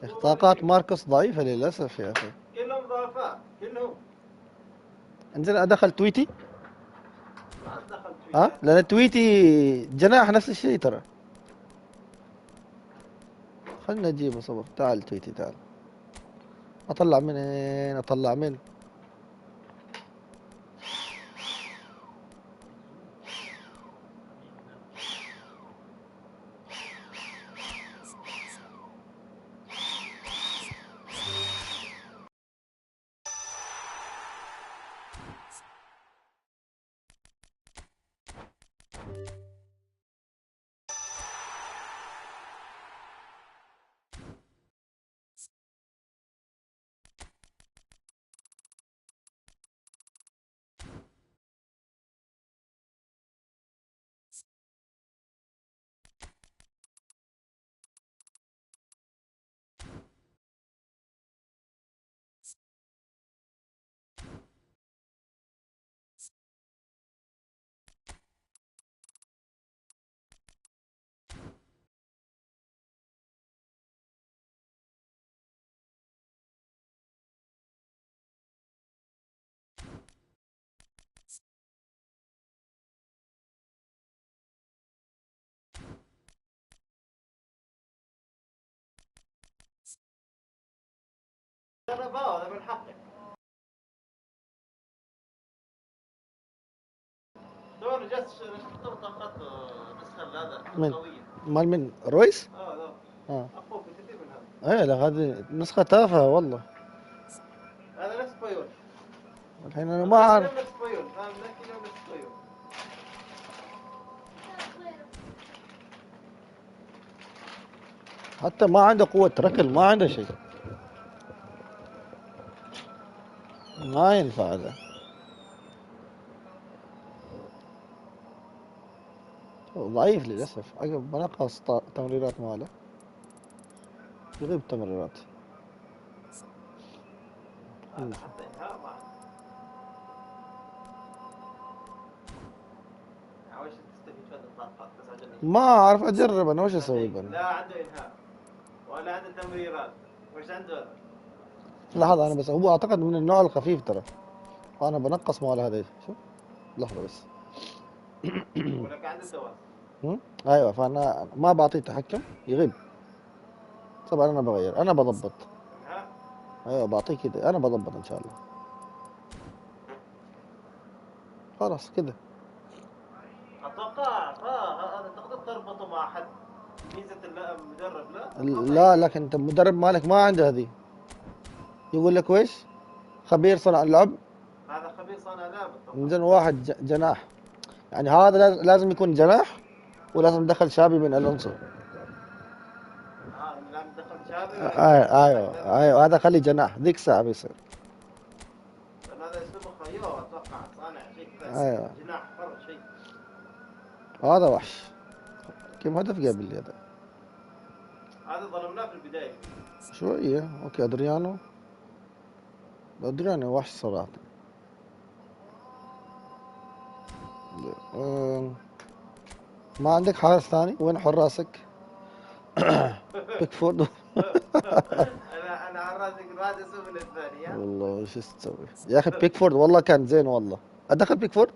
يا أخي طاقات ماركوس ضعيفة للأسف يا أخي. كلهم ضعفاء كلهم. انزين أدخل تويتي. ما دخل تويتات. لأن تويتي جناح نفس الشيء ترى. خلنا نجيبه صبر. تعال تويتي تعال. أطلع منين أطلع من. جربوه هذا من حقك. دور جس نشطب طاقات نسخة هذا من قوية. مال من رويس؟ لا اه أقوى بكثير من هذا. ايه لا هذه نسخة تافهة والله. هذا نفس بيول. الحين انا ما هذا اعرف. اليوم نفس بيول. فاهم ذاك اليوم نفس بيول. حتى ما عنده قوة ركل ما عنده شيء. ما ينفع هذا. ضعيف للأسف. عقب بنقص تمريرات ماله يغيب تمريرات. هذا حتى إنهاء ما عنده. عاوز تستفيد فهذا الطاقات بس عشان ما اعرف اجرب انا وش اسوي بعدين بنا. لا عنده إنهاء ولا عنده تمريرات. وش عنده هذا؟ لحظة انا بس هو اعتقد من النوع الخفيف ترى. فانا بنقص مال هذا شوف. لحظة بس. ولك عنده توازن. ايوه فانا ما بعطيه تحكم يغيب. طبعا انا بغير انا بضبط. إنهاء. ايوه بعطيه كده انا بضبط ان شاء الله. خلاص كده. أتوقع هذا تقدر تربطه مع حد. ميزة المدرب لا لا لكن انت المدرب مالك ما عنده هذه. يقول لك ويش خبير صنع اللعب. هذا خبير صانع لعب أتوقع. من واحد جناح. يعني هذا لازم يكون جناح. ولازم دخل شابي من الونسو. لا دخل شابي ايوه هذا خلي جناح ذيك الساعة بيصير. لأن هذا أسلوبه خيار أتوقع صانع شيء كذا. ايوه جناح فرق شيء. هذا وحش. كم هدف قبل هذا. هذا ظلمناه في البداية. شوية اوكي ادريانو وحش صراحة. أم، ما عندك حارس ثاني وين حراسك. بيكفورد. أنا على راسك هذا اسم من الثانية. والله شو تسوي يا اخي بيكفورد والله كان زين والله. ادخل بيكفورد.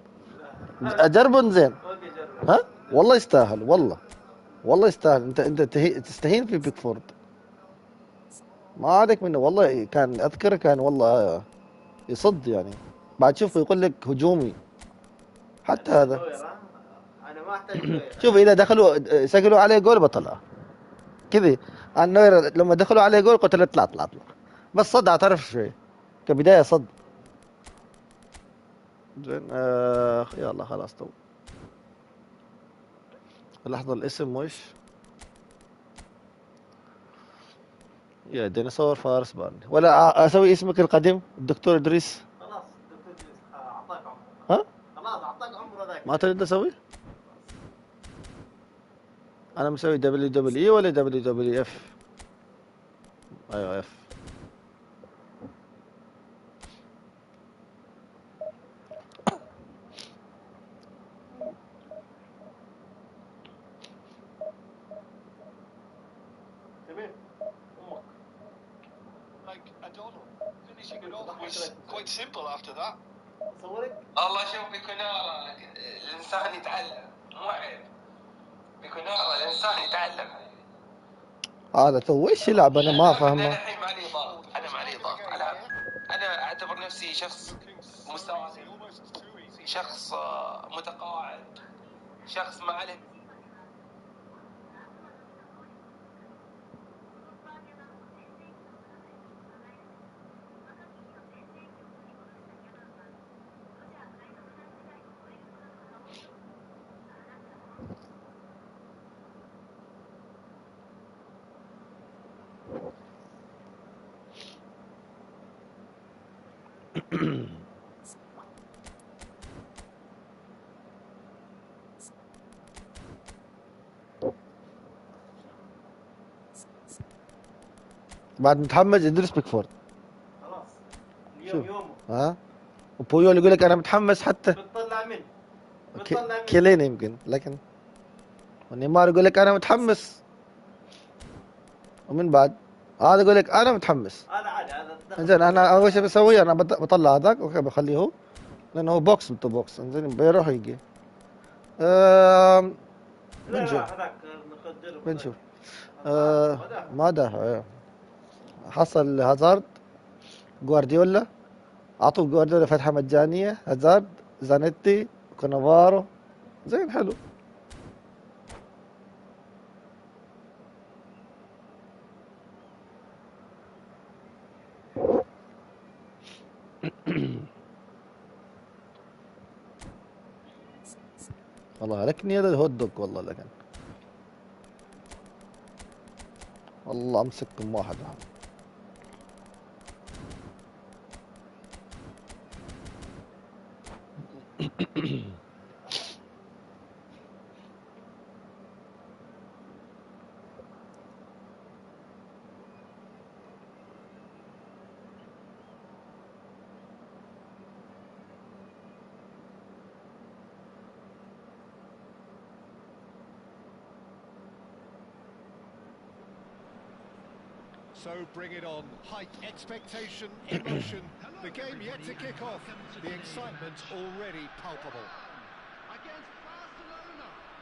لا اجربه زين. اوكي جرب. ها والله يستاهل والله. والله يستاهل. انت تستهين في بيكفورد. ما عادك منه والله. كان اذكر كان والله يصد يعني. بعد شوف يقول لك هجومي. حتى عندنا هذا. نوير أنا ما أحتاج نوير. شوف اذا دخلوا سجلوا عليه جول بطلع كذا. النوير لما دخلوا عليه جول قلت له اطلع. بس صد اعترف شوي. كبدايه صد. زين يلا خلاص تو. لحظه الاسم وش. يا ديناصور فارس بارني ولا اسوي اسمك القديم الدكتور ادريس. خلاص الدكتور جلس أعطاك عمره. ها خلاص أعطاك عمره ذاك. ما تريد اسوي. انا مسوي دبليو دبليو اي ولا دبليو دبليو اف. ايوه اف. تمام. أمك. was quite simple after that. الله شوف بكنارة الإنسان يتعلم مو عيب بكنارة الإنسان يتعلم هذا تو ايش يلعب انا ما أنا فاهمه. الحين ما علي ضغط أنا ما علي ضغط أنا أعتبر نفسي شخص مستوعب شخص متقاعد شخص ما عليه بعد متحمس ادريس بيكفورد. خلاص شوف. اليوم يومه. ها وبويول يقول لك انا متحمس حتى بتطلع من بتطلع من كيلين يمكن، لكن ونيمار يقول لك انا متحمس. ومن بعد هذا يقول لك انا متحمس. هذا عادي هذا انزين انا اول شيء بسويه انا بطلع هذاك اوكي بخليه هو لانه هو بوكس تو بوكس. انزين بيروح يجي. بنشوف هذاك نقدره بنشوف. هذاك. ما ده حصل هازارد جوارديولا، اعطوه جوارديولا فتحه مجانيه. هازارد زانيتي كونافارو زين حلو. والله لكني هذا الهوت دوغ والله لكن والله امسككم واحد. So bring it on. Hype, expectation, emotion. The game yet to kick off. The excitement already palpable.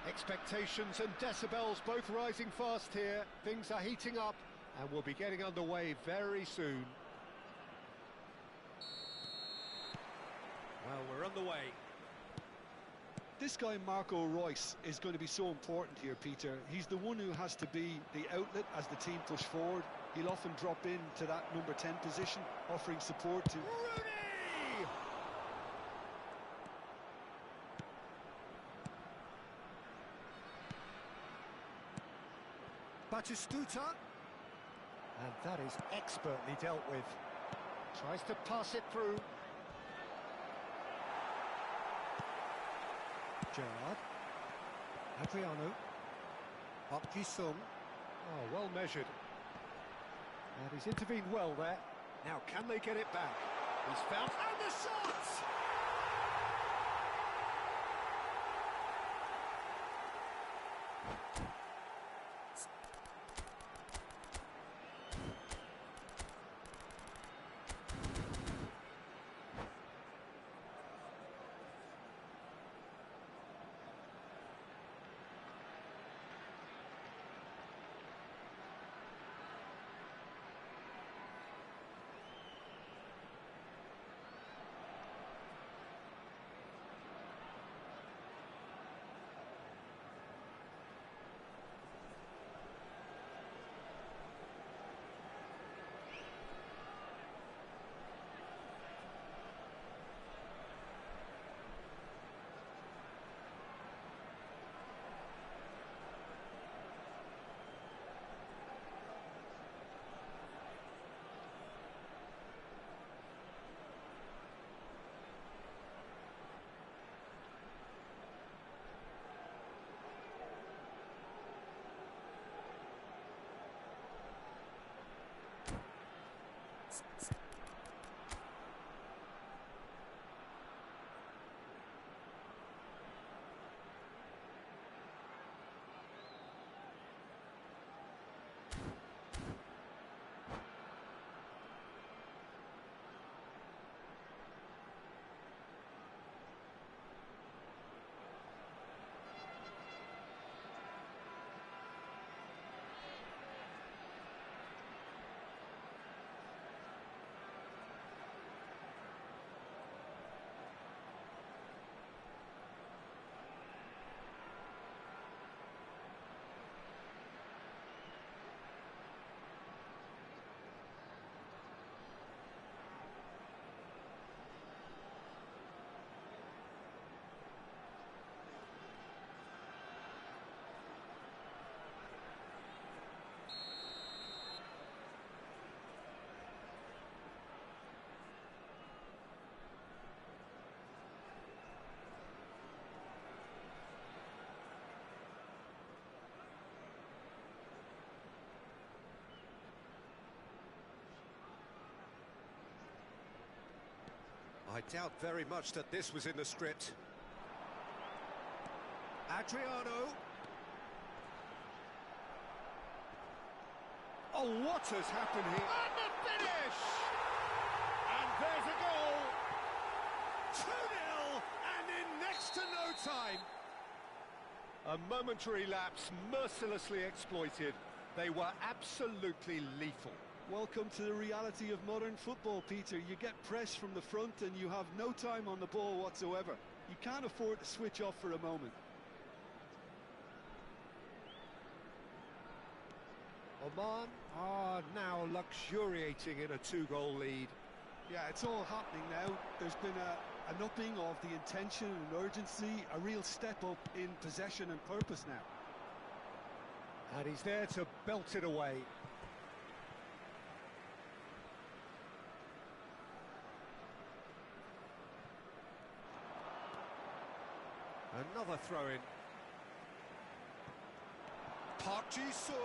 Expectations and decibels both rising fast here. Things are heating up and we'll be getting underway very soon. Well, we're underway. This guy, Marco Reus, is going to be so important here, Peter. He's the one who has to be the outlet as the team push forward. He'll often drop into that number 10 position, offering support to... Rooney! Batistuta. And that is expertly dealt with. Tries to pass it through. Gerrard. Adriano. Park Ji-sung. Oh, well measured. And he's intervened well there. Now, can they get it back? He's found... And the shot! I doubt very much that this was in the script. Adriano. Oh, what has happened here? And the finish! And there's a goal! 2-0, and in next to no time. A momentary lapse mercilessly exploited. They were absolutely lethal. Welcome to the reality of modern football, Peter. You get pressed from the front and you have no time on the ball whatsoever. You can't afford to switch off for a moment. Oman are now luxuriating in a 2-goal lead. Yeah, it's all happening now. There's been an upping of the intention and urgency, a real step up in possession and purpose now. And he's there to belt it away. Another throw-in. Park Ji-sung.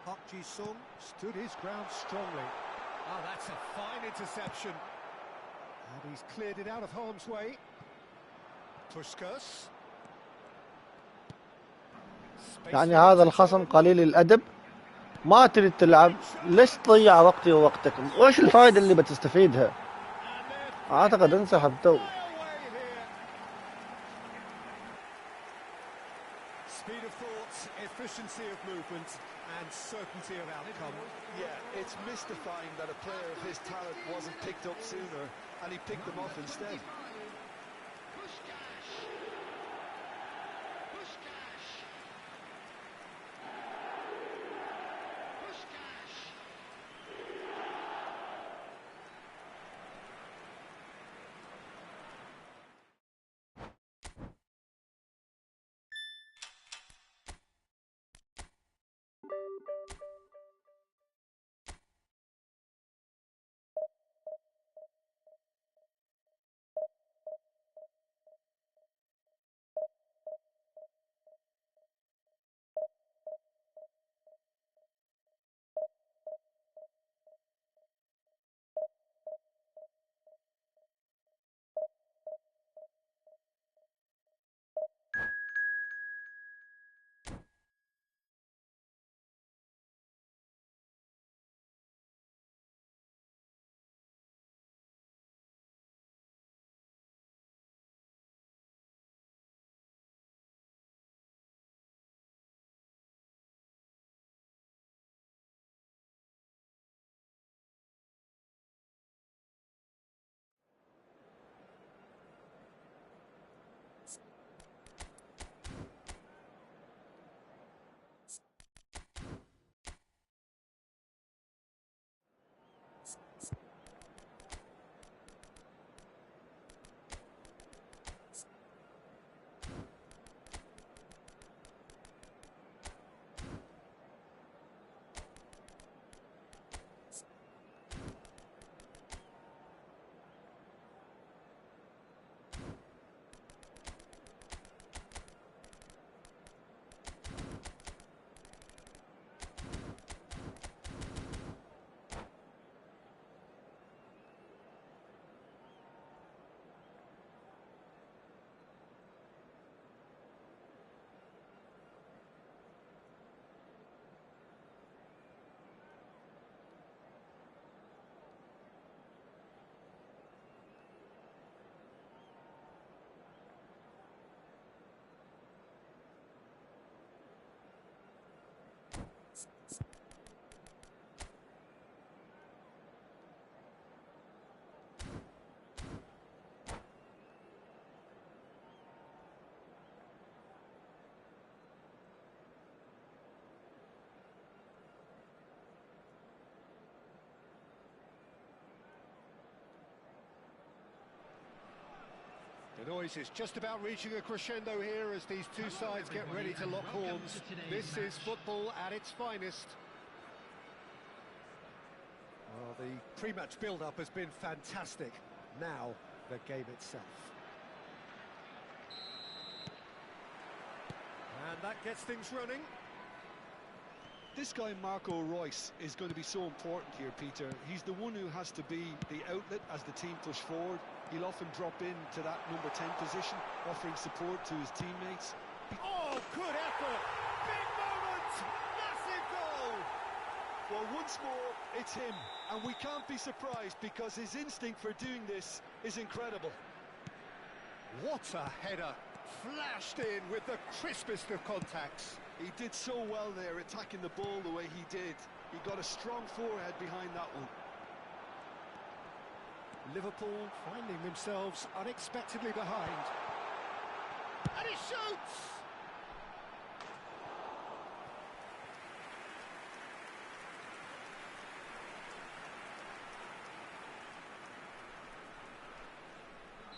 Park Ji-sung stood his ground strongly. Oh, that's a fine interception. And he's cleared it out of harm's way. Puskas. يعني هذا الخصم قليل الأدب، ما تريد تلعب، ليش تضيع وقتي ووقتك؟ وإيش الفائدة اللي بتستفيدها؟ أعتقد انسحب تو. Speed of thought, efficiency of movement, and certainty of outcome. Yeah, it's mystifying that a player of his talent wasn't picked up sooner, and he picked them off instead. The noise is just about reaching a crescendo here as these two sides get ready to lock horns. This is football at its finest. Well, the pre-match build-up has been fantastic. Now, the game itself. And that gets things running. This guy, Marco Reus, is going to be so important here, Peter. He's the one who has to be the outlet as the team push forward. He'll often drop into that number 10 position, offering support to his teammates. Oh, good effort! Big moment! Massive goal! Well, once more, it's him. And we can't be surprised because his instinct for doing this is incredible. What a header! Flashed in with the crispest of contacts. He did so well there, attacking the ball the way he did. He got a strong forehead behind that one. Liverpool finding themselves unexpectedly behind. And he shoots!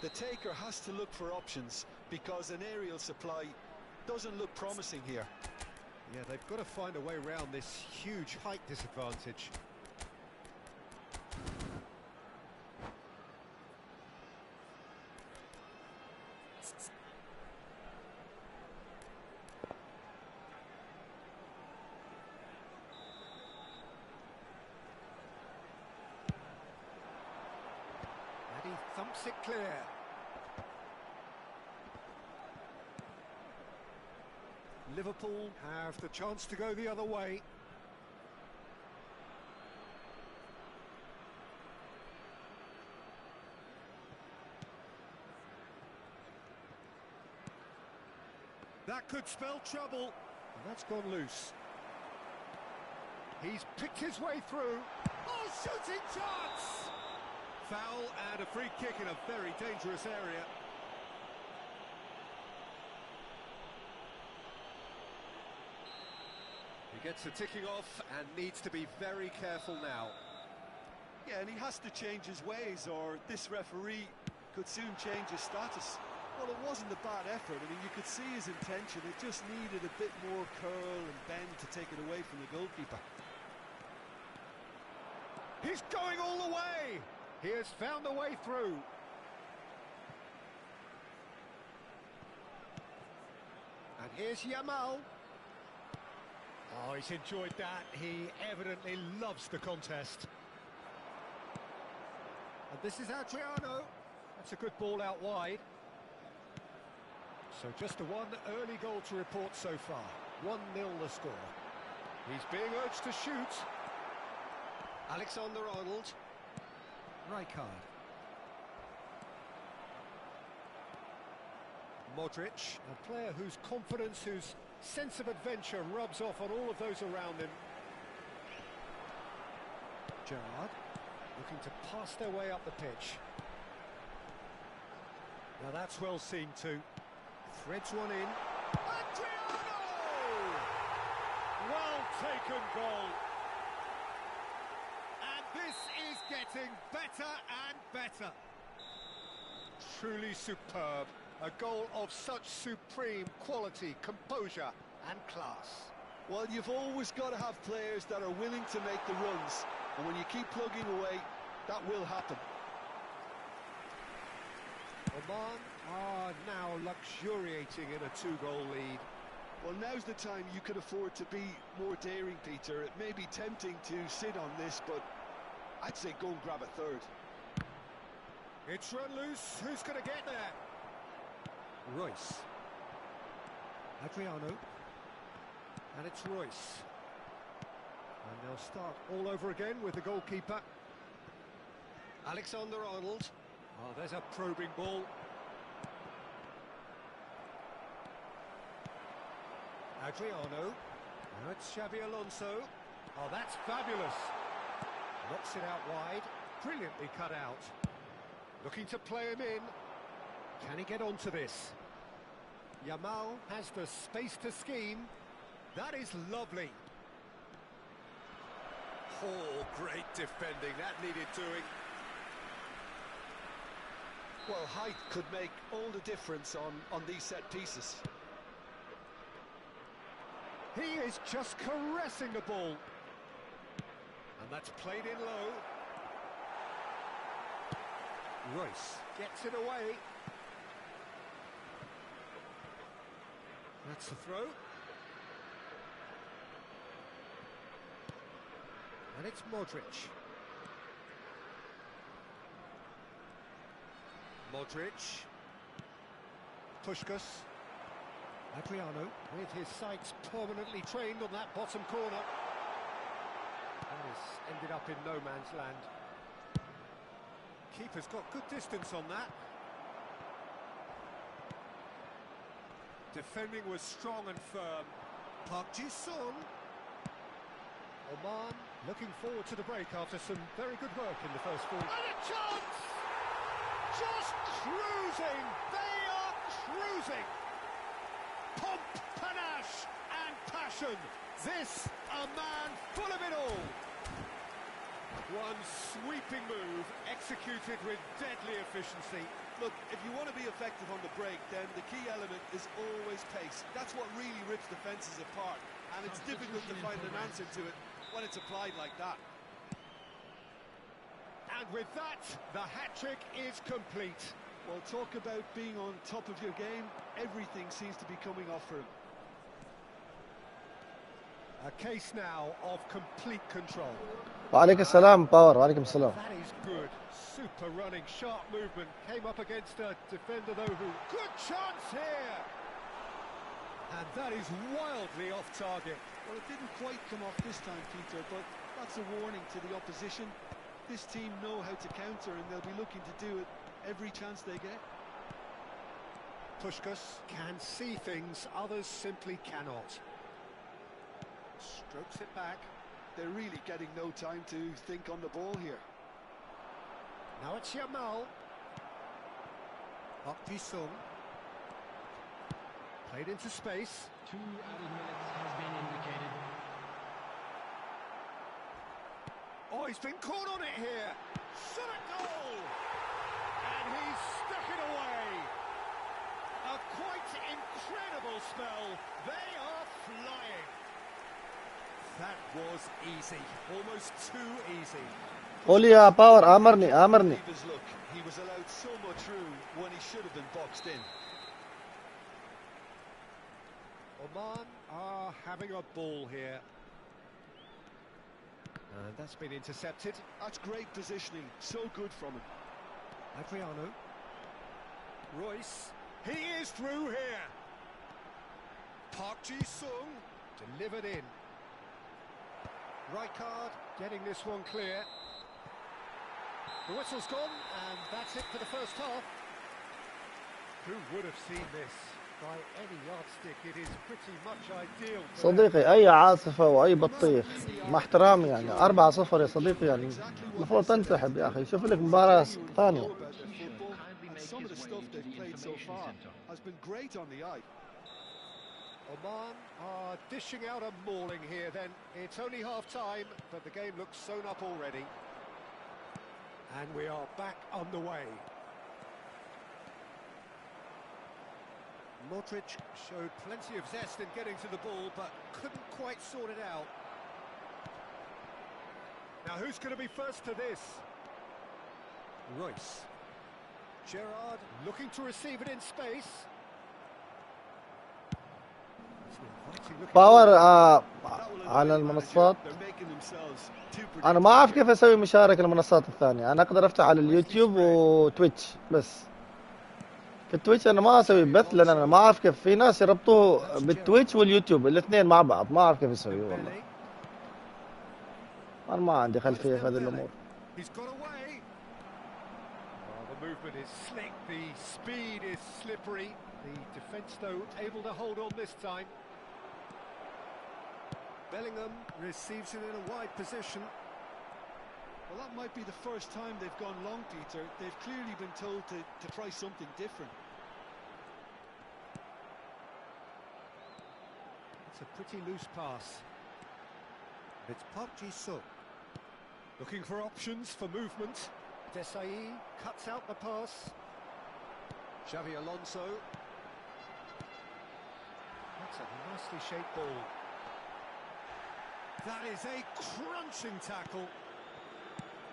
The taker has to look for options because an aerial supply doesn't look promising here. Yeah, they've got to find a way around this huge height disadvantage. And he thumps it clear. Liverpool have the chance to go the other way. That could spell trouble. And that's gone loose. He's picked his way through. Oh, shooting chance! Foul and a free kick in a very dangerous area. He gets the ticking off and needs to be very careful now. Yeah, and he has to change his ways or this referee could soon change his status. Well, it wasn't a bad effort. I mean, you could see his intention. It just needed a bit more curl and bend to take it away from the goalkeeper. He's going all the way! He has found a way through. And here's Yamal. Oh, he's enjoyed that. He evidently loves the contest. And this is Adriano. That's a good ball out wide. So just the one early goal to report so far. 1-0 the score. He's being urged to shoot. Alexander-Arnold. Rijkaard. Modric, a player whose confidence, whose sense of adventure rubs off on all of those around him. Gerrard, looking to pass their way up the pitch. Now that's well seen too. Threads one in. Adriano! Well taken goal. And this is getting better and better. Truly superb. A goal of such supreme quality, composure and class. Well, you've always got to have players that are willing to make the runs. And when you keep plugging away, that will happen. Oman are now luxuriating in a 2-goal lead. Well, now's the time you could afford to be more daring, Peter. It may be tempting to sit on this, but I'd say go and grab a third. It's run loose. Who's going to get there? Reus. Adriano. And it's Reus. And they'll start all over again with the goalkeeper. Alexander-Arnold. Oh, there's a probing ball. Adriano. Now it's Xabi Alonso. Oh, that's fabulous. Knocks it out wide. Brilliantly cut out. Looking to play him in. Can he get onto this? Yamal has the space to scheme. That is lovely. Oh, great defending. That needed doing. Well, height could make all the difference on these set pieces. He is just caressing the ball. And that's played in low. Reus gets it away. That's the throw. And it's Modric. Modric. Puskás. Adriano with his sights permanently trained on that bottom corner. And has ended up in no man's land. Keeper's got good distance on that. Defending was strong and firm. Park Ji-sung. Oman looking forward to the break after some very good work in the first 40. And a chance! Just cruising! They are cruising! Pomp, panache and passion. This a man full of it all. One sweeping move executed with deadly efficiency. Look, if you want to be effective on the break, then the key element is always pace. That's what really rips defences apart, and it's difficult to find an answer to it when it's applied like that. And with that, the hat-trick is complete. Well, talk about being on top of your game. Everything seems to be coming off for him. A case now of complete control. وعليك السلام باور. وعليكم السلام. That is good. Super running, sharp movement. Came up against a defender though who... Good chance here! And that is wildly off target. Well, it didn't quite come off this time, Peter, but that's a warning to the opposition. This team know how to counter, and they'll be looking to do it every chance they get. Puskás can see things others simply cannot. Strokes it back. They're really getting no time to think on the ball here. Now it's Yamal. Park Ji-sung. Played into space. 2 added minutes has been indicated. Oh, he's been caught on it here. Shot a goal! And he's stuck it away. A quite incredible spell. They are flying. That was easy. Almost too easy. قول يا باور. آمرني. Look, he was allowed so much room when he should have been boxed in. Oman are having a ball here. And that's been intercepted. That's great positioning. So good from him. Adriano. Royce. He is through here. Park Ji-sung delivered in. Rijkaard getting this one clear. The whistle's gone, and that's it for the first half. Who would have seen this? By any yardstick, it is pretty much ideal. صديقي أي عاصفة وأي بطيخ مع احترامي يعني 4-0 يا صديقي يعني المفروض تنسحب يا أخي. شوف لك مباراة ثانية. Some of the stuff they've played so far has been great on the eye. Oman are dishing out a mauling here then. It's only half-time, but the game looks sewn up already. And we are back underway. Modric showed plenty of zest in getting to the ball, but couldn't quite sort it out. Now who's going to be first to this? Royce. Gerrard looking to receive it in space. باور على المنصات. أنا ما أعرف كيف أسوي مشاركة المنصات الثانية. أنا أقدر أفتح على اليوتيوب وتويتش بس. في التويتش أنا ما أسوي بث لأن أنا ما أعرف كيف. في ناس يربطوه بالتويتش واليوتيوب الاثنين مع بعض. ما أعرف كيف يسوي والله. أنا ما عندي خلفية في هذه الأمور. The movement is slick, the speed is slippery. The defence, though, able to hold on this time. Bellingham receives it in a wide position. Well, that might be the first time they've gone long, Peter. They've clearly been told to try something different. It's a pretty loose pass. It's Park Ji-sung. Looking for options for movement. Desai cuts out the pass. Xavi Alonso. That's a nicely shaped ball. That is a crunching tackle.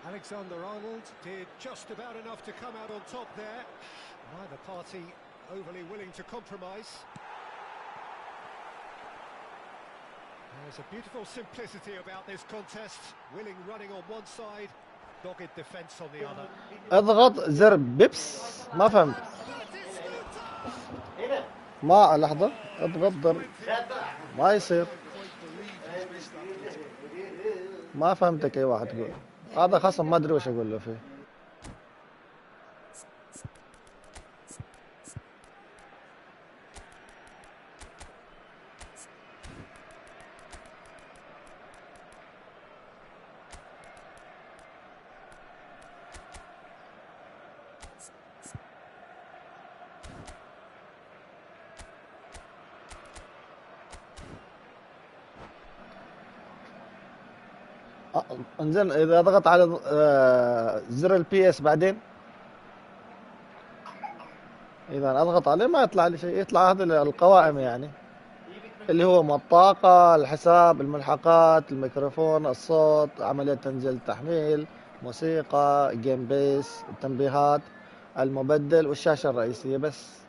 Alexander-Arnold did just about enough to come out on top there. Neither party overly willing to compromise. There's a beautiful simplicity about this contest. Willing running on one side, dogged defence on the other. اضغط زر بيبس. ما فهمت. هنا ما لحظة اضغط ضرب. ما يصير. ما فهمتك اي واحد تقول. هذا خصم ما ادري وش اقول له فيه. انزين اذا ضغط على زر البي اس بعدين اذا اضغط عليه ما يطلع لي شيء، يطلع هذه القوائم يعني اللي هو الطاقة، الحساب، الملحقات، الميكروفون، الصوت، عملية تنزيل التحميل، موسيقى، جيم بيس، التنبيهات، المبدل والشاشة الرئيسية بس.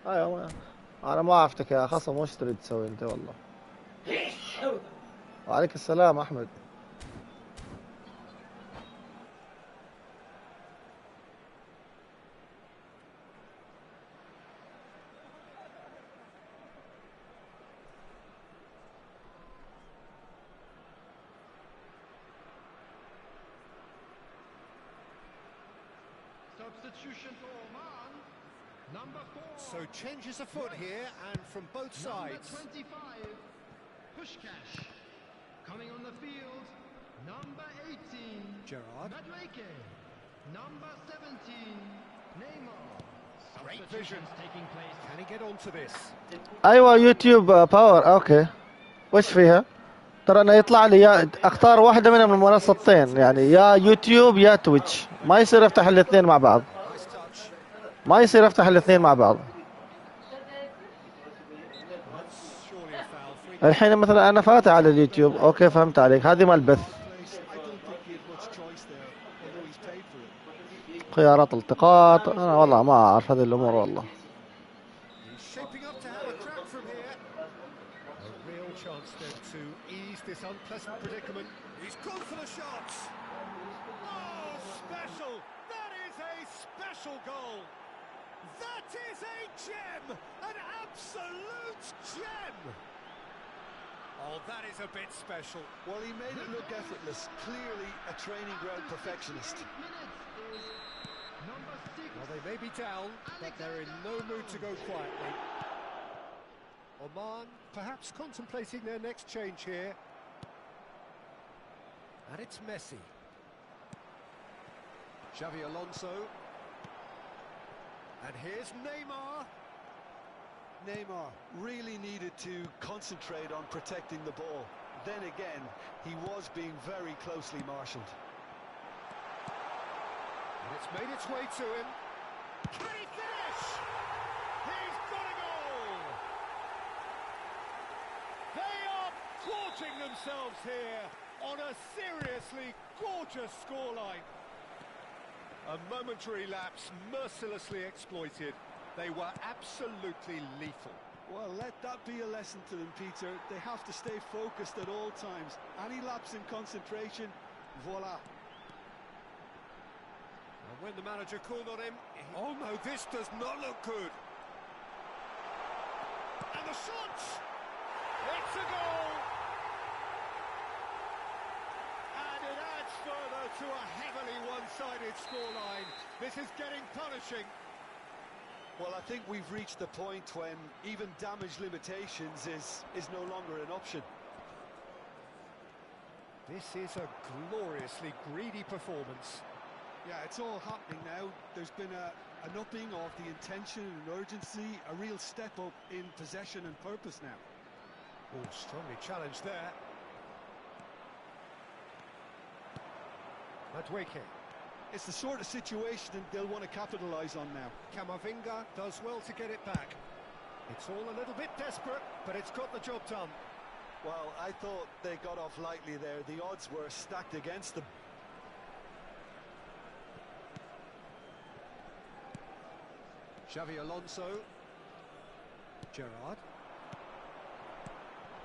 ايوه انا ما عرفتك يا خصم، وش تريد تسوي انت والله؟ وعليك السلام احمد. Substitution for Oman. Number 4. So changes afoot here, and from both sides. Number 25, Pushkash. Coming on the field, number 18, Gerrard. Madueke. Number 17, Neymar. Great vision. Substitutions taking place. Can he get onto this? ايوه يوتيوب باور. اوكي وش فيها؟ ترى انا يطلع لي يا اختار واحدة منهم من المنصتين، يعني يا يوتيوب يا تويتش، ما يصير افتح الاثنين مع بعض. Nice touch. ما يصير افتح الاثنين مع بعض. That's surely a foul. Free الحين مثلا انا فاتح على اليوتيوب، اوكي فهمت عليك، هذه مال البث. Place. I don't think he had much choice there, although he's paid for it. خيارات التقاط، انا والله ما اعرف هذه الامور والله. He's shaping up to have a crack from here. A real chance then to ease this unpleasant predicament. He's gone for the shots. Oh, special! That is a special goal. That is a gem, an absolute gem. Oh, that is a bit special. Well, he made it look effortless. Clearly a training ground perfectionist. Number 6, Well, they may be down, but they're in no mood to go quietly. Oman perhaps contemplating their next change here. And it's Messi. Xavi Alonso. And here's Neymar. Neymar really needed to concentrate on protecting the ball. Then again, he was being very closely marshalled. And it's made its way to him. Can he finish? He's got a goal! They are gorging themselves here on a seriously gorgeous scoreline. A momentary lapse mercilessly exploited. They were absolutely lethal. Well, let that be a lesson to them, Peter. They have to stay focused at all times. Any lapse in concentration, voila. And when the manager called on him, oh no, this does not look good. And the shot! It's a goal! And it adds further to a heavily one-sided scoreline. This is getting punishing. Well, I think we've reached the point when even damage limitations is no longer an option. This is a gloriously greedy performance. Yeah, it's all happening now. There's been an upping of the intention and urgency, a real step up in possession and purpose now. Oh, strongly challenged there. Madueke. It's the sort of situation that they'll want to capitalise on now. Camavinga does well to get it back. It's all a little bit desperate, but it's got the job done. Well, I thought they got off lightly there. The odds were stacked against them. Xavi Alonso. Gerrard.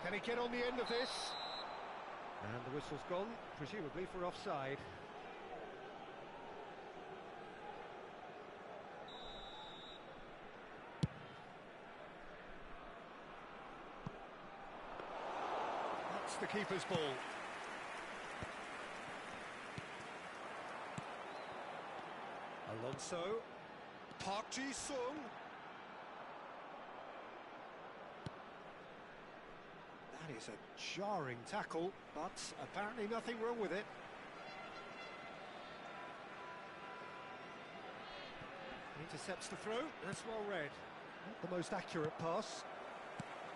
Can he get on the end of this? And the whistle's gone, presumably for offside. That's the keeper's ball. Alonso. Park Ji-sung. That is a jarring tackle, but apparently nothing wrong with it. Intercepts the throw, that's well read. Not the most accurate pass.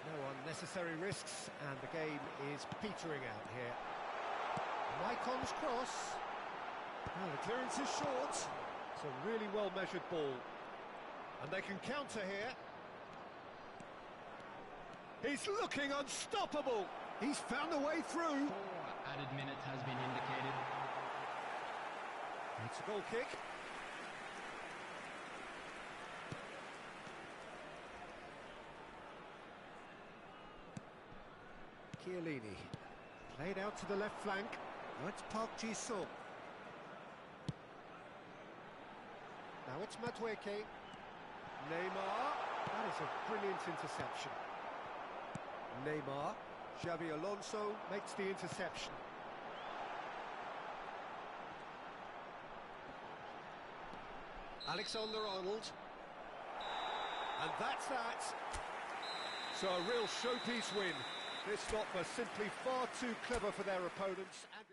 No unnecessary risks, and the game is petering out here. Maicon's cross. Well, the clearance is short. It's a really well-measured ball. And they can counter here. He's looking unstoppable. He's found a way through. 4 added minutes has been indicated. It's a goal kick. Chiellini. Played out to the left flank. Now it's Park Ji-sung. Now it's Madueke. Neymar. That is a brilliant interception. Neymar. Xabi Alonso makes the interception. Alexander-Arnold. And that's that. So a real showpiece win. This lot were simply far too clever for their opponents. And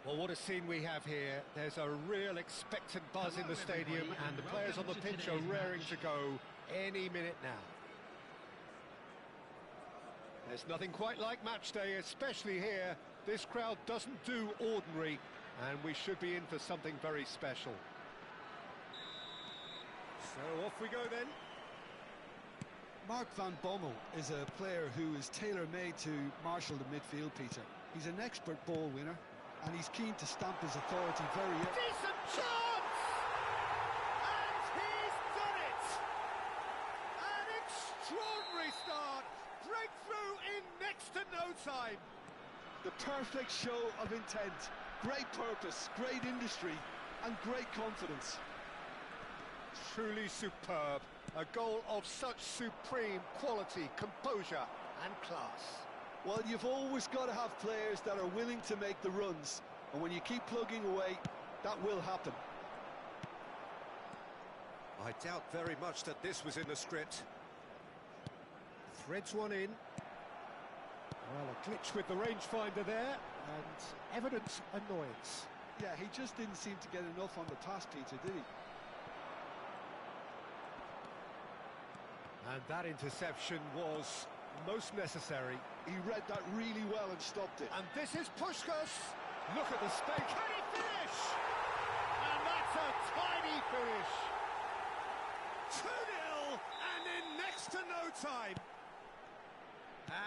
well, what a scene we have here. There's a real expectant buzz in the stadium, and the players on the pitch are raring to go any minute now. There's nothing quite like match day, especially here. This crowd doesn't do ordinary, and we should be in for something very special. So off we go then. Mark van Bommel is a player who is tailor-made to marshal the midfield, Peter. He's an expert ball winner, and he's keen to stamp his authority very... Decent chance! And he's done it! An extraordinary start! Breakthrough in next to no time! The perfect show of intent. Great purpose, great industry, and great confidence. Truly superb. A goal of such supreme quality, composure, and class. Well, you've always got to have players that are willing to make the runs, and when you keep plugging away, that will happen. I doubt very much that this was in the script. Threads one in. Well, a glitch with the rangefinder there, and evident annoyance. Yeah, he just didn't seem to get enough on the pass, Peter, did he? And that interception was most necessary. He read that really well and stopped it. And this is Puskás. Look at the space. Can he finish? And that's a tiny finish. 2-0, and in next to no time.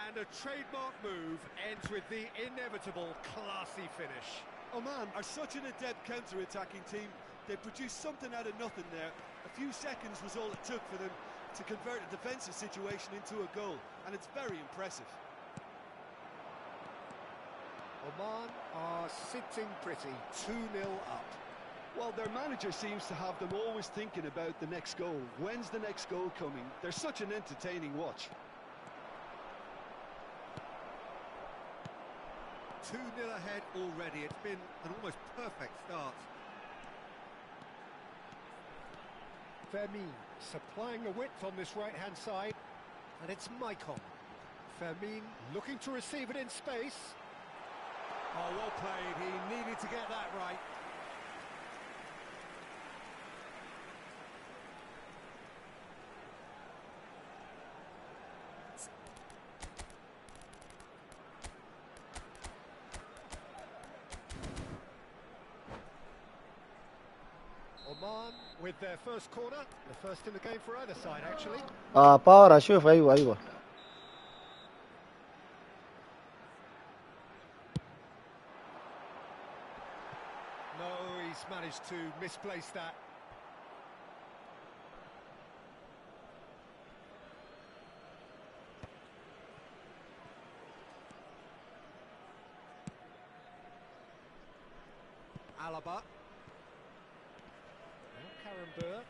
And a trademark move ends with the inevitable classy finish. Oman are such an adept counter-attacking team. They produced something out of nothing there. A few seconds was all it took for them to convert a defensive situation into a goal, and it's very impressive. Oman are sitting pretty, 2-0 up. Well, their manager seems to have them always thinking about the next goal. When's the next goal coming? They're such an entertaining watch. 2-0 ahead already. It's been an almost perfect start. Fermin supplying the width on this right-hand side, and it's Maicon. Fermin looking to receive it in space. Oh, well played. He needed to get that right. Oman with their first corner, the first in the game for either side actually. باور اشوف. ايوه. No, he's managed to misplace that. Alaba. Karambeur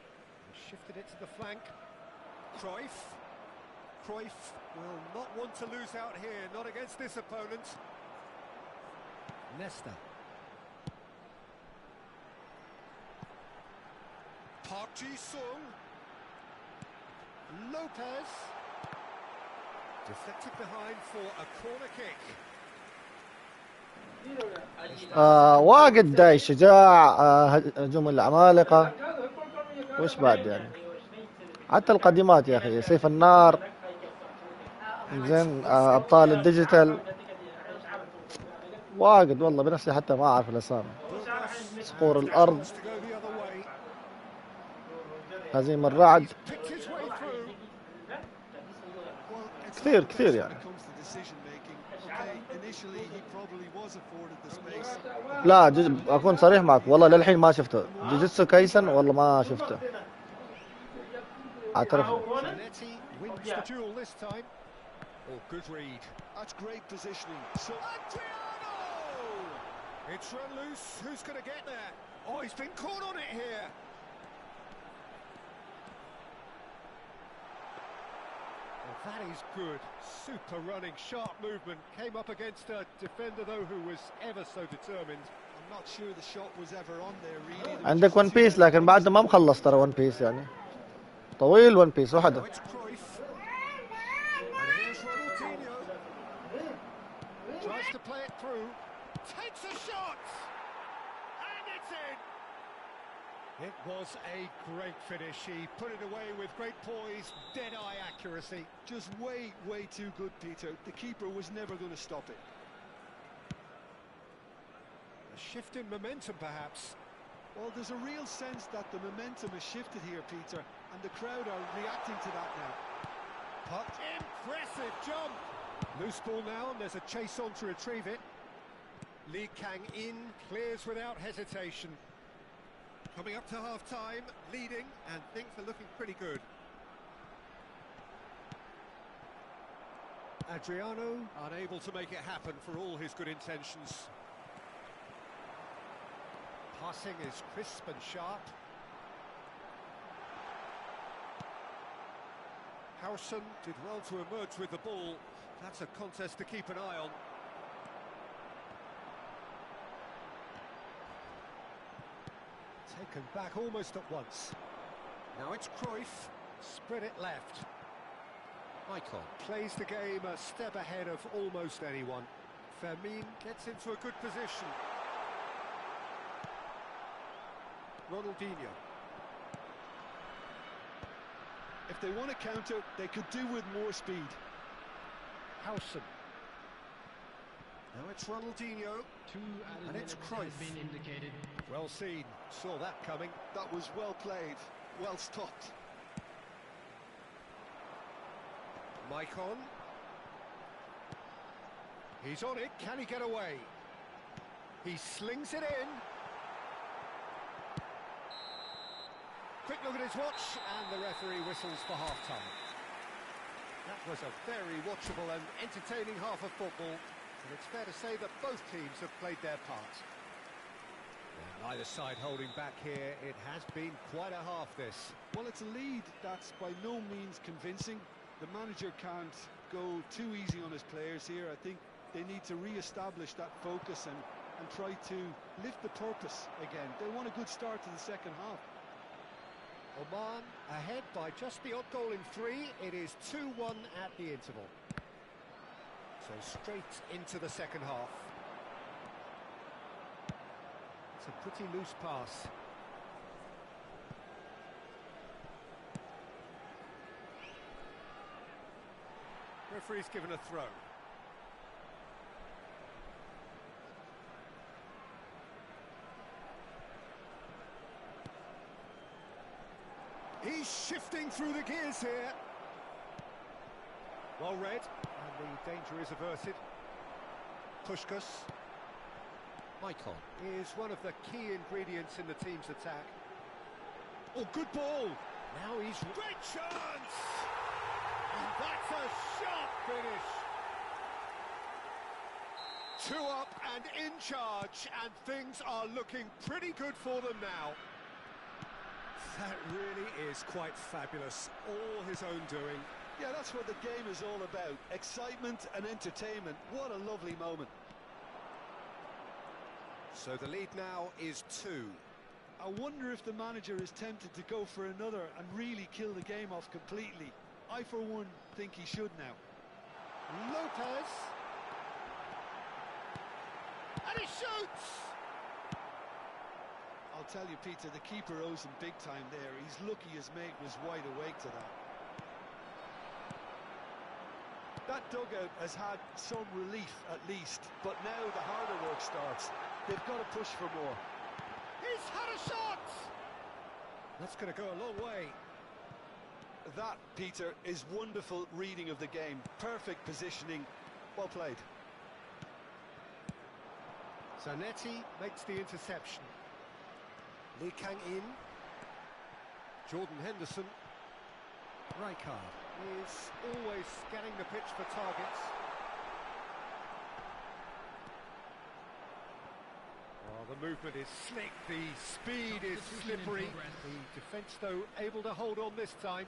shifted it to the flank. Cruyff. Cruyff will not want to lose out here, not against this opponent. Nesta. Park Ji-sung. Lopez. Deflected behind for a corner kick. واجد داي شجاع. هجوم العمالقة. وش بعد يعني؟ حتى القديمات يا أخي، سيف النار، زين، أبطال الديجيتال، واجد والله بنفسي حتى ما أعرف الأسامي. صقور الأرض، هزيم الرعد، كثير كثير يعني. لا أكون صريح معك والله للحين ما شفته. جوجيتسو كايسن والله ما شفته. اعترف. That's great positioning. So it's run loose. Who's going to get there? Oh, he's been caught on it here. Well, that is good. Super running, sharp movement. Came up against a defender though who was ever so determined. I'm not sure the shot was ever on there really. عندك ون بيس لكن بعد ما مخلص ترى ون بيس يعني. طويل ون بيس وحده. Tries to play it through. Takes a shot. And it's in. It was a great finish. He put it away with great poise, dead-eye accuracy. Just way too good, Peter. The keeper was never going to stop it. A shift in momentum, perhaps. Well, there's a real sense that the momentum has shifted here, Peter, and the crowd are reacting to that now. Puck. Impressive jump. Loose ball now, and there's a chase on to retrieve it. Lee Kang-in clears without hesitation. Coming up to half-time, leading, and things are looking pretty good. Adriano unable to make it happen for all his good intentions. Passing is crisp and sharp. Howson did well to emerge with the ball. That's a contest to keep an eye on. Taken back almost at once. Now it's Cruyff, spread it left. Icon plays the game a step ahead of almost anyone. Fermin gets into a good position. Ronaldinho. If they want to counter, they could do with more speed. Howson. Now it's Ronaldinho. And it's Cruyff. Been indicated. Well seen, saw that coming. That was well played, well stopped. Maicon. He's on it, can he get away? He slings it in. Quick look at his watch, and the referee whistles for half-time. That was a very watchable and entertaining half of football, and it's fair to say that both teams have played their part. And neither side holding back here. It has been quite a half, this. Well, it's a lead that's by no means convincing. The manager can't go too easy on his players here. I think they need to re-establish that focus and try to lift the purpose again. They want a good start to the second half. Oman ahead by just the odd goal in 3. It is 2-1 at the interval. So straight into the second half. It's a pretty loose pass. Referee's given a throw. He's shifting through the gears here. Well read, and the danger is averted. Puskás. Maicon is one of the key ingredients in the team's attack. Oh, good ball! Now he's... Great chance! And that's a sharp finish! 2 up and in charge, and things are looking pretty good for them now. That really is quite fabulous, all his own doing. Yeah, that's what the game is all about. Excitement and entertainment. What a lovely moment. So the lead now is 2. I wonder if the manager is tempted to go for another and really kill the game off completely. I, for one, think he should now. Lopez. And he shoots! I'll tell you, Peter, the keeper owes him big time there. He's lucky his mate was wide awake to that. That dugout has had some relief, at least, but now the harder work starts. They've got to push for more. He's had a shot! That's going to go a long way. That, Peter, is wonderful reading of the game. Perfect positioning. Well played. Zanetti makes the interception. Lee Kang-in. Jordan Henderson. Rijkaard is always scanning the pitch for targets. Oh, the movement is slick, the speed is slippery. The defence, though, able to hold on this time.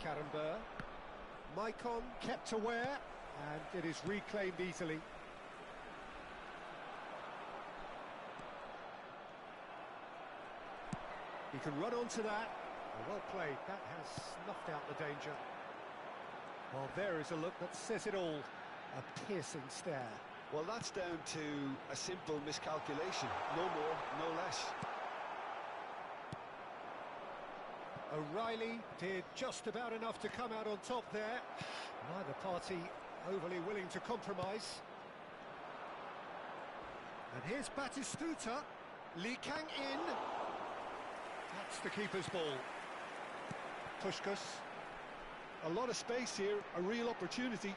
Karambeur. Maicon kept aware, and it is reclaimed easily. He can run onto that. Well played. That has snuffed out the danger. Well, there is a look that says it all. A piercing stare. Well, that's down to a simple miscalculation. No more, no less. O'Reilly did just about enough to come out on top there. Neither party overly willing to compromise. And here's Batistuta. Lee Kang-in. That's the keeper's ball. Puskás. A lot of space here, a real opportunity.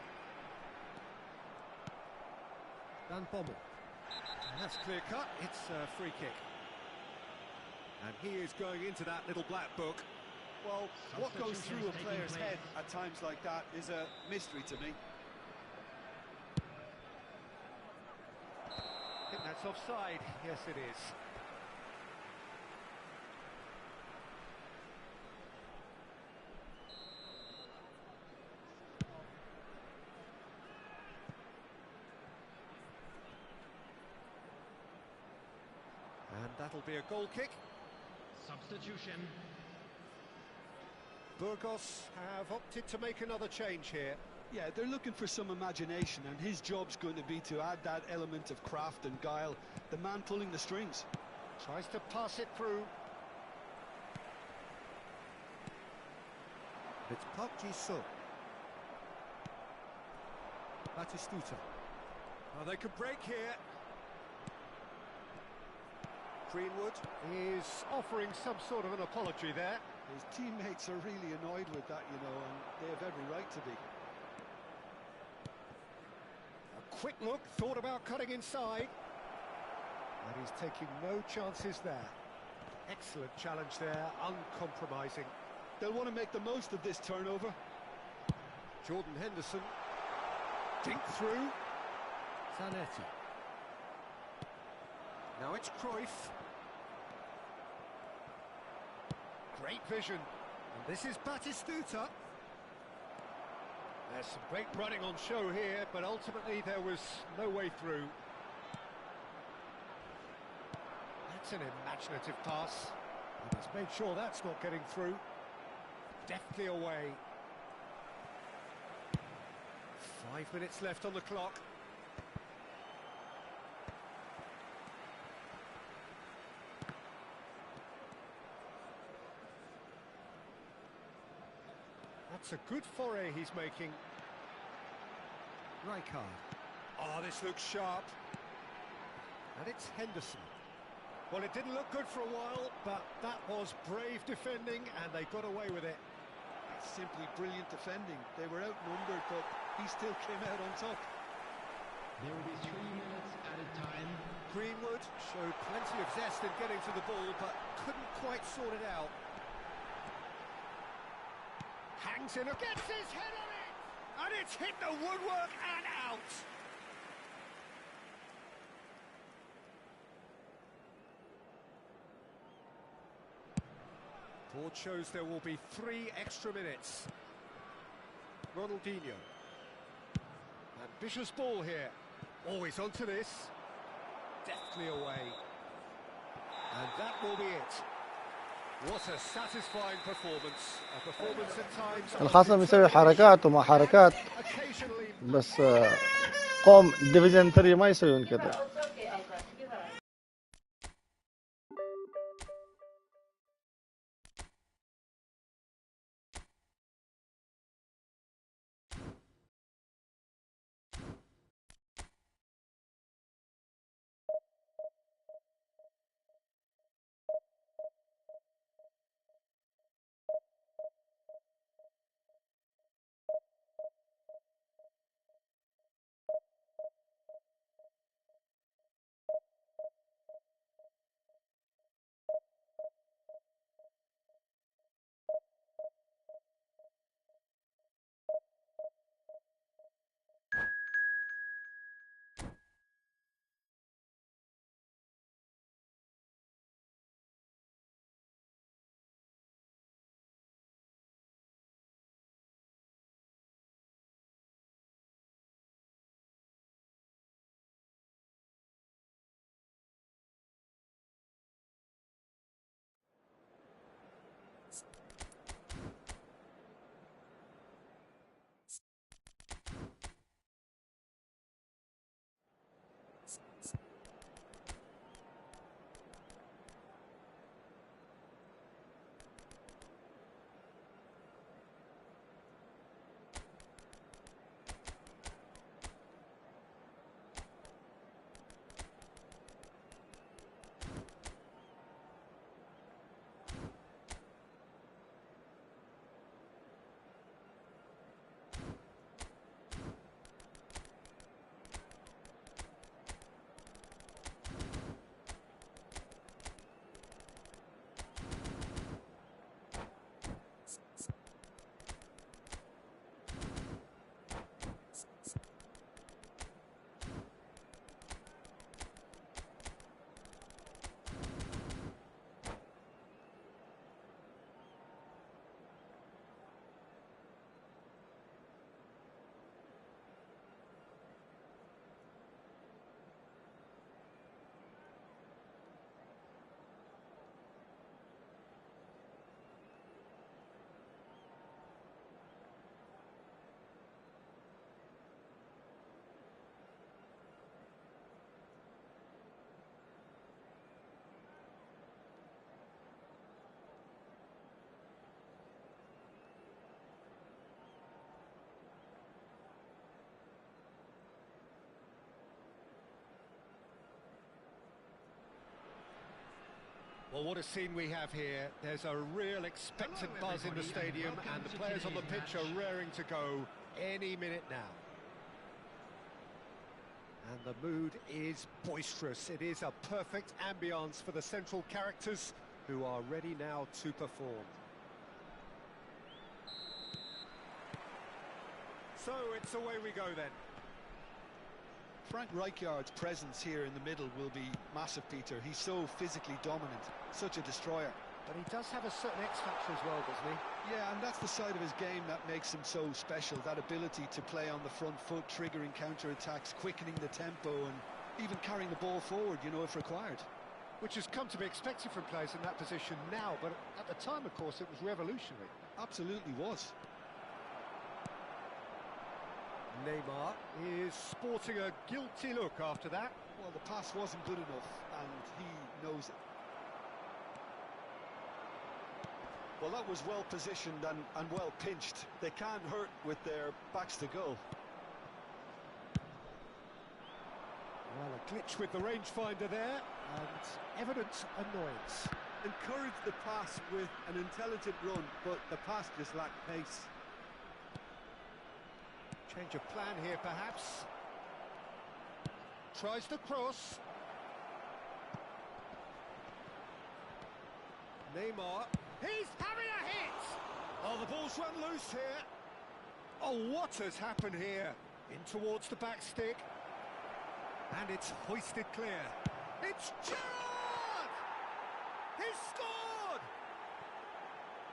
Van Bommel. And that's clear cut, it's a free kick. And he is going into that little black book. Well, what goes through a player's head at times like that is a mystery to me. I think that's offside. Yes, it is. And that'll be a goal kick. Substitution. Burgos have opted to make another change here. Yeah, they're looking for some imagination, and his job's going to be to add that element of craft and guile. The man pulling the strings. Tries to pass it through. It's Park Ji-sung. Batistuta. Oh, they could break here. Greenwood is offering some sort of an apology there. His teammates are really annoyed with that, you know, and they have every right to be. A quick look, thought about cutting inside. And he's taking no chances there. Excellent challenge there, uncompromising. They'll want to make the most of this turnover. Jordan Henderson. Dink through. Zanetti. Now it's Cruyff. Great vision. And this is Batistuta. There's some great running on show here, but ultimately there was no way through. That's an imaginative pass. And he's made sure that's not getting through. Deftly away. 5 minutes left on the clock. That's a good foray he's making. Rijkaard. Oh, this looks sharp. And it's Henderson. Well, it didn't look good for a while, but that was brave defending, and they got away with it. It's simply brilliant defending. They were outnumbered, but he still came out on top. There will be 3 minutes added time. Greenwood showed plenty of zest in getting to the ball, but couldn't quite sort it out. Hangs in, gets his head on it! And it's hit the woodwork and out! Board shows there will be 3 extra minutes. Ronaldinho. Ambitious ball here. Always onto this. Deftly away. And that will be it. What a satisfying performance. A performance at times... الخصم يسوي حركات وما حركات occasionally بس قوم ديفيجن 3 ما يسوون كذا. Well, what a scene we have here. There's a real expectant Hello, buzz in the everybody, and stadium, welcome and the to players on the today's pitch match. are raring to go any minute now. And the mood is boisterous. It is a perfect ambience for the central characters who are ready now to perform. So it's away we go then. Frank Rijkaard's presence here in the middle will be massive, Peter. He's so physically dominant, such a destroyer. But he does have a certain X factor as well, doesn't he? Yeah, and that's the side of his game that makes him so special, that ability to play on the front foot, triggering counter-attacks, quickening the tempo, and even carrying the ball forward, you know, if required. Which has come to be expected from players in that position now, but at the time, of course, it was revolutionary. Absolutely was. Neymar is sporting a guilty look after that. Well, the pass wasn't good enough, and he knows it. Well, that was well positioned and well pinched. They can't hurt with their backs to goal. Well, a glitch with the rangefinder there, and evident annoyance. Encouraged the pass with an intelligent run, but the pass just lacked pace. Change of plan here, perhaps. Tries to cross. Neymar. He's having a hit! Oh, the ball's run loose here. Oh, what has happened here? In towards the back stick. And it's hoisted clear. It's Gerrard! He scored!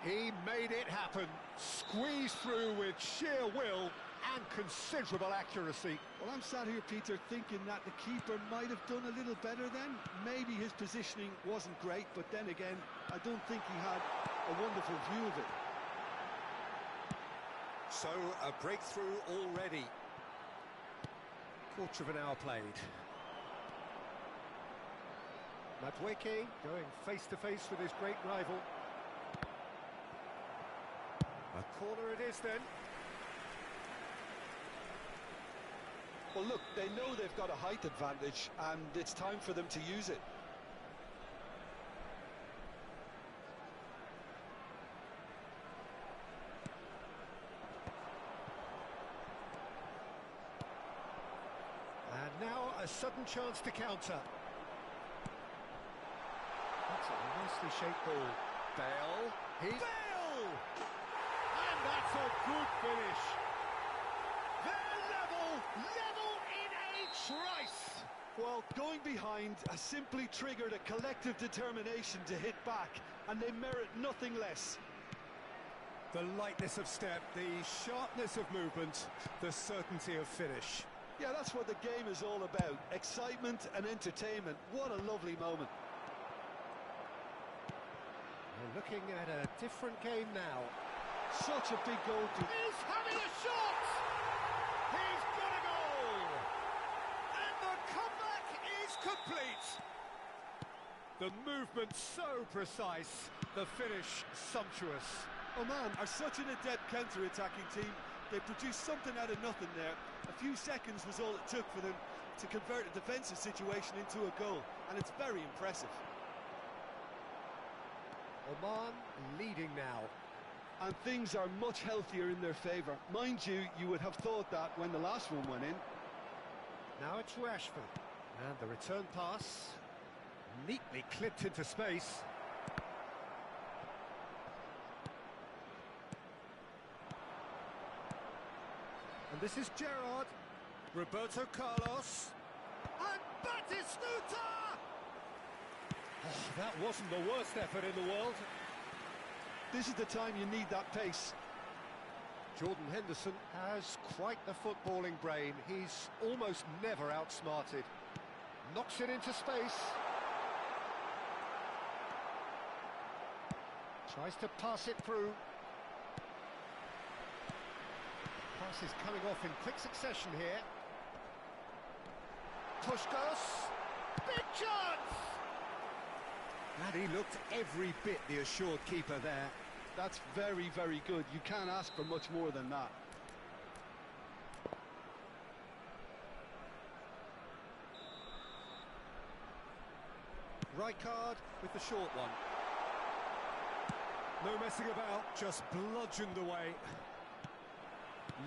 He made it happen. Squeezed through with sheer will and considerable accuracy. Well, I'm sat here, Peter, thinking that the keeper might have done a little better then. Maybe his positioning wasn't great, but then again, I don't think he had a wonderful view of it. So, a breakthrough already. Quarter of an hour played. Madueke going face-to-face with his great rival. A corner it is then. Well, look, they know they've got a height advantage, and it's time for them to use it. And now a sudden chance to counter. That's a nicely shaped ball. Bale. Bale! And that's a good finish. They're level in a trice. Well, going behind has simply triggered a collective determination to hit back, and they merit nothing less. The lightness of step, the sharpness of movement, the certainty of finish. Yeah, that's what the game is all about. Excitement and entertainment. What a lovely moment. We're looking at a different game now. Such a big goal to... He's having a shot! He's got a goal! And the comeback is complete! The movement so precise, the finish sumptuous. Oman are such an adept counter-attacking team. They produced something out of nothing there. A few seconds was all it took for them to convert a defensive situation into a goal, and it's very impressive. Oman leading now. And things are much healthier in their favour. Mind you, you would have thought that when the last one went in. Now it's Rashford. And the return pass, neatly clipped into space. And this is Gerrard, Roberto Carlos, and Batistuta! Oh, that wasn't the worst effort in the world. This is the time you need that pace. Jordan Henderson has quite the footballing brain. He's almost never outsmarted. Knocks it into space. Tries to pass it through. Pass is coming off in quick succession here. Puskás. Big chance! And he looked every bit the assured keeper there. That's very, very good. You can't ask for much more than that. Rijkaard with the short one. No messing about, just bludgeoned away.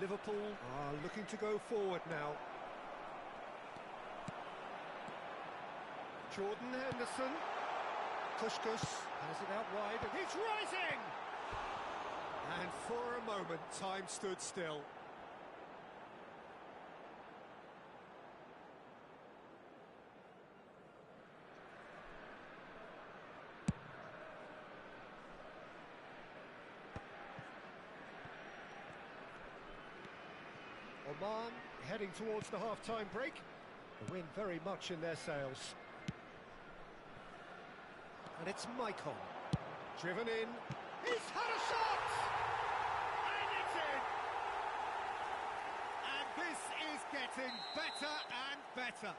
Liverpool are looking to go forward now. Jordan Henderson. Puskás has it out wide and he's rising! And for a moment, time stood still. Oman heading towards the half-time break. The wind very much in their sails. And it's Maicon. Driven in. He's had a shot! And it's in! And this is getting better and better.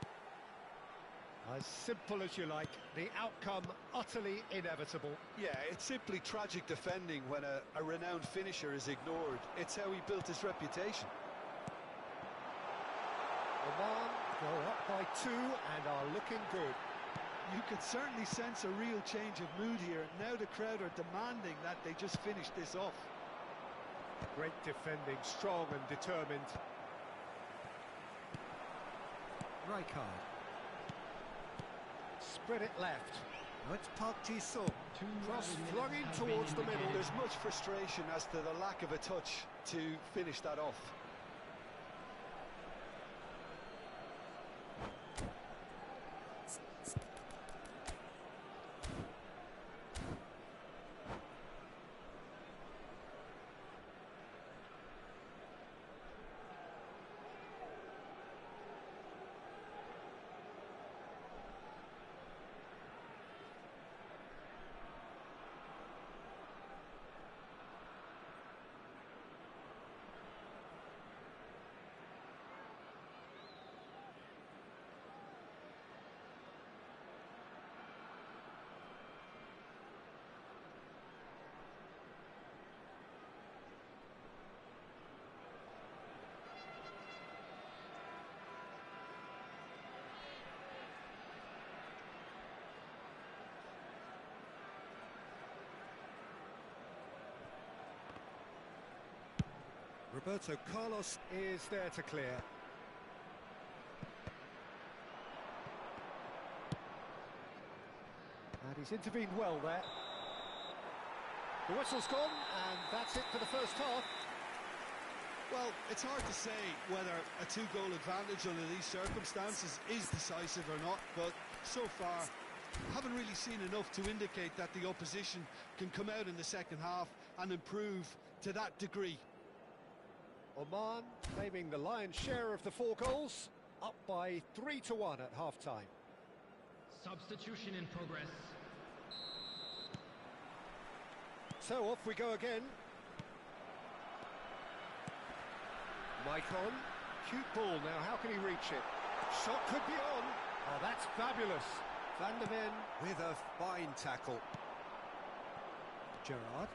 As simple as you like, the outcome utterly inevitable. Yeah, it's simply tragic defending when a renowned finisher is ignored. It's how he built his reputation. Oman go up by 2 and are looking good. You could certainly sense a real change of mood here. Now the crowd are demanding that they just finish this off. Great defending, strong and determined. Rijkaard. Spread it left. Now it's Park Ji-sung. Cross flung in towards the middle. There's much frustration as to the lack of a touch to finish that off. Roberto Carlos is there to clear. And he's intervened well there. The whistle's gone, and that's it for the first half. Well, it's hard to say whether a 2-goal advantage under these circumstances is decisive or not, but so far, haven't really seen enough to indicate that the opposition can come out in the second half and improve to that degree. Oman claiming the lion's share of the 4 goals, up by 3-1 at half-time. Substitution in progress. So off we go again. Maicon, cute ball now, how can he reach it? Shot could be on. Oh, that's fabulous. Van der Ven with a fine tackle. Gerrard.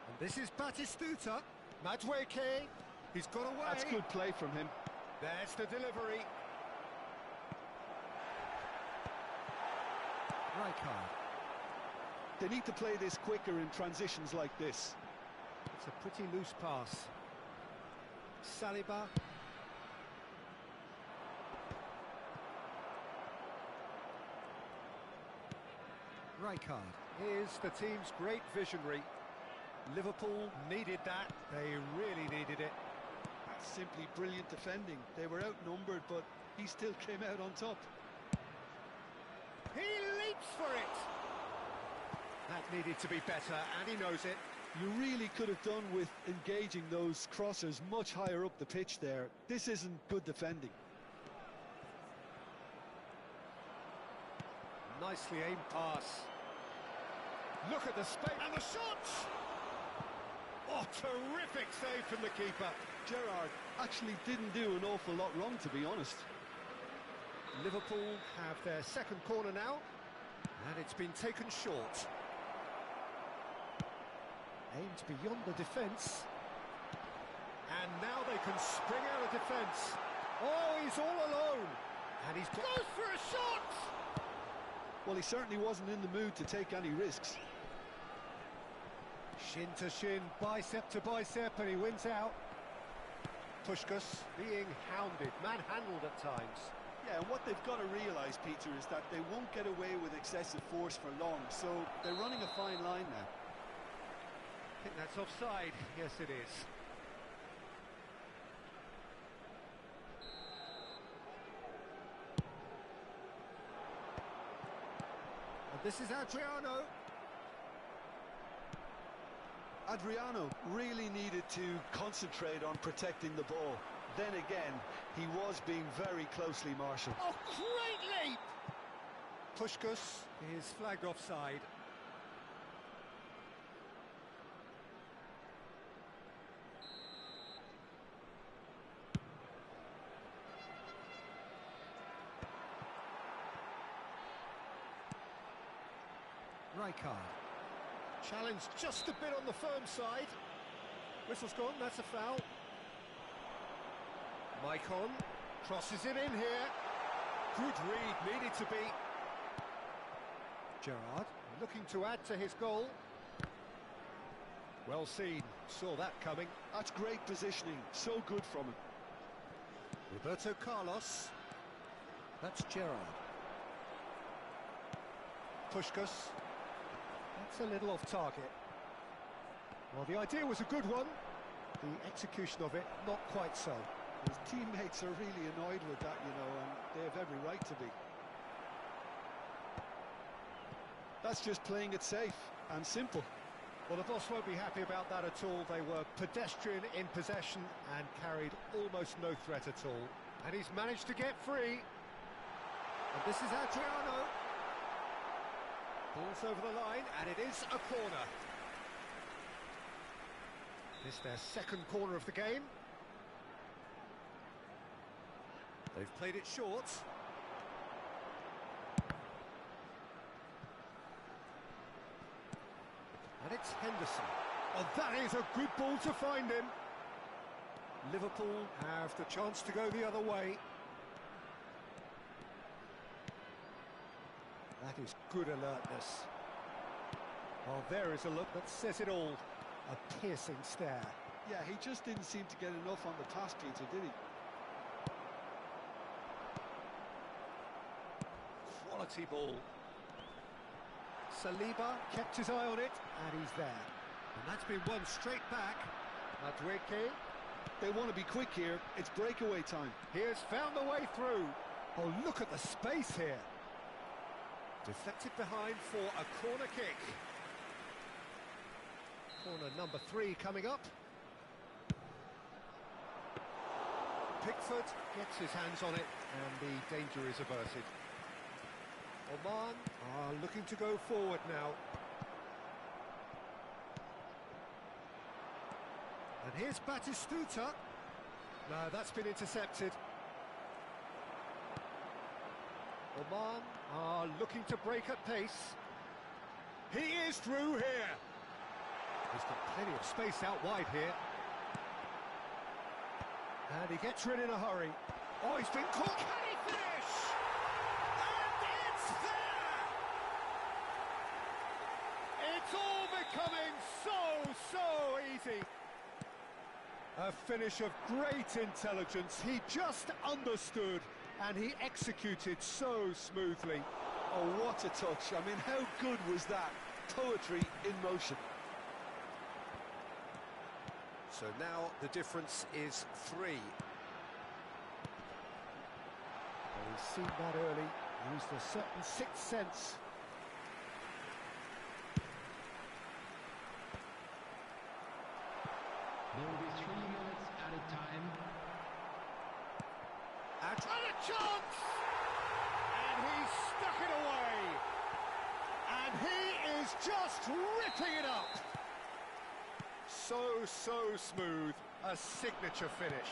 And this is Batistuta. Madueke. He's got away. That's good play from him. There's the delivery. Rijkaard. They need to play this quicker in transitions like this. It's a pretty loose pass. Saliba. Rijkaard is the team's great visionary. Liverpool needed that. They really needed it. That's simply brilliant defending. They were outnumbered, but he still came out on top. He leaps for it! That needed to be better, and he knows it. You really could have done with engaging those crossers much higher up the pitch there. This isn't good defending. Nicely aimed pass. Look at the space and the shot! Oh, terrific save from the keeper. Gerrard actually didn't do an awful lot wrong, to be honest. Liverpool have their second corner now, and it's been taken short. Aimed beyond the defence. And now they can spring out of defence. Oh, he's all alone. And he's goes for a shot! Well, he certainly wasn't in the mood to take any risks. Shin to shin, bicep to bicep, and he wins out. Puskás being hounded, manhandled at times. Yeah, and what they've got to realise, Peter, is that they won't get away with excessive force for long, so they're running a fine line now. I think that's offside. Yes, it is. And this is Adriano. Adriano really needed to concentrate on protecting the ball. Then again, he was being very closely marshalled. Oh, great leap! Puskás is flagged offside. Rijkaard. Challenge just a bit on the firm side. Whistle's gone, that's a foul. Maicon crosses it in here. Good read, needed to be. Gerrard looking to add to his goal. Well seen, saw that coming. That's great positioning, so good from him. Roberto Carlos. That's Gerrard. Puskás. That's a little off target. Well, the idea was a good one. The execution of it, not quite so. His teammates are really annoyed with that, you know, and they have every right to be. That's just playing it safe and simple. Well, the boss won't be happy about that at all. They were pedestrian in possession and carried almost no threat at all. And he's managed to get free. And this is Adriano. Ball's over the line, and it is a corner. This is their second corner of the game. They've played it short. And it's Henderson. Oh, that is a good ball to find him. Liverpool have the chance to go the other way. That is good alertness. Oh, there is a look that says it all. A piercing stare. Yeah, he just didn't seem to get enough on the pass, Peter, did he? Quality ball. Saliba kept his eye on it, and he's there. And that's been won straight back. Madueke. They want to be quick here. It's breakaway time. He has found the way through. Oh, look at the space here. Deflected behind for a corner kick. Corner number 3 coming up. Pickford gets his hands on it, and the danger is averted. Oman are looking to go forward now. And here's Batistuta. No, that's been intercepted. Oman are looking to break at pace. He is through here. He's got plenty of space out wide here. And he gets rid in a hurry. Oh, he's been caught. Can he finish? And it's there! It's all becoming so easy. A finish of great intelligence. He just understood and he executed so smoothly. Oh, what a touch. I mean, how good was that? Poetry in motion. So now the difference is 3. Well, he's seen that early, used a certain sixth sense. There will be 3 minutes at a time. And a chance! And he's stuck it away! And he is just ripping it up! So smooth, a signature finish.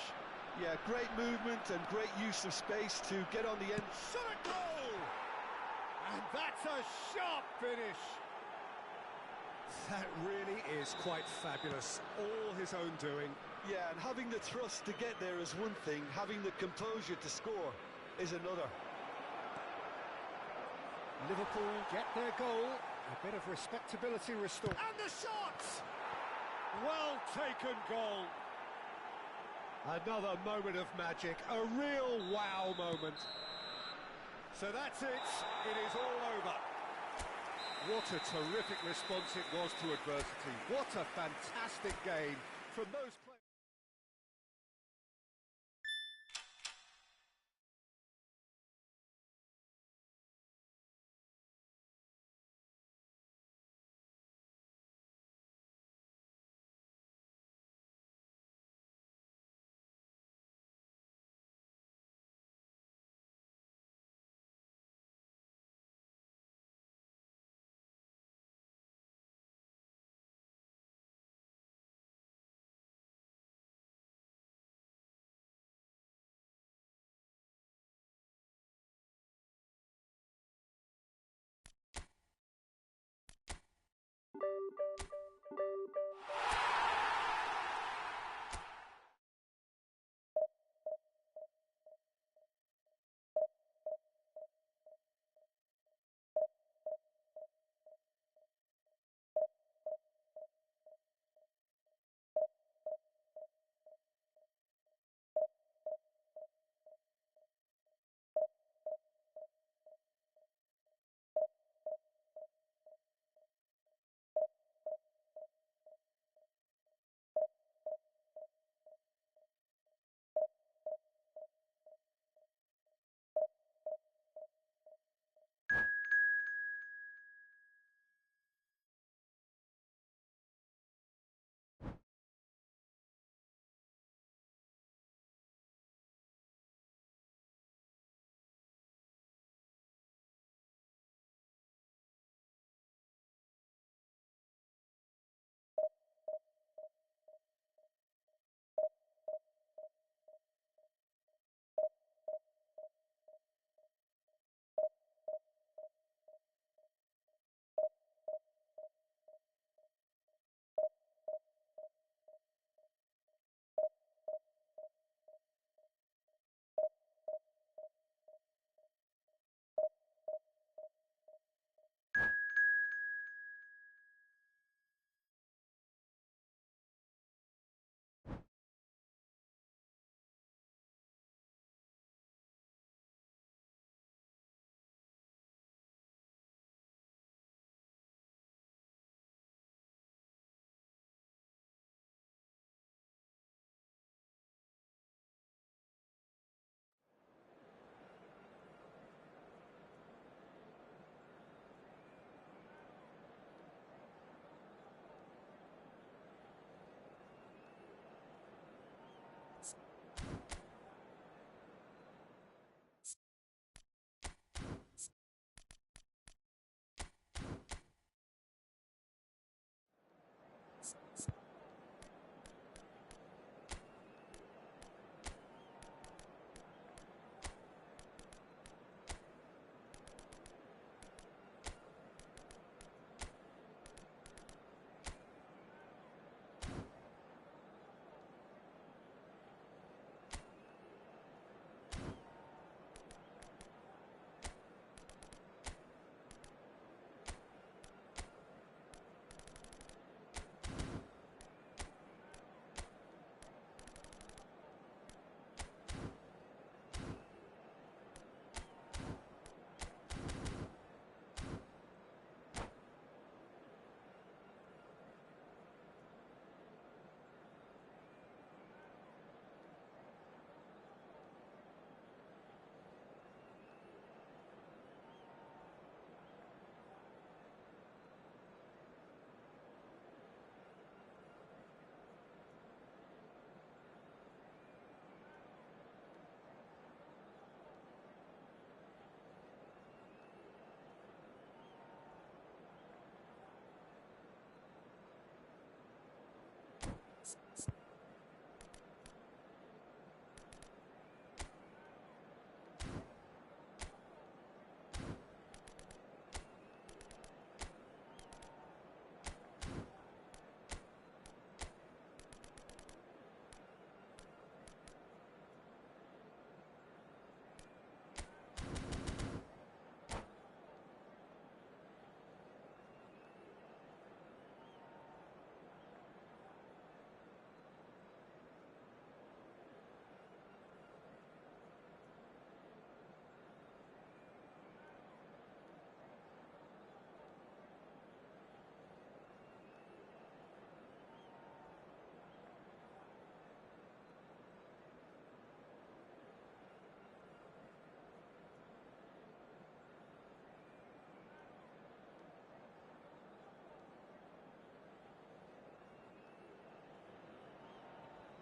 Yeah, great movement and great use of space to get on the end. Shot a goal! And that's a sharp finish. That really is quite fabulous, all his own doing. Yeah, and having the thrust to get there is one thing, having the composure to score is another. Liverpool get their goal. A bit of respectability restored. And the shot! Well taken goal. Another moment of magic, a real wow moment. So that's it, it is all over. What a terrific response it was to adversity. What a fantastic game from those players.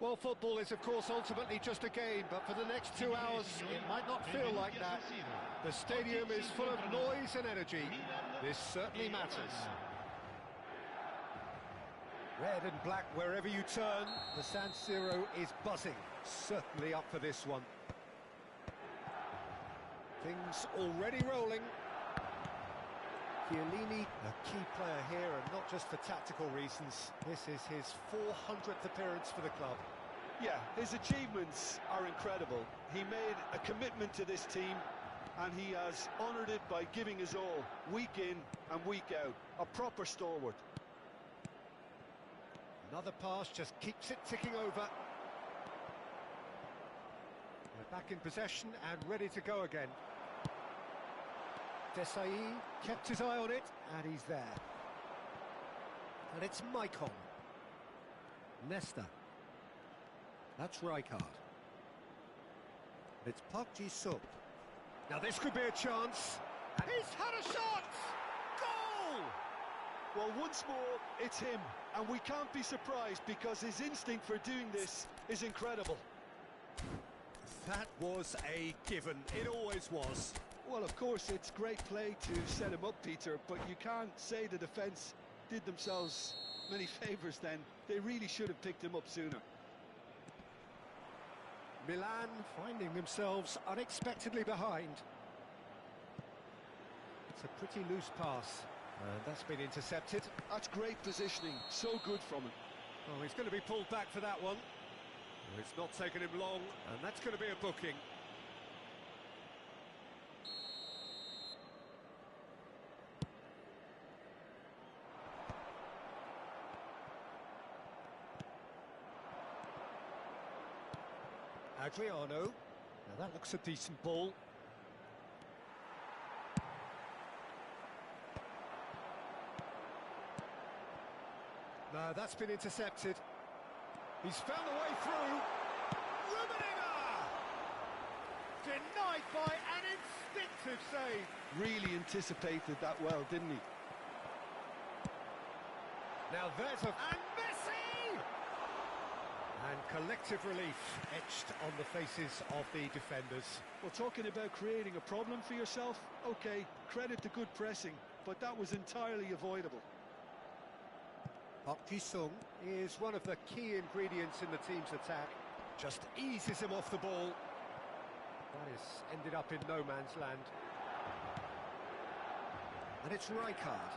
Well, football is, of course, ultimately just a game, but for the next 2 hours, it might not feel like that. The stadium is full of noise and energy. This certainly matters. Red and black wherever you turn, the San Siro is buzzing. Certainly up for this one. Things already rolling. Chiellini, a key player here, and not just for tactical reasons. This is his 400th appearance for the club. Yeah, his achievements are incredible. He made a commitment to this team, and he has honoured it by giving his all, week in and week out. A proper stalwart. Another pass just keeps it ticking over. We're back in possession and ready to go again. Desailly kept his eye on it, and he's there. And it's Maicon. Nesta. That's Rijkaard. It's Park Ji-sung. Now this could be a chance. And he's had a shot! Goal! Well, once more, it's him, and we can't be surprised because his instinct for doing this is incredible. That was a given. It always was. Well, of course, it's great play to set him up, Peter, but you can't say the defence did themselves many favours then. They really should have picked him up sooner. Milan finding themselves unexpectedly behind. It's a pretty loose pass, and that's been intercepted. That's great positioning, so good from him. Oh, he's going to be pulled back for that one. It's not taken him long, and that's going to be a booking. Adriano. Now that looks a decent ball. No, that's been intercepted. He's found a way through. Rummenigge! Denied by an instinctive save. Really anticipated that well, didn't he? Now there's a... And Messi! And collective relief etched on the faces of the defenders. Well, talking about creating a problem for yourself, okay, credit to good pressing, but that was entirely avoidable. Park Ji-sung is one of the key ingredients in the team's attack. Just eases him off the ball. That is ended up in no man's land. And it's Rijkaard.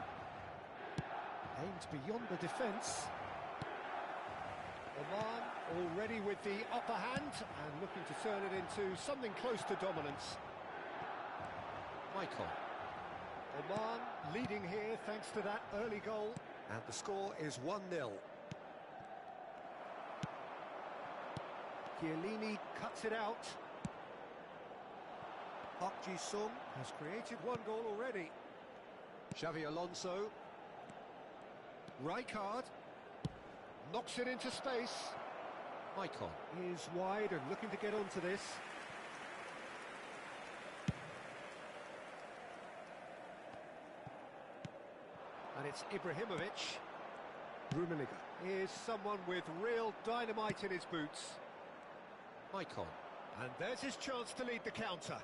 Aimed beyond the defence. Oman already with the upper hand and looking to turn it into something close to dominance. Maicon. Oman leading here thanks to that early goal. And the score is 1-0. Chiellini cuts it out. Park Ji-sung has created one goal already. Xavi Alonso. Rijkaard knocks it into space. Maicon is wide and looking to get onto this. And it's Ibrahimovic. Rummenigge is someone with real dynamite in his boots. Maicon. And there's his chance to lead the counter.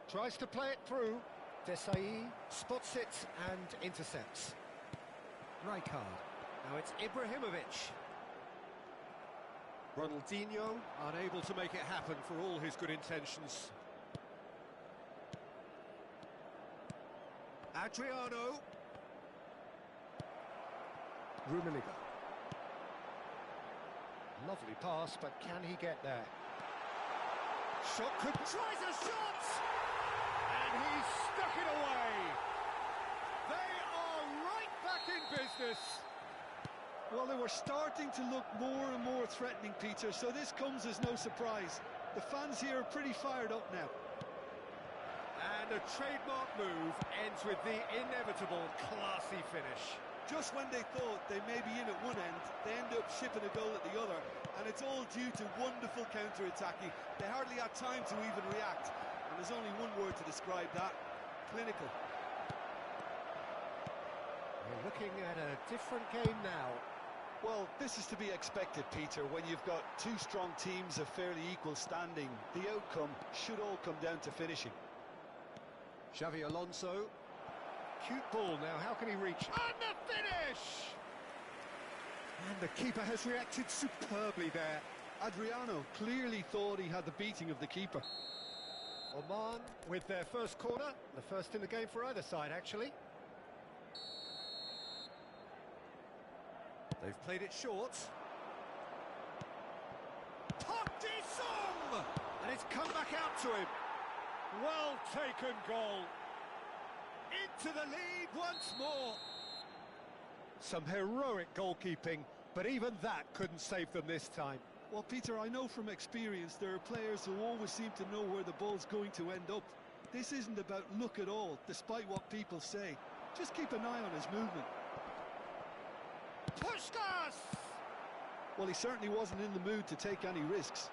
Tries to play it through. Desailly spots it and intercepts. Rijkaard. Now it's Ibrahimovic. Ronaldinho unable to make it happen for all his good intentions. Adriano. Rummenigge. Lovely pass, but can he get there? Shot could... Tries a shot! And he's stuck it away! They are right back in business! Well, they were starting to look more and more threatening, Peter, so this comes as no surprise. The fans here are pretty fired up now. And a trademark move ends with the inevitable classy finish. Just when they thought they may be in at one end, they end up shipping a goal at the other, and it's all due to wonderful counter-attacking. They hardly had time to even react, and there's only one word to describe that: clinical. We're looking at a different game now. Well, this is to be expected, Peter. When you've got two strong teams of fairly equal standing, the outcome should all come down to finishing. Xavi Alonso. Cute ball now, how can he reach? And the finish! And the keeper has reacted superbly there. Adriano clearly thought he had the beating of the keeper. Oman with their first corner, the first in the game for either side, actually. They've played it short. Park Ji-sung! And it's come back out to him. Well taken goal. Into the lead once more. Some heroic goalkeeping, but even that couldn't save them this time. Well, Peter, I know from experience there are players who always seem to know where the ball's going to end up. This isn't about luck at all, despite what people say. Just keep an eye on his movement. Puskás! Well, he certainly wasn't in the mood to take any risks.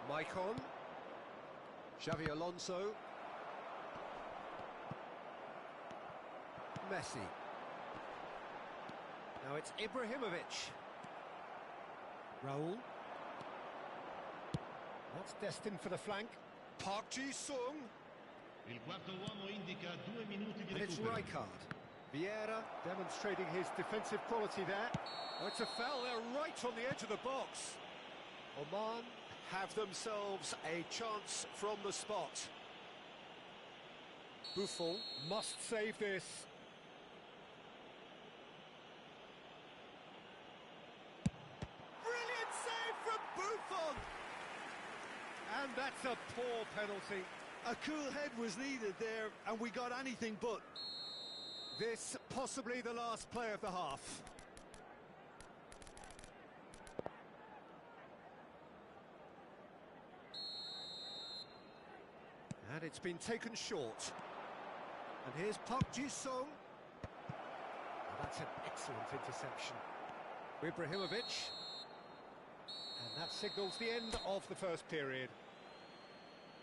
Maicon. Xavi Alonso. Messi. Now it's Ibrahimovic. Raul. What's destined for the flank? Park Ji-sung. Il quarto uomo indica 2 minuti di And it's recupero. Rijkaard. Vieira demonstrating his defensive quality there. Oh, it's a foul there right on the edge of the box. Oman have themselves a chance from the spot. Buffon must save this. Brilliant save from Buffon! And that's a poor penalty. A cool head was needed there, and we got anything but. This possibly the last play of the half. And it's been taken short. And here's Park Ji-sung. Oh, that's an excellent interception. Ibrahimovic. And that signals the end of the first period.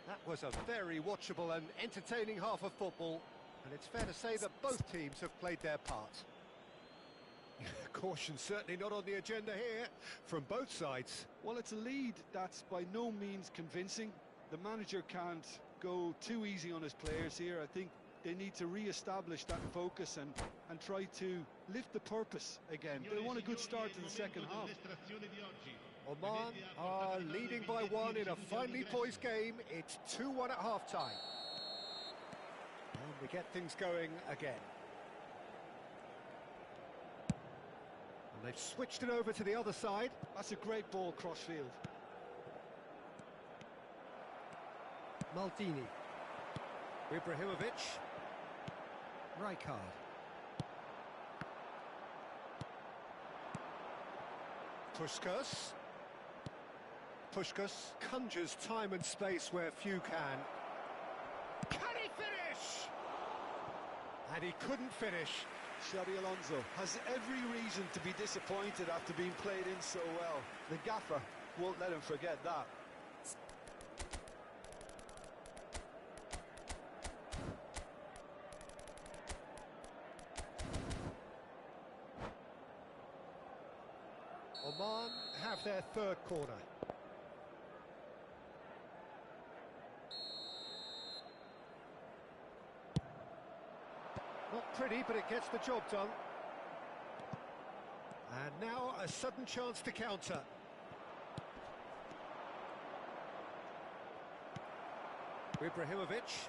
That was a very watchable and entertaining half of football. And it's fair to say that both teams have played their part. Caution certainly not on the agenda here from both sides. Well, it's a lead that's by no means convincing. The manager can't go too easy on his players here. I think they need to re-establish that focus and try to lift the purpose again. They want a good start to the second half. Oman are leading by 1 in a finely poised game. It's 2-1 at half-time. And we get things going again. And they've switched it over to the other side. That's a great ball cross-field. Maldini. Ibrahimovic. Rijkaard. Puskás. Puskás conjures time and space where few can. Can he finish? And he couldn't finish. Xabi Alonso has every reason to be disappointed after being played in so well. The gaffer won't let him forget that. Oman have their third corner. Not pretty, but it gets the job done. And now a sudden chance to counter. Ibrahimovic.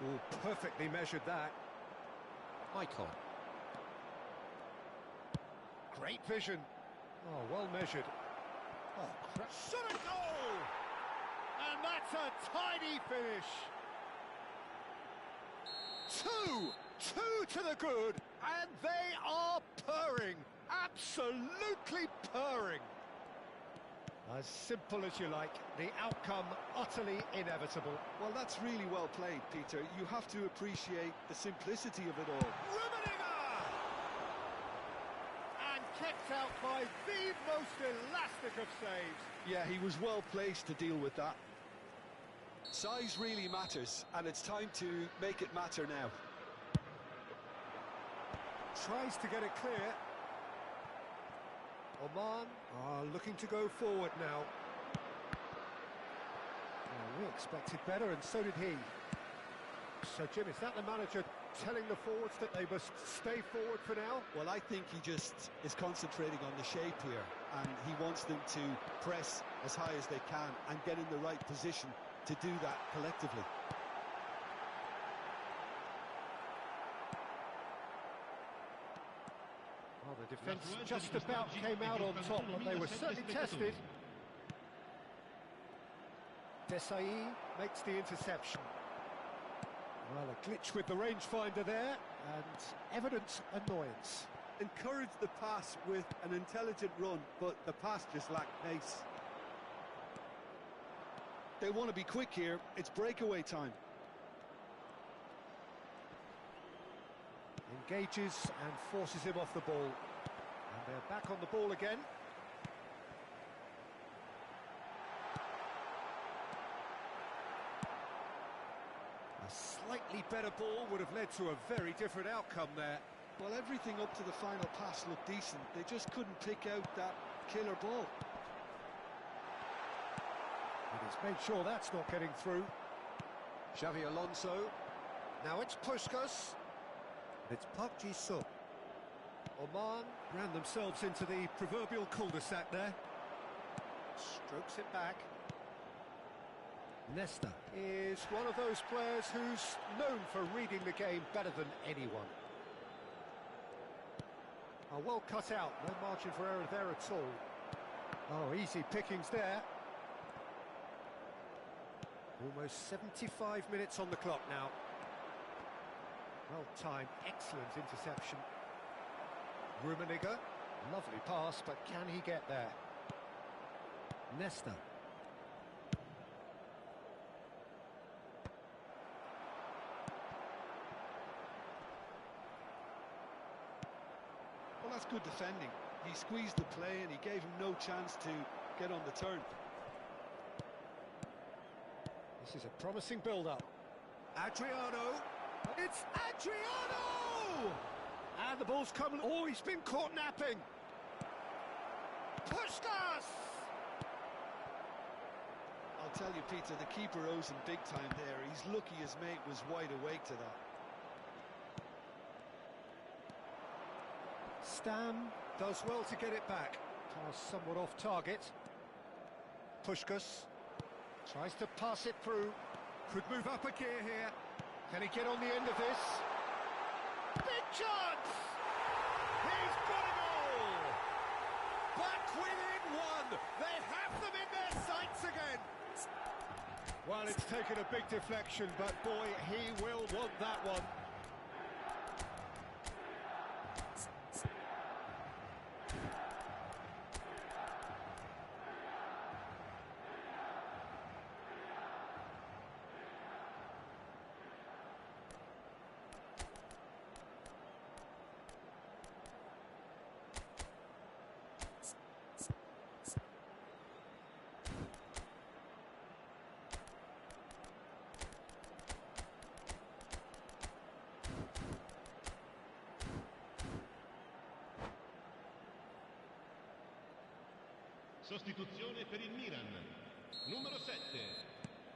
Oh, perfectly measured that. Icon. Great vision. Oh, well measured. Oh, shot a goal! And that's a tidy finish. Two to the good, and they are purring. Absolutely purring. As simple as you like, the outcome utterly inevitable. Well, that's really well played, Peter. You have to appreciate the simplicity of it all. Rummenigge! And kept out by the most elastic of saves. Yeah, he was well placed to deal with that. Size really matters, and it's time to make it matter now. tries to get it clear. Oman are looking to go forward now. Well, we expected better, and so did he. So, Jim, is that the manager telling the forwards that they must stay forward for now? Well, I think he just is concentrating on the shape here, and he wants them to press as high as they can and get in the right position to do that collectively. Well, the defence just about came out on top, but they were certainly tested. Desai makes the interception. Well, a glitch with the rangefinder there, and evident annoyance. Encouraged the pass with an intelligent run, but the pass just lacked pace. They want to be quick here. It's breakaway time. Engages and forces him off the ball. And they're back on the ball again. A slightly better ball would have led to a very different outcome there. Well, everything up to the final pass looked decent. They just couldn't pick out that killer ball. And he's made sure that's not getting through. Xavi Alonso. Now it's Puskás. It's Park Ji-sung. Oman ran themselves into the proverbial cul-de-sac there. Strokes it back. Nesta is one of those players who's known for reading the game better than anyone. Oh, well cut out, no margin for error there at all. Oh, easy pickings there. Almost 75 minutes on the clock now. Well timed, excellent interception. Rummenigge, lovely pass, but can he get there? Nesta. Well, that's good defending. He squeezed the play and he gave him no chance to get on the turn. This is a promising build-up. Adriano. It's Adriano! And the ball's coming. Oh, he's been caught napping. Puskás! I'll tell you, Peter, the keeper owes him big time there. He's lucky his mate was wide awake to that. Stam does well to get it back. Pass somewhat off target. Puskás tries to pass it through. Could move up a gear here. Can he get on the end of this? Big chance! He's got a goal! Back within one! They have them in their sights again! Well, it's taken a big deflection, but boy, he will want that one. Sostituzione per il Milan. Numero 7.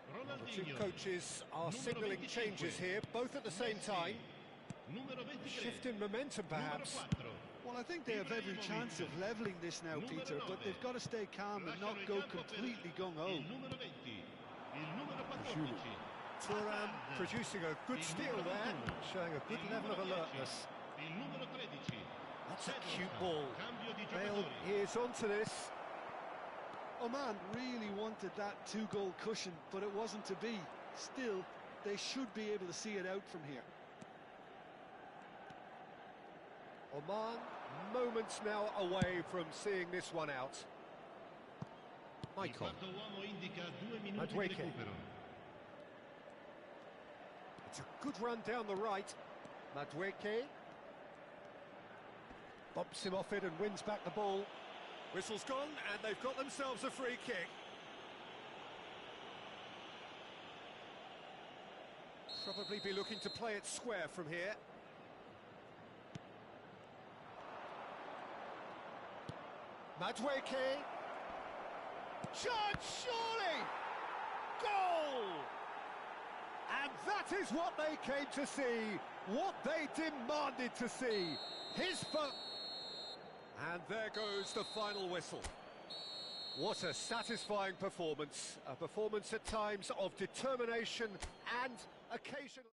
The two Ronaldinho. coaches are signalling changes here, both at the same time. Numero 23. Shift in momentum, perhaps. Numero 4. Well, I think they have every chance of levelling this now, Peter, but they've got to stay calm and not go completely Il gung-ho. numero 20. Il numero 14. Thuram producing a good steal there, showing a good level of alertness. Il numero 13. That's a cute ball. Cambio di Bale giocatori. is onto this. Oman really wanted that two-goal cushion, but it wasn't to be. Still, they should be able to see it out from here. Oman, moments now away from seeing this one out. Il Michael. quarto uomo indica 2 minuti di Madueke. recupero. It's a good run down the right. Madueke bumps him off it and wins back the ball. Whistle's gone, and they've got themselves a free kick. Probably be looking to play it square from here. Madueke. Chance, surely! Goal! And that is what they came to see, what they demanded to see. His foot. And there goes the final whistle. What a satisfying performance. A performance at times of determination and occasionally...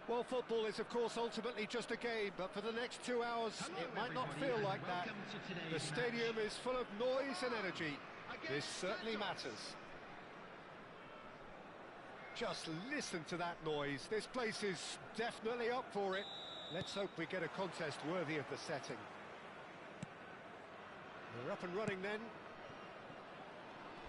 Well, football is, of course, ultimately just a game, but for the next 2 hours, it might not feel like that. The stadium is full of noise and energy. This certainly matters. Just listen to that noise. This place is definitely up for it. Let's hope we get a contest worthy of the setting. We're up and running then.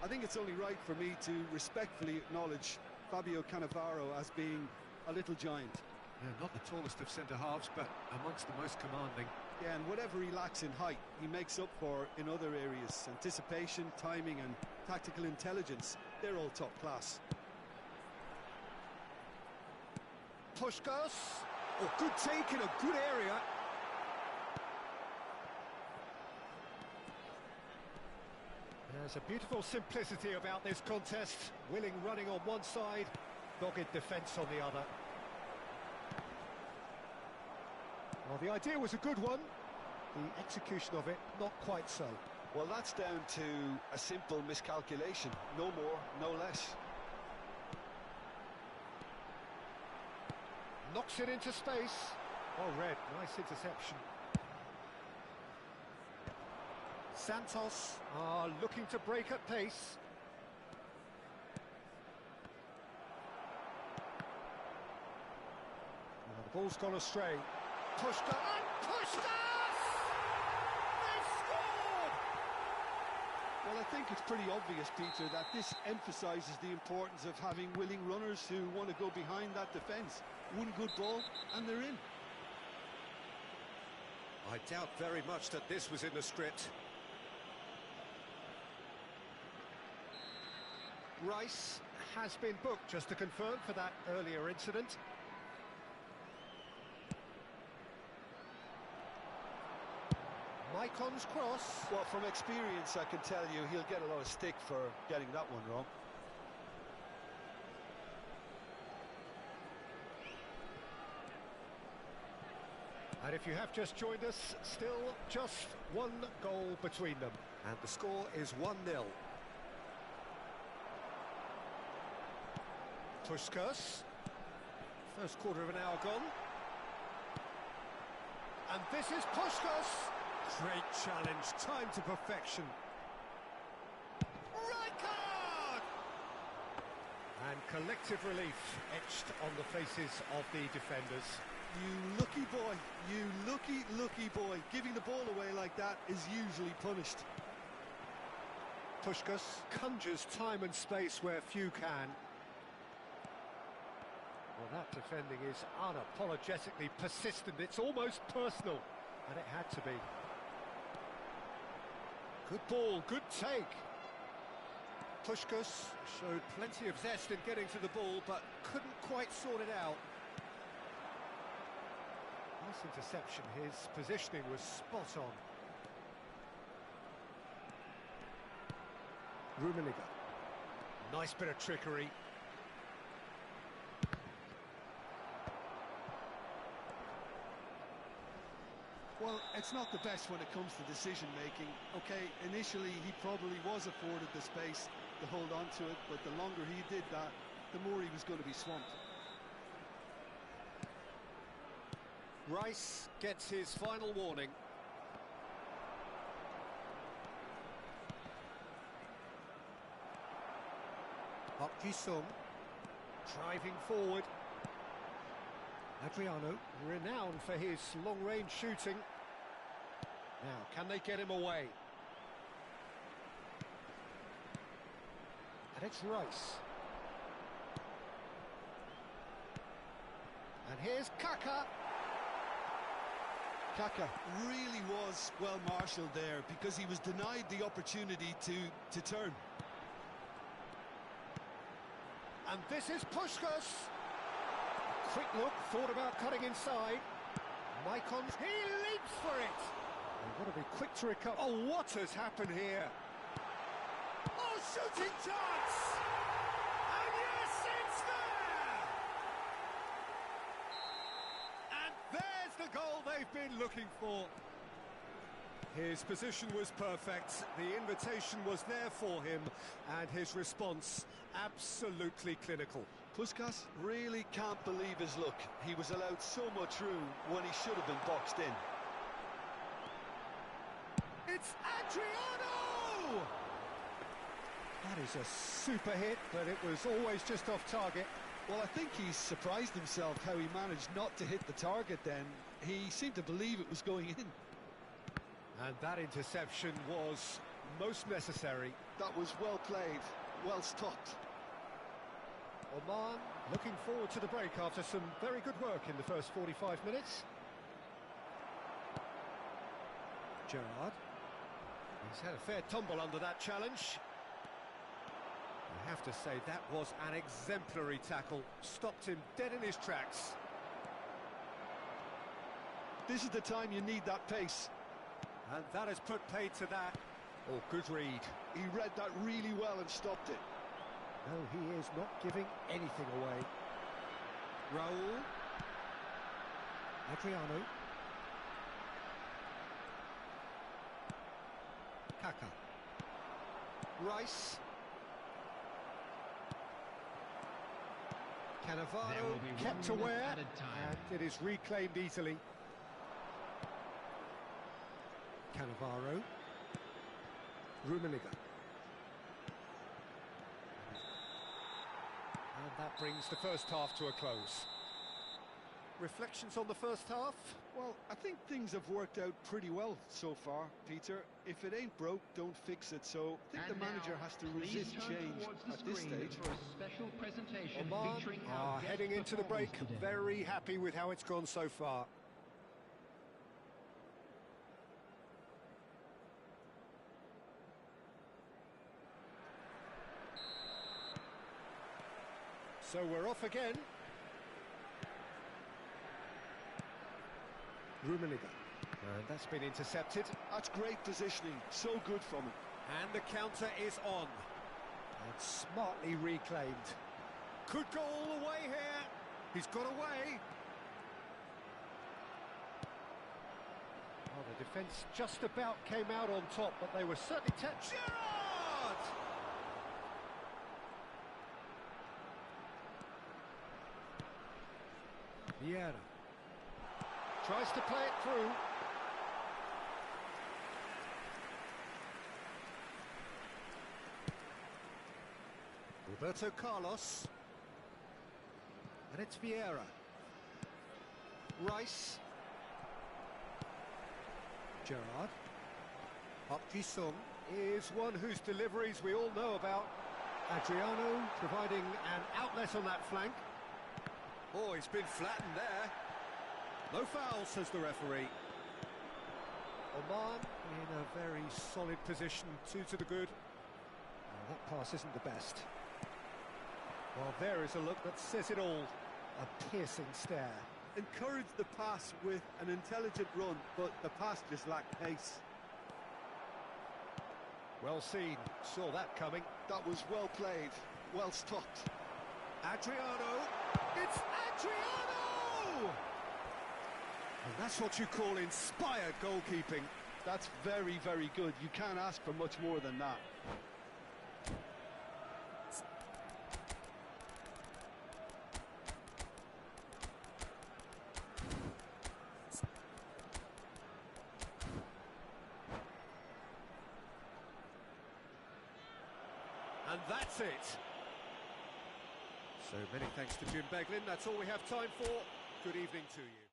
I think it's only right for me to respectfully acknowledge Fabio Cannavaro as being a little giant. Yeah, not the tallest of centre-halves, but amongst the most commanding. Yeah, and whatever he lacks in height, he makes up for in other areas. Anticipation, timing and tactical intelligence, they're all top class. Puskás. Oh, good take in a good area. There's a beautiful simplicity about this contest. Willing running on one side, dogged defence on the other. Well, the idea was a good one, The execution of it, not quite so. Well, that's down to a simple miscalculation. No more, no less. Knocks it into space. Oh, Red, nice interception. Santos are looking to break at pace. Well, the ball's gone astray. Puskas and Puskas! They've scored! Well, I think it's pretty obvious, Peter, that this emphasises the importance of having willing runners who want to go behind that defence. One good ball, and they're in. I doubt very much that this was in the script. Rice has been booked, just to confirm, for that earlier incident. Maicon's cross. Well, from experience, I can tell you he'll get a lot of stick for getting that one wrong. And if you have just joined us, still just one goal between them. And the score is 1-0. Puskas. First quarter of an hour gone. And this is Puskas. Great challenge, time to perfection. Rijkaard! And collective relief etched on the faces of the defenders. You lucky boy, you lucky boy. Giving the ball away like that is usually punished. Puskas conjures time and space where few can. Well, that defending is unapologetically persistent. It's almost personal, and it had to be. Good ball, good take. Puskas showed plenty of zest in getting to the ball, but couldn't quite sort it out. Nice interception. His positioning was spot on. Rummenigge. Nice bit of trickery. Well, it's not the best when it comes to decision-making. Okay, initially he probably was afforded the space to hold on to it, but the longer he did that, the more he was going to be swamped. Rice gets his final warning. Park Ji-sung driving forward. Adriano, renowned for his long-range shooting. Now, can they get him away? And it's Rice. And here's Kaka. Kaka really was well marshalled there because he was denied the opportunity to turn. And this is Puskas. Quick look, thought about cutting inside. Maicon's, he leaps for it. They've got to be quick to recover. Oh, what has happened here? Oh, shooting chance! And yes, it's there! And there's the goal they've been looking for. His position was perfect, the invitation was there for him, and his response absolutely clinical. Puskas really can't believe his luck. He was allowed so much room when he should have been boxed in. It's Adriano! That is a super hit, but it was always just off target. Well, I think he's surprised himself how he managed not to hit the target then. He seemed to believe it was going in. And that interception was most necessary. That was well played, well stopped. Oman looking forward to the break after some very good work in the first 45 minutes. Gerrard. He's had a fair tumble under that challenge. I have to say that was an exemplary tackle. Stopped him dead in his tracks. This is the time you need that pace. And that has put paid to that. Oh, good read. He read that really well and stopped it. No, he is not giving anything away. Raul. Adriano. Kaka. Rice. There will Cannavaro be 1 kept minute aware, added time. and it is reclaimed easily. Cannavaro. Rummenigge. And that brings the first half to a close. Reflections on the first half? Well, I think things have worked out pretty well so far, Peter. If it ain't broke, don't fix it. So I think And the manager now, has to please resist turn change towards the at this screen stage. for a special presentation Oman featuring are our guest heading into the break. performers today. Very happy with how it's gone so far. So we're off again. Rummenigge. And that's been intercepted. That's great positioning. So good from him. And the counter is on. And smartly reclaimed. Could go all the way here. He's got away. Well, the defence just about came out on top, but they were certainly Gerrard! Vieira. Tries to play it through. Roberto Carlos. And it's Vieira. Rice. Gerrard. Park Ji-sung is one whose deliveries we all know about. Adriano providing an outlet on that flank. Oh, he's been flattened there. No foul, says the referee. Oman in a very solid position, 2 to the good. Oh, that pass isn't the best. Well, there is a look that says it all. A piercing stare. Encouraged the pass with an intelligent run, but the pass just lacked pace. Well seen, saw that coming. That was well played, well stopped. Adriano, it's Adriano! And that's what you call inspired goalkeeping. That's very, very good. You can't ask for much more than that. And that's it. So many thanks to Jim Beglin. That's all we have time for. Good evening to you.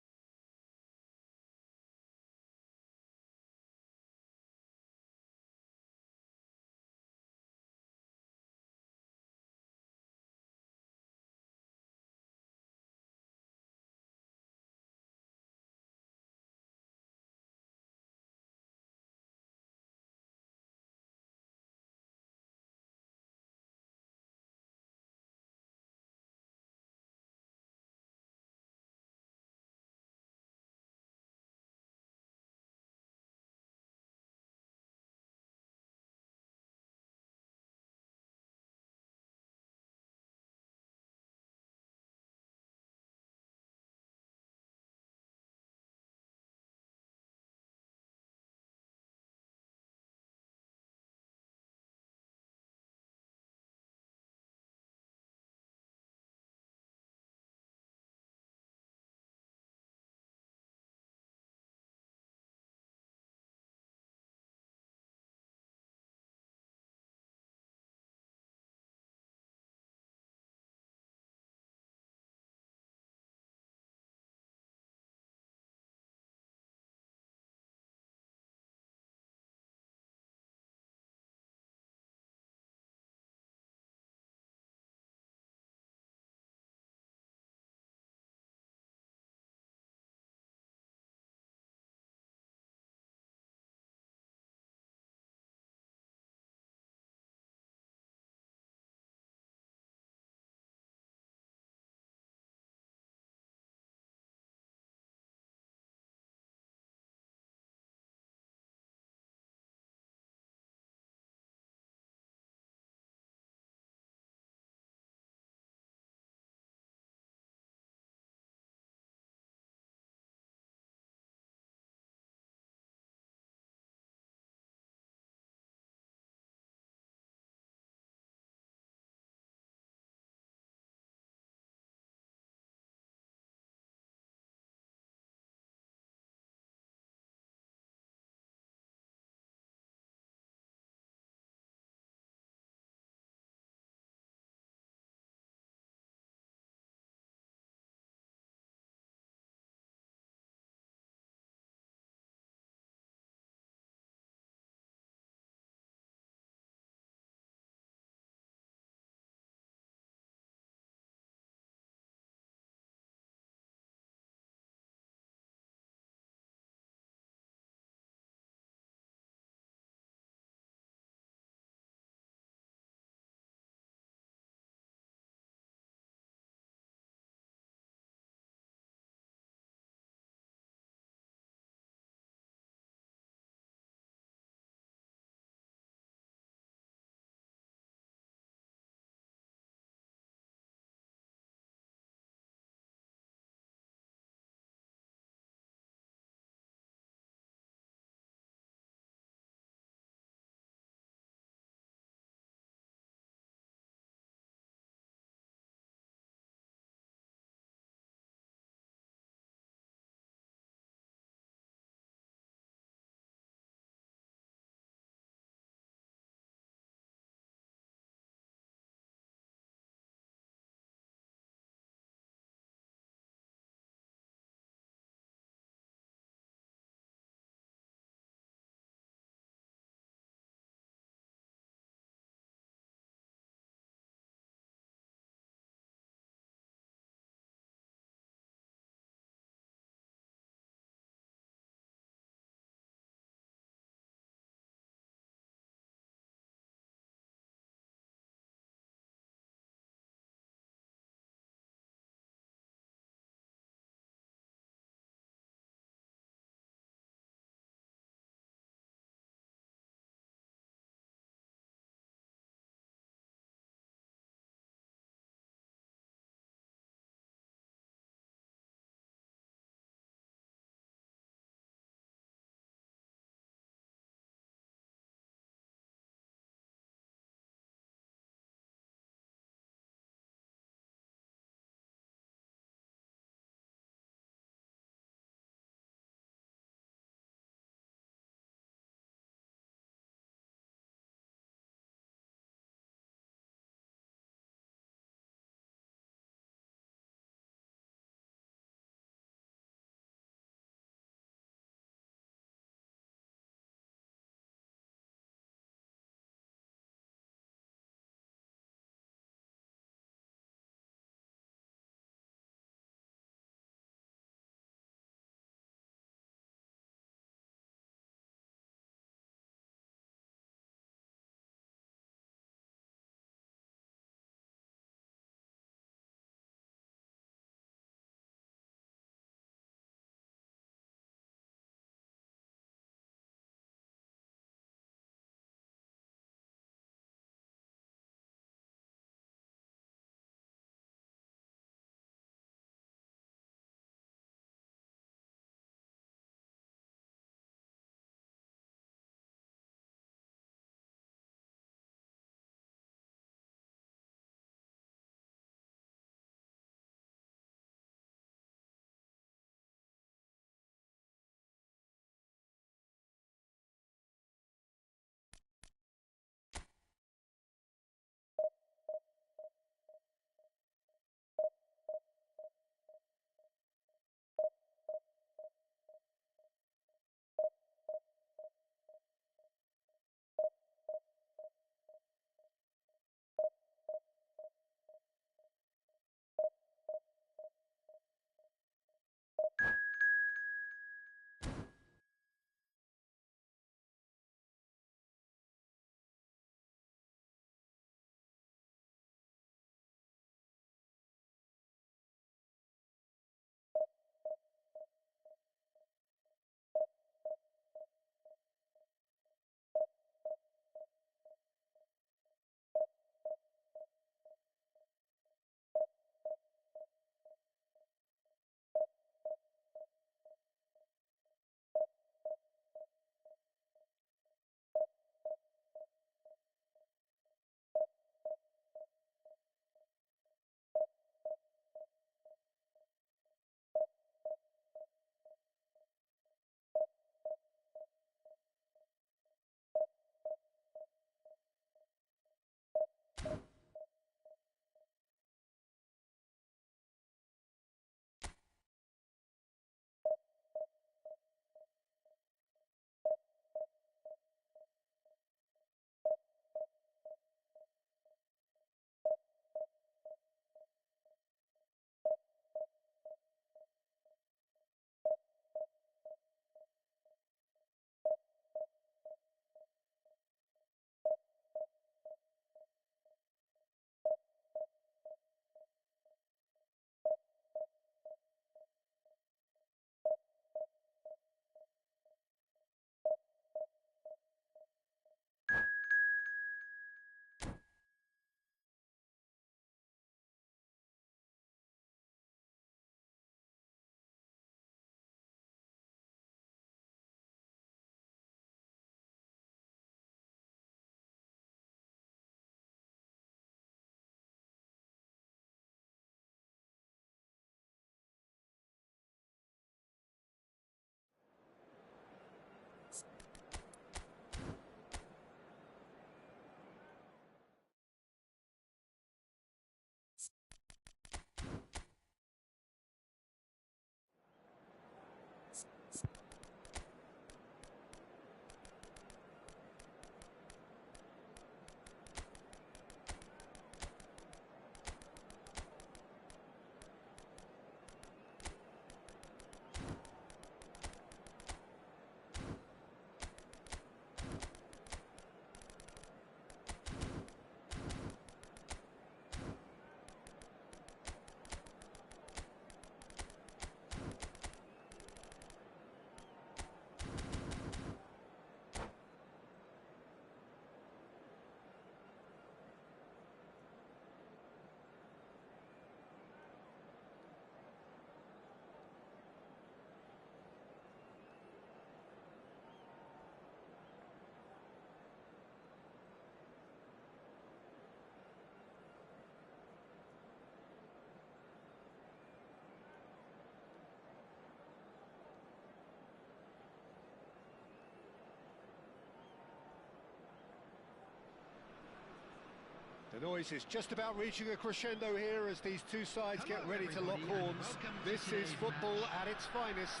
noise is just about reaching a crescendo here as these two sides get ready to lock horns. This is football at its finest.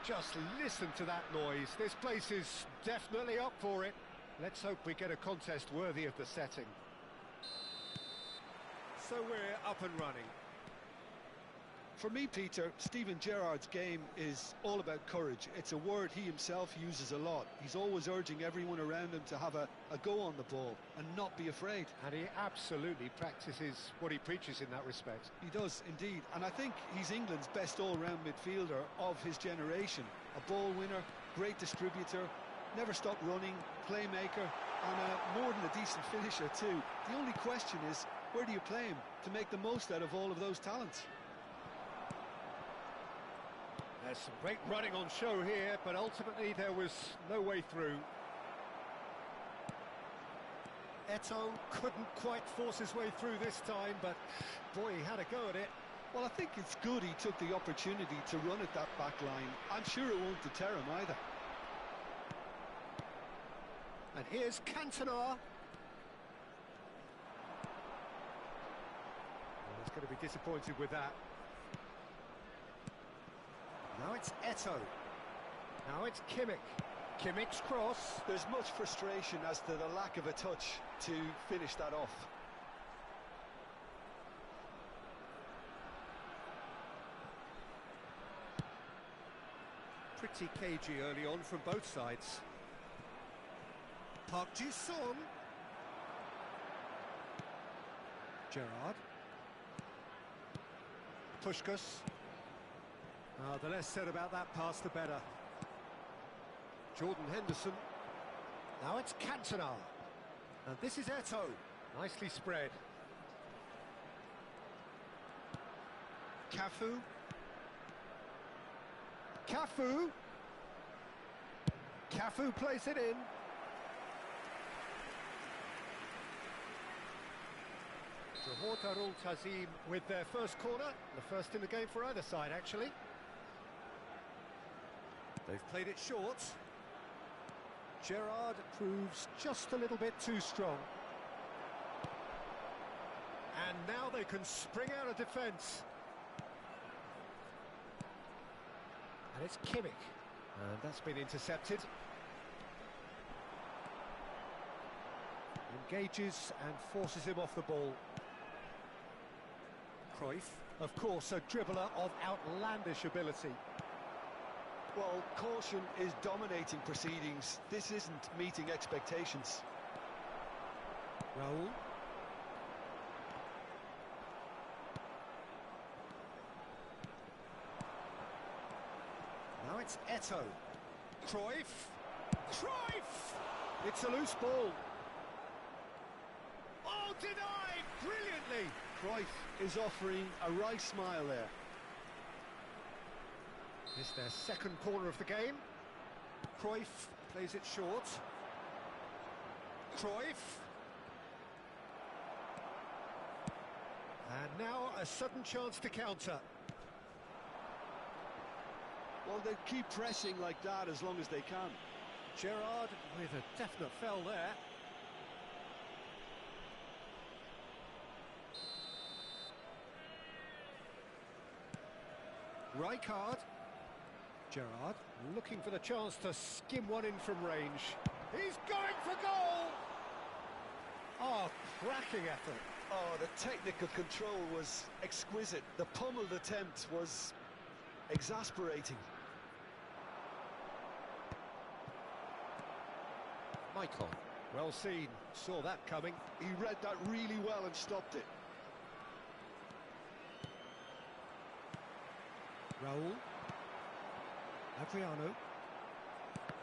Just listen to that noise. This place is definitely up for it. Let's hope we get a contest worthy of the setting. So we're up and running. For me, Peter, Steven Gerrard's game is all about courage. It's a word he himself uses a lot. He's always urging everyone around him to have a go on the ball and not be afraid. And he absolutely practices what he preaches in that respect. He does, indeed. And I think he's England's best all-round midfielder of his generation. A ball winner, great distributor, never stopped running, playmaker, and more than a decent finisher too. The only question is, where do you play him to make the most out of all of those talents? There's some great running on show here, but ultimately there was no way through. Eto'o couldn't quite force his way through this time, but boy, he had a go at it. Well, I think it's good he took the opportunity to run at that back line. I'm sure it won't deter him either. And here's Cantona. He's going to be disappointed with that. Now it's Eto'o. Now it's Kimmich. Kimmich's cross. There's much frustration as to the lack of a touch to finish that off. Pretty cagey early on from both sides. Park Ji-sung. Gerrard. Puskás. The less said about that pass, the better. Jordan Henderson. Now it's Cantona. And this is Eto'o. Nicely spread. Cafu. Cafu. Cafu plays it in. Johor Darul Ta'zim with their first corner. The first in the game for either side, actually. They've played it short. Gerrard proves just a little bit too strong. And now they can spring out of defence. And it's Kimmich. And that's been intercepted. Engages and forces him off the ball. Cruyff, of course, a dribbler of outlandish ability. Well, caution is dominating proceedings. This isn't meeting expectations. Raul. Now it's Eto'o. Cruyff. Cruyff! It's a loose ball. Oh, denied! Brilliantly! Cruyff is offering a right smile there. It's their second corner of the game. Cruyff plays it short. Cruyff. And now a sudden chance to counter. Well, they keep pressing like that as long as they can. Gerrard with a definite foul there. Rijkaard. Gerrard looking for the chance to skim one in from range. He's going for goal! Oh, cracking effort. Oh, the technical control was exquisite. The pummeled attempt was exasperating. Michael. Well seen. Saw that coming. He read that really well and stopped it. Raul. Adriano.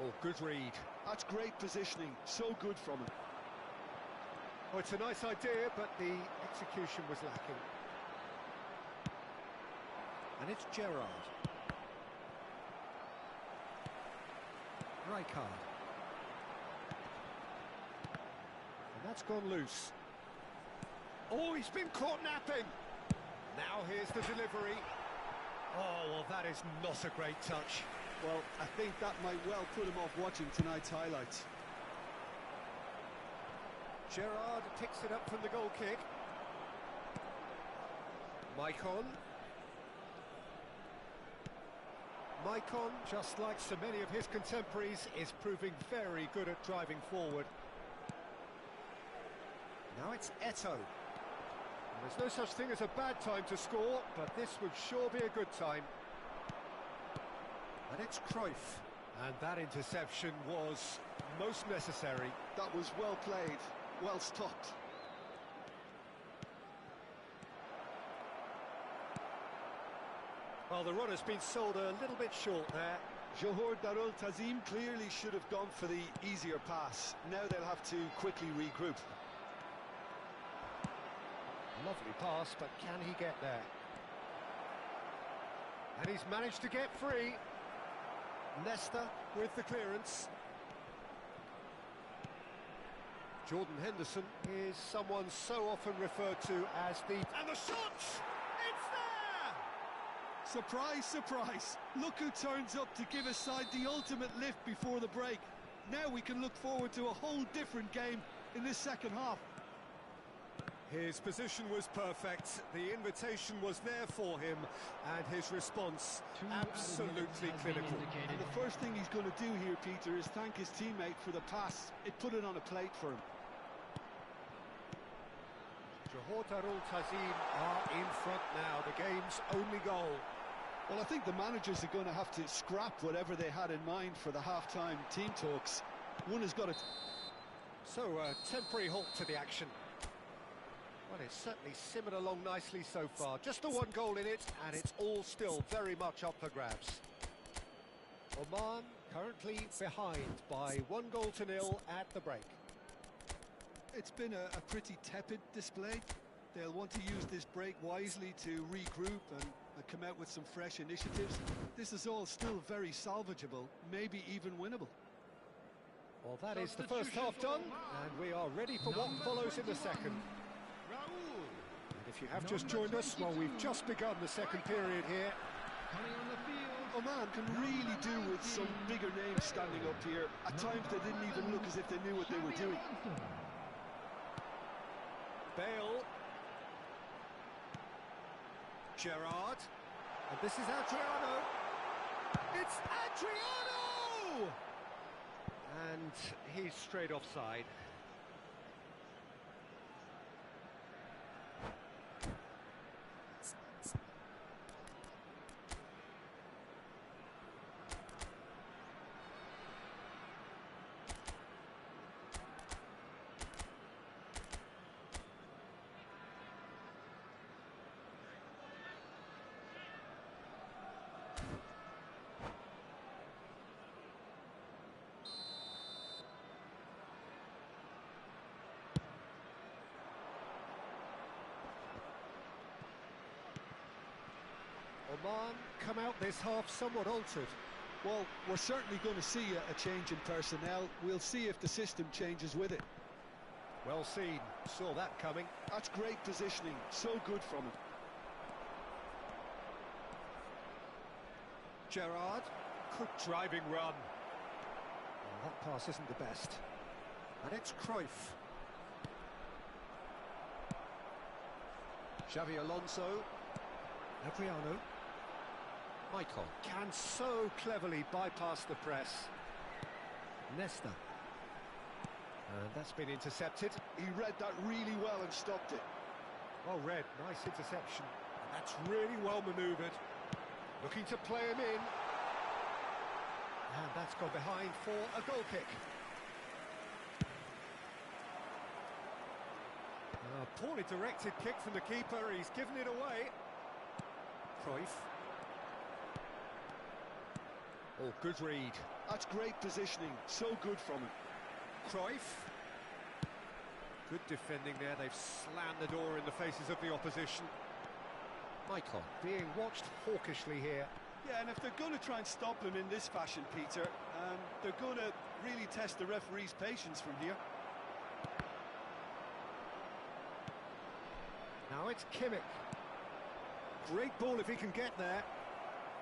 Oh, good read. That's great positioning. So good from him. Oh, it's a nice idea, but the execution was lacking. And it's Gerrard. Rijkaard. And that's gone loose. Oh, he's been caught napping. Now here's the delivery. Oh, well, that is not a great touch. Well, I think that might well put him off watching tonight's highlights. Gerrard picks it up from the goal kick. Maicon. Maicon, just like so many of his contemporaries, is proving very good at driving forward. Now it's Eto'o. There's no such thing as a bad time to score, but this would sure be a good time. And it's Cruyff. And that interception was most necessary. That was well played, well stopped. Well, the run has been sold a little bit short there. Johor Darul Tazim clearly should have gone for the easier pass. Now they'll have to quickly regroup. Lovely pass, but can he get there? And he's managed to get free. Nesta with the clearance. Jordan Henderson is someone so often referred to as the... And the shot! It's there! Surprise, surprise. Look who turns up to give his side the ultimate lift before the break. Now we can look forward to a whole different game in this second half. His position was perfect, the invitation was there for him, and his response absolutely clinical. And the first thing he's going to do here, Peter, is thank his teammate for the pass. It put it on a plate for him. Johor Darul Tazim are in front now, the game's only goal. Well, I think the managers are going to have to scrap whatever they had in mind for the half-time team talks. One has got to... So, a temporary halt to the action. Well, it's certainly simmered along nicely so far. Just the one goal in it, and it's all still very much up for grabs. Oman currently behind by 1-0 at the break. It's been a pretty tepid display. They'll want to use this break wisely to regroup and come out with some fresh initiatives. This is all still very salvageable, maybe even winnable. Well, that is the first half done, and we are ready for what follows in the second. And if you have just joined us, well, we've just begun the second period here. Oman can really do with some bigger names standing up here. At times they didn't even look as if they knew what they were doing. Bale. Gerrard. And this is Adriano. It's Adriano! And he's straight offside. Oman come out this half somewhat altered. Well, we're certainly going to see a change in personnel. We'll see if the system changes with it. Well seen, saw that coming. That's great positioning, so good from him. Gerrard, good driving run. Oh, that pass isn't the best. And it's Cruyff. Xavi Alonso. Adriano. Maicon can so cleverly bypass the press. Nesta. And that's been intercepted. He read that really well and stopped it. Well read, nice interception. And that's really well manoeuvred. Looking to play him in. And that's gone behind for a goal kick. A poorly directed kick from the keeper, he's given it away. Cruyff. Oh, good read. That's great positioning, so good from him. Cruyff. Good defending there, they've slammed the door in the faces of the opposition. Maicon being watched hawkishly here. Yeah, and if they're going to try and stop him in this fashion, Peter, they're going to really test the referee's patience from here. Now it's Kimmich. Great ball if he can get there.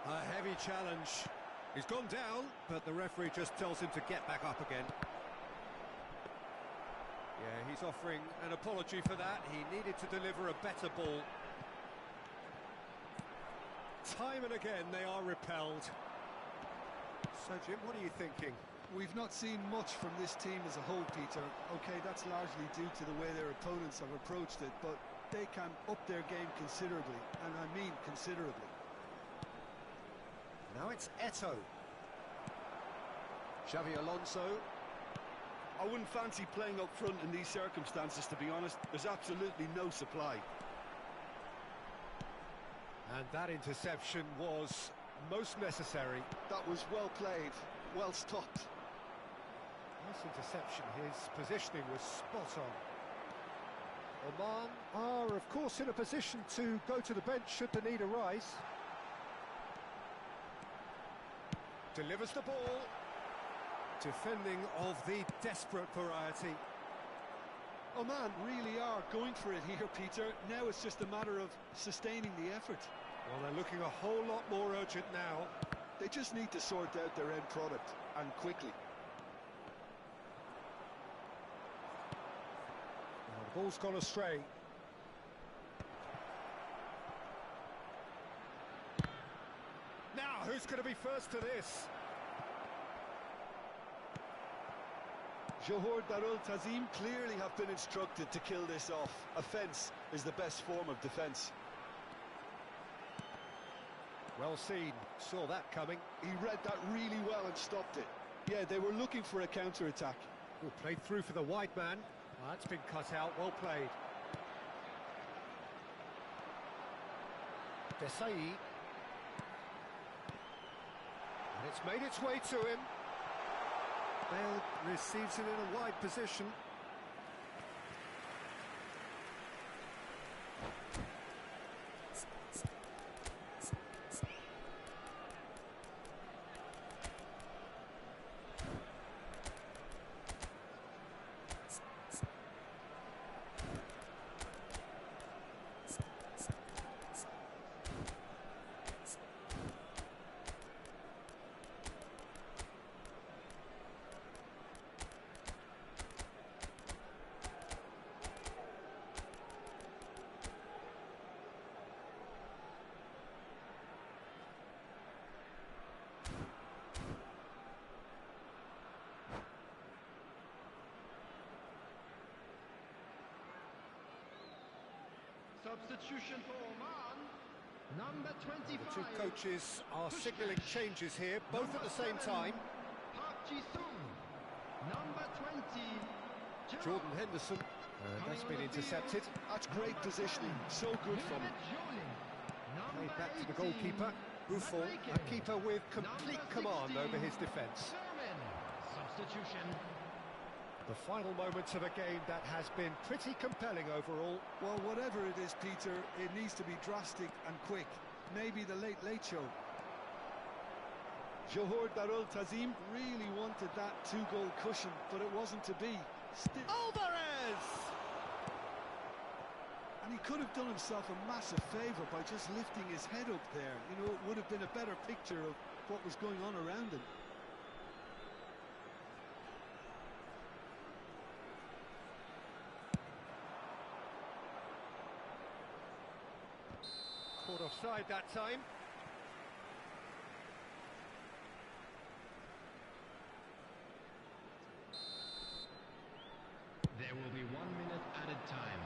A heavy challenge. He's gone down, but the referee just tells him to get back up again. Yeah, he's offering an apology for that. He needed to deliver a better ball. Time and again they are repelled. So Jim, what are you thinking? We've not seen much from this team as a whole, Peter. Okay, that's largely due to the way their opponents have approached it, but they can up their game considerably, and I mean considerably. Now it's Eto'o. Xavi Alonso. I wouldn't fancy playing up front in these circumstances, to be honest. There's absolutely no supply. And that interception was most necessary. That was well played, well stopped. Nice interception, his positioning was spot on. Oman are, of course, in a position to go to the bench should the need arise. Delivers the ball. Defending of the desperate variety. Oman really are going for it here, Peter. Now it's just a matter of sustaining the effort. Well, they're looking a whole lot more urgent now. They just need to sort out their end product, and quickly. Well, the ball's gone astray. Now, who's going to be first to this? Johor Darul Tazim clearly have been instructed to kill this off. Offence is the best form of defence. Well seen, saw that coming. He read that really well and stopped it. Yeah, they were looking for a counter-attack. Well, played through for the wide man. Well, that's been cut out, well played. Desai. And it's made its way to him. Bale receives it in a wide position. Substitution for Oman, number 25. The two coaches are signalling changes here, both at the same time. Park Ji-sung, number 20. Jordan Henderson, that's been intercepted. That's great positioning, so good from him. Played back to the goalkeeper. Buffon, a keeper with complete command over his defence. Substitution. The final moments of a game that has been pretty compelling overall. Well, whatever it is, Peter, it needs to be drastic and quick. Maybe the late show. Johor Darul Tazim really wanted that two-goal cushion, but it wasn't to be. Alvarez! And he could have done himself a massive favour by just lifting his head up there. You know, it would have been a better picture of what was going on around him. Caught offside that time. There will be 1 minute added time.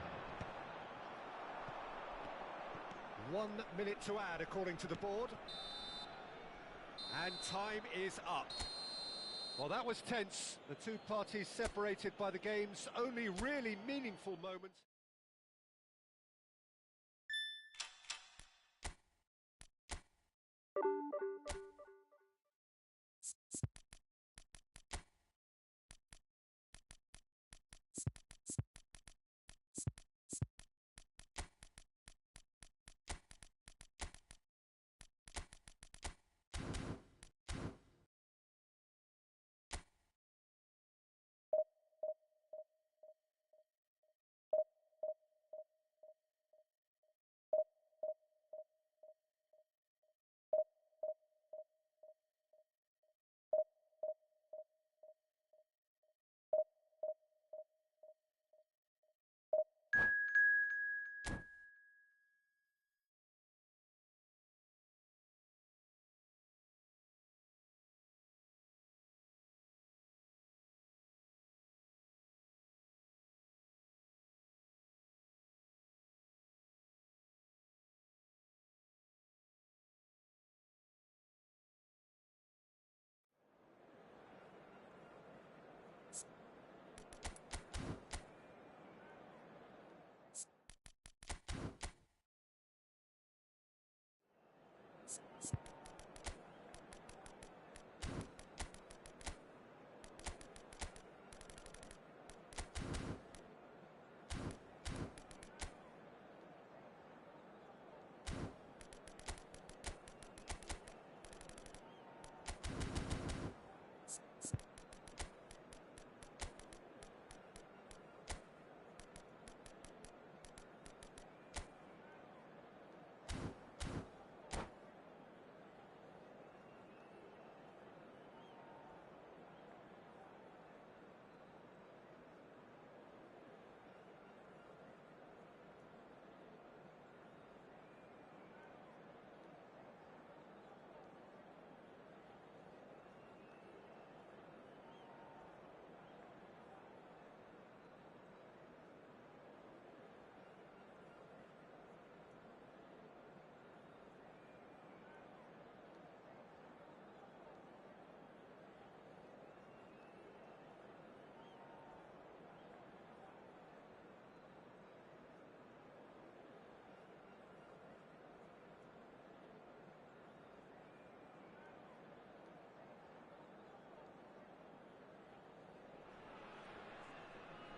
1 minute to add according to the board. And time is up. Well, that was tense. The two parties separated by the game's only really meaningful moments.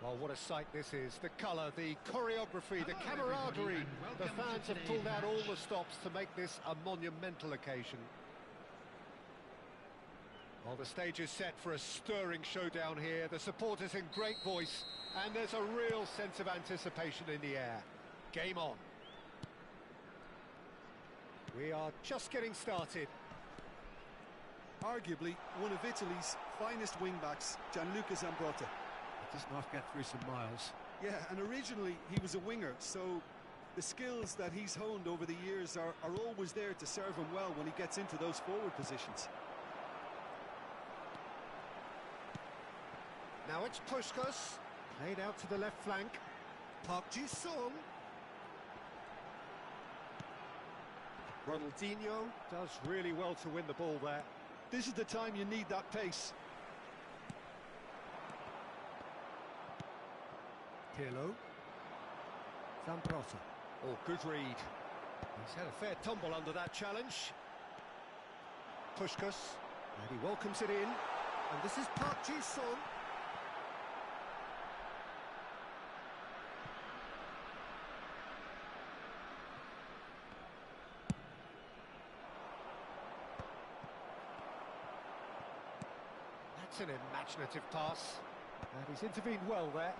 Well, what a sight this is. The colour, the choreography, the camaraderie. The fans have pulled out all the stops to make this a monumental occasion. Well, the stage is set for a stirring showdown here. The supporters in great voice, and there's a real sense of anticipation in the air. Game on. We are just getting started. Arguably one of Italy's finest wing-backs, Gianluca Zambrotta. Does not get through some miles. Yeah, and originally he was a winger, so the skills that he's honed over the years are always there to serve him well when he gets into those forward positions. Now it's Puskás, played out to the left flank. Park Ji-sung. Ronaldinho does really well to win the ball there. This is the time you need that pace. Pirlo. Zambrotta. Oh, good read. He's had a fair tumble under that challenge. Puskás. And he welcomes it in. And this is Park Ji-sung. That's an imaginative pass. And he's intervened well there.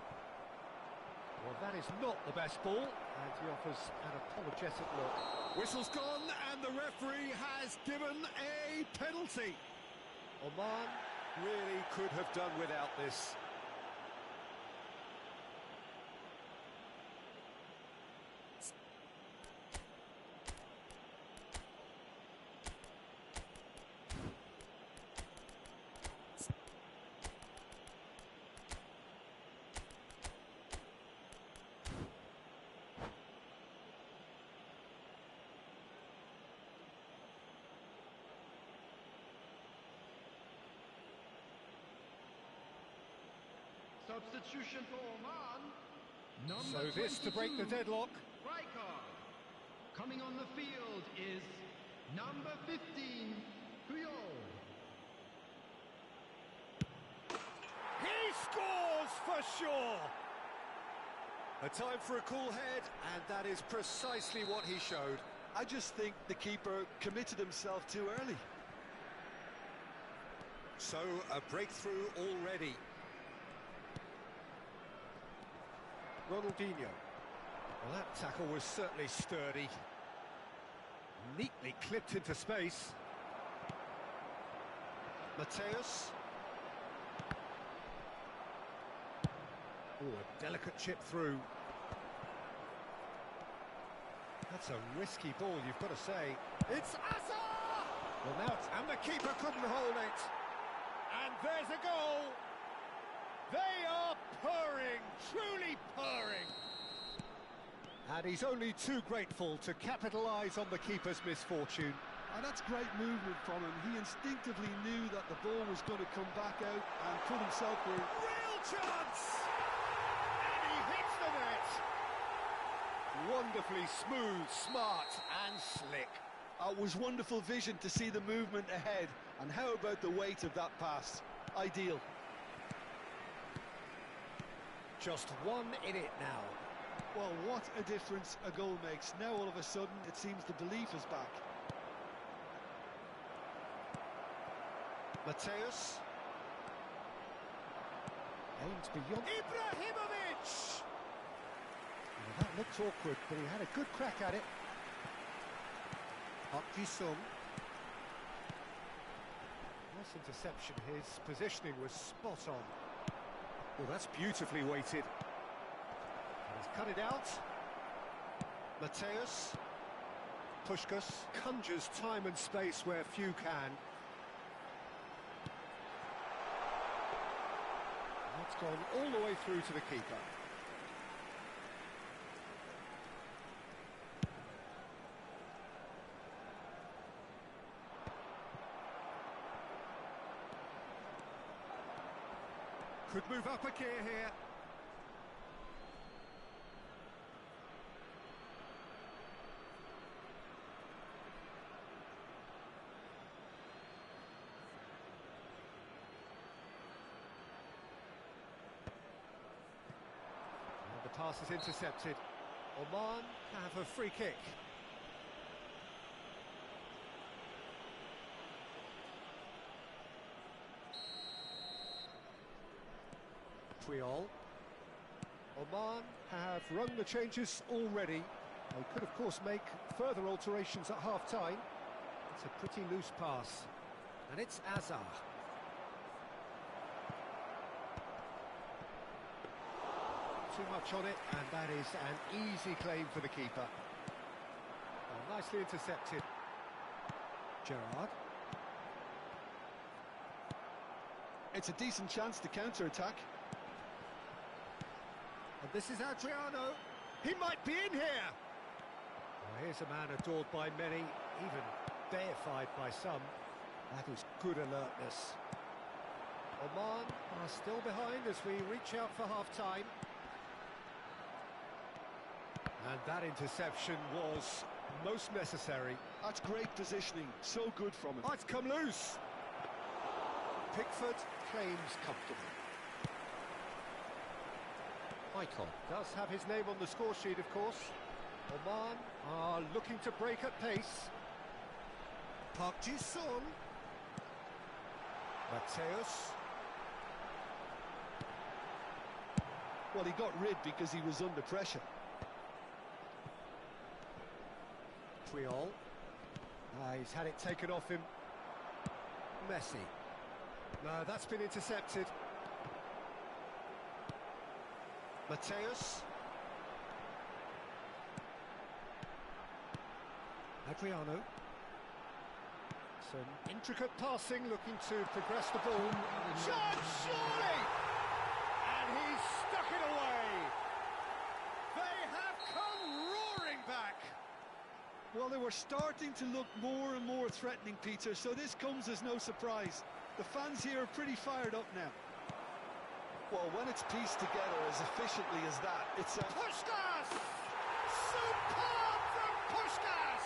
Well, that is not the best ball, and he offers an apologetic look. Whistle's gone, and the referee has given a penalty. Oman really could have done without this. Substitution for Oman. So Number this to break the 22, deadlock. Rijkaard. Coming on the field is number 15, Puyol. He scores for sure! A time for a cool head, and that is precisely what he showed. I just think the keeper committed himself too early. So, a breakthrough already. Ronaldinho. Well, that tackle was certainly sturdy. Neatly clipped into space. Mateus. Oh, a delicate chip through. That's a risky ball, you've got to say. It's Asa! Well, now it's... And the keeper couldn't hold it. And there's a goal. They are purring, truly purring. And he's only too grateful to capitalise on the keeper's misfortune. And that's great movement from him. He instinctively knew that the ball was going to come back out and put himself through. Real chance! And he hits the net. Wonderfully smooth, smart and slick. It was wonderful vision to see the movement ahead. And how about the weight of that pass? Ideal. Just one in it now. Well, what a difference a goal makes. Now all of a sudden it seems the belief is back. Mateus. Aims beyond Ibrahimovic! Well, that looked awkward, but he had a good crack at it. Park Ji-sung. Nice interception. His positioning was spot on. Well, that's beautifully weighted. He's cut it out. Mateus. Puskás conjures time and space where few can. That's gone all the way through to the keeper. Could move up a gear here. And the pass is intercepted. Oman have a free kick. Puyol. Oman have rung the changes already. They could, of course, make further alterations at half-time. It's a pretty loose pass. And it's Azar. Too much on it, and that is an easy claim for the keeper. Well, nicely intercepted. Gerrard. It's a decent chance to counter-attack. And this is Adriano. He might be in here. Well, here's a man adored by many, even deified by some. That is good alertness. Oman are still behind as we reach out for half-time. And that interception was most necessary. That's great positioning, so good from him. Oh, it's come loose. Pickford claims comfortable. Icon does have his name on the score sheet, of course. Oman are looking to break at pace. Park Ji-sung. Mateus. Well, he got rid because he was under pressure. Puyol. He's had it taken off him. Messi. No, that's been intercepted. Mateus. Adriano. Some intricate passing, looking to progress the ball. Shot, surely! And he's stuck it away! They have come roaring back! Well, they were starting to look more and more threatening, Peter, so this comes as no surprise. The fans here are pretty fired up now. Well, when it's pieced together as efficiently as that, it's a... Puskás! Superb from Puskás!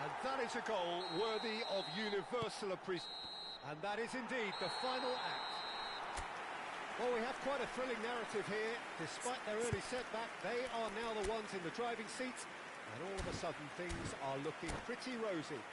And that is a goal worthy of universal appreciation. And that is indeed the final act. Well, we have quite a thrilling narrative here. Despite their early setback, they are now the ones in the driving seat. And all of a sudden, things are looking pretty rosy.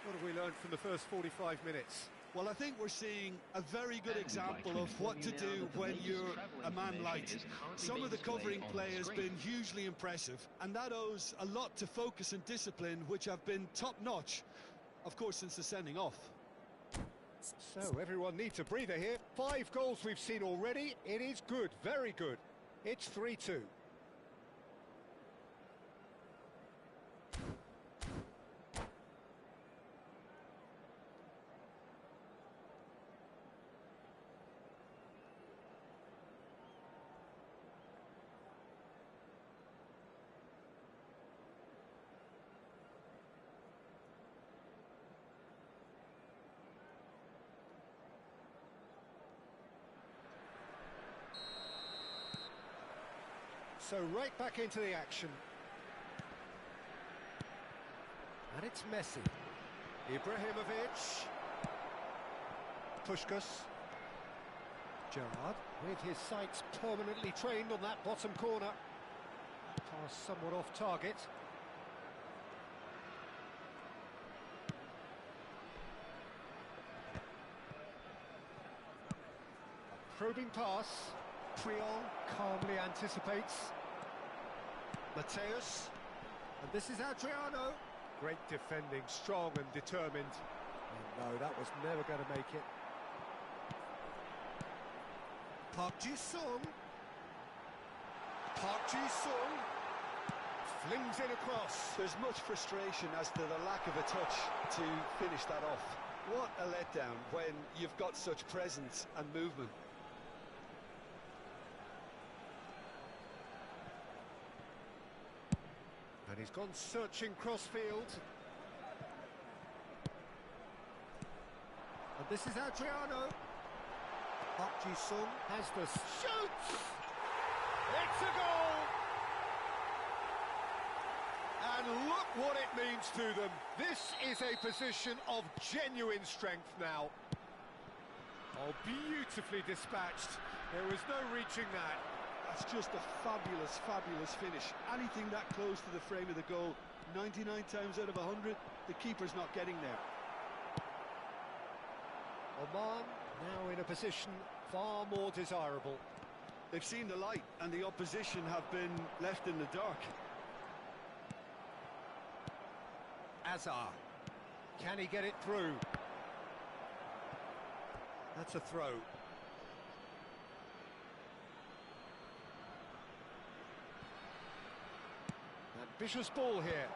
What have we learned from the first 45 minutes? Well, I think we're seeing a very good example of what to do when you're a man light. Some of the covering play has been hugely impressive, and that owes a lot to focus and discipline, which have been top-notch, of course, since the sending off. So, everyone needs a breather here. 5 goals we've seen already. It is good, very good. It's 3-2. So right back into the action. And it's Messi. Ibrahimovic. Puskás. Gerrard, with his sights permanently trained on that bottom corner. Pass somewhat off target. Probing pass. Priol calmly anticipates. Mateus. And this is Adriano. Great defending, strong and determined. And no, that was never going to make it. Park Ji-sung. Park Ji-sung flings it across. There's much frustration as to the lack of a touch to finish that off. What a letdown when you've got such presence and movement. And he's gone searching crossfield. And this is Adriano. Park Ji-sung has the shoots. It's a goal. And look what it means to them. This is a position of genuine strength now. Oh, beautifully dispatched. There was no reaching that. That's just a fabulous, fabulous finish. Anything that close to the frame of the goal, 99 times out of 100, the keeper's not getting there. Oman now in a position far more desirable. They've seen the light and the opposition have been left in the dark. Azar. Can he get it through? That's a throw. Ambitious ball here.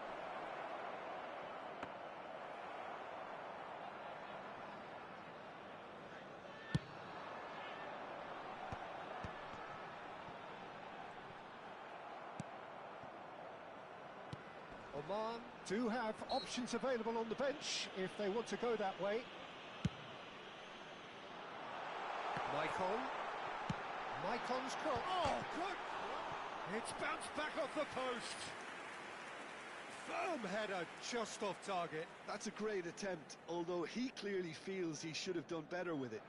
Oman do have options available on the bench if they want to go that way. Maicon's cross. Oh, good! It's bounced back off the post. Firm header just off target. That's a great attempt, although he clearly feels he should have done better with it.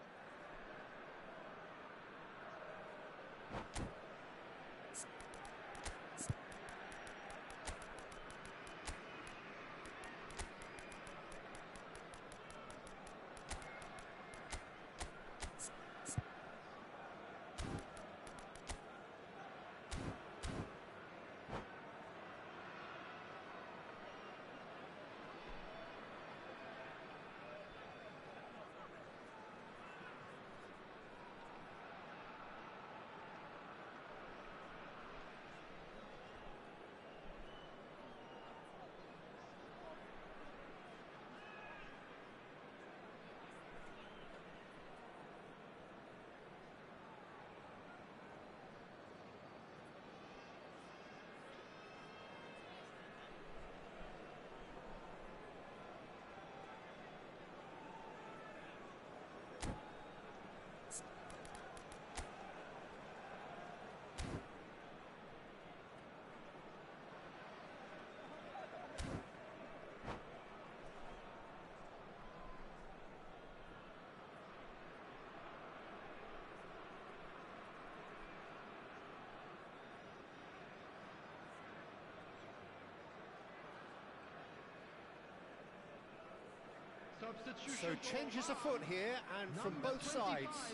So changes afoot here, and from both sides.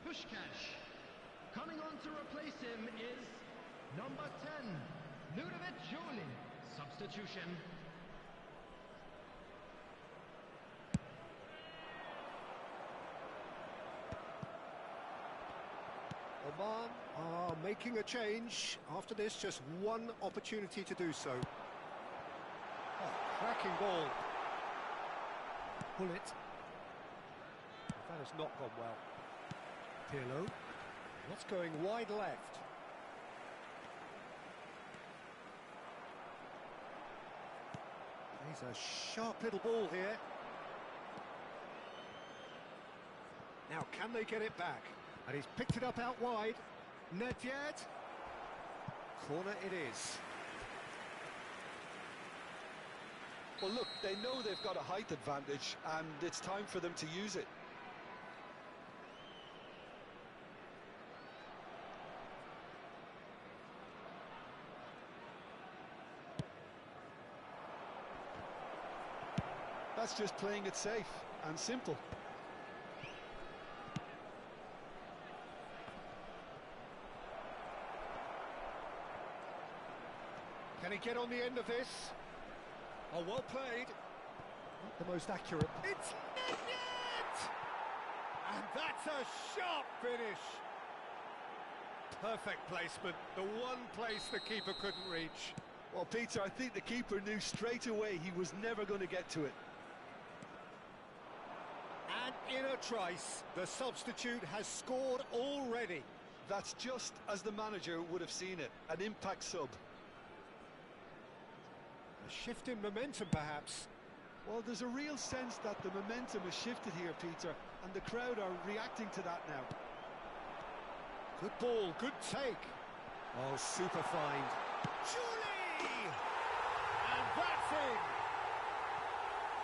Puskás. Coming on to replace him is number 10, Ludovic Joly. Substitution. Oman are making a change. After this, just one opportunity to do so. Oh, cracking ball. Pull it. That has not gone well. Pirlo. What's going wide left? He's a sharp little ball here. Now, can they get it back? And he's picked it up out wide. Nedved. Corner it is. Well, look, they know they've got a height advantage, and it's time for them to use it. That's just playing it safe and simple. Can he get on the end of this? Oh, well played. Not the most accurate. It's net! And that's a sharp finish. Perfect placement. The one place the keeper couldn't reach. Well, Peter, I think the keeper knew straight away he was never going to get to it. And in a trice, the substitute has scored already. That's just as the manager would have seen it, an impact sub. A shift in momentum, perhaps. Well, there's a real sense that the momentum has shifted here, Peter, and the crowd are reacting to that now. Good ball, good take. Oh, super find. Julie! And that's in.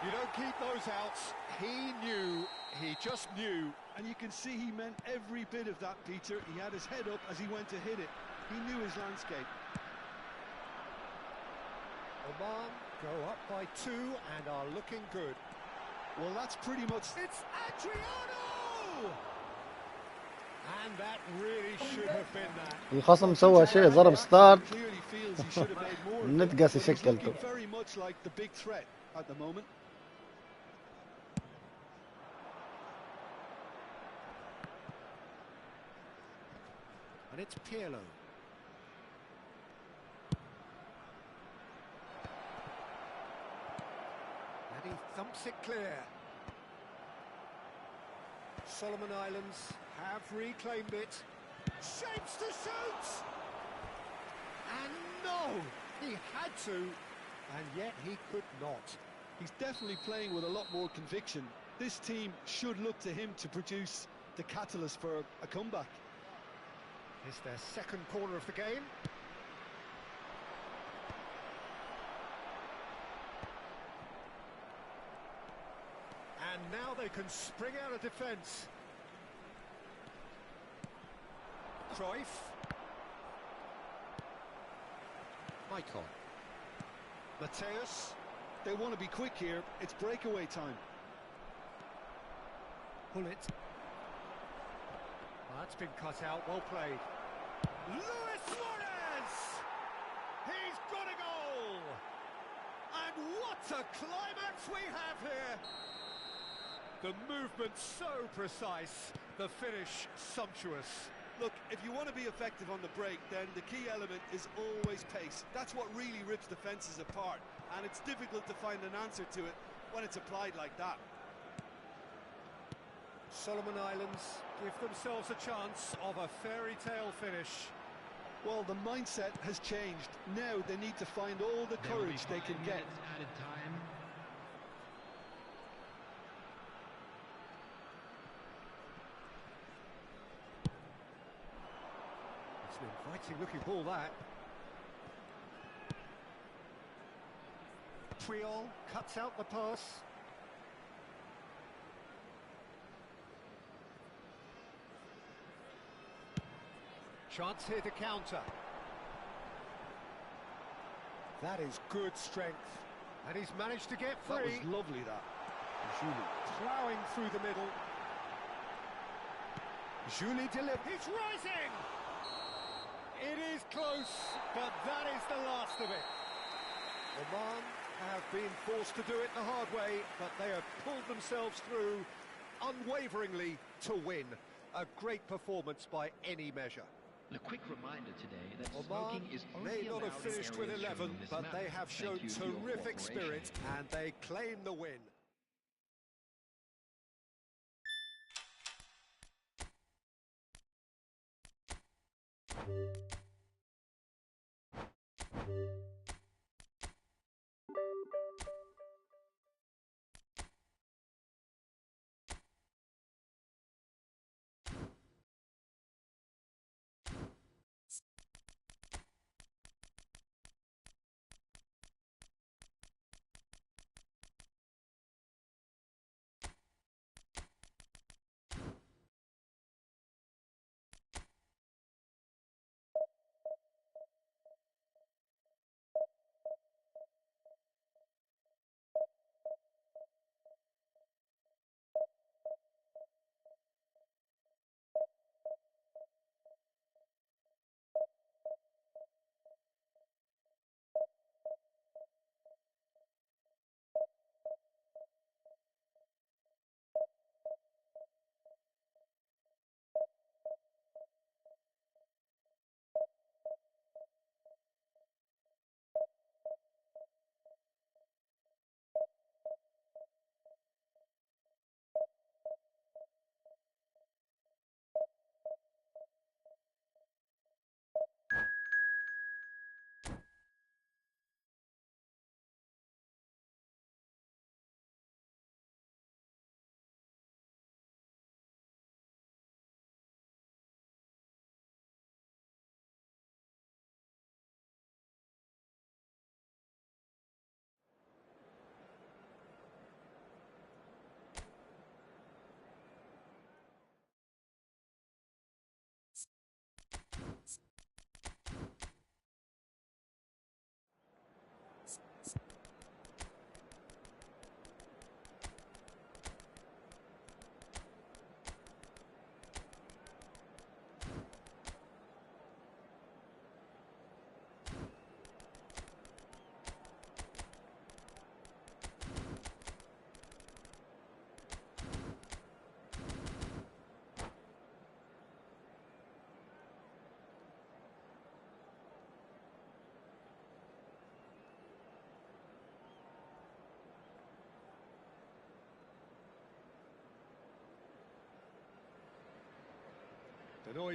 You don't keep those outs. He just knew. And you can see he meant every bit of that, Peter. He had his head up as he went to hit it. He knew his landscape. Oman go up by 2 and are looking good. Well, that's pretty much... It's Adriano! And that really should have been that. الخصم سوى شيء ضرب ستارت Clearly feels he should have made more of النت it, قاسي but he's شكلته. looking very much like the big threat at the moment. And it's Pirlo. And he thumps it clear. Solomon Islands have reclaimed it. Shapes to shoot! And no! He had to, and yet he could not. He's definitely playing with a lot more conviction. This team should look to him to produce the catalyst for a comeback. It's their second corner of the game. And now they can spring out of defence. Cruyff. Maicon. Mateus. They want to be quick here. It's breakaway time. Pullet. Well, that's been cut out. Well played. Luis Suarez! He's got a goal! And what a climax we have here! The movement so precise, the finish sumptuous. Look, if you want to be effective on the break, then the key element is always pace. That's what really rips defences apart, and it's difficult to find an answer to it when it's applied like that. Solomon Islands give themselves a chance of a fairy tale finish. Well, the mindset has changed. Now they need to find all the courage they can get. Added time. It's an inviting looking ball, that. Puyol cuts out the pass. Chance here to counter. That is good strength. And he's managed to get free. That was lovely, that. Julie. Ploughing through the middle. Julie delivers. He's rising! It is close, but that is the last of it. Oman have been forced to do it the hard way, but they have pulled themselves through unwaveringly to win. A great performance by any measure. A quick reminder today that Oman smoking is only may not have allowed in finished with areas 11, shown on this but map. they have shown Thank you for your terrific cooperation. spirit, and they claim the win.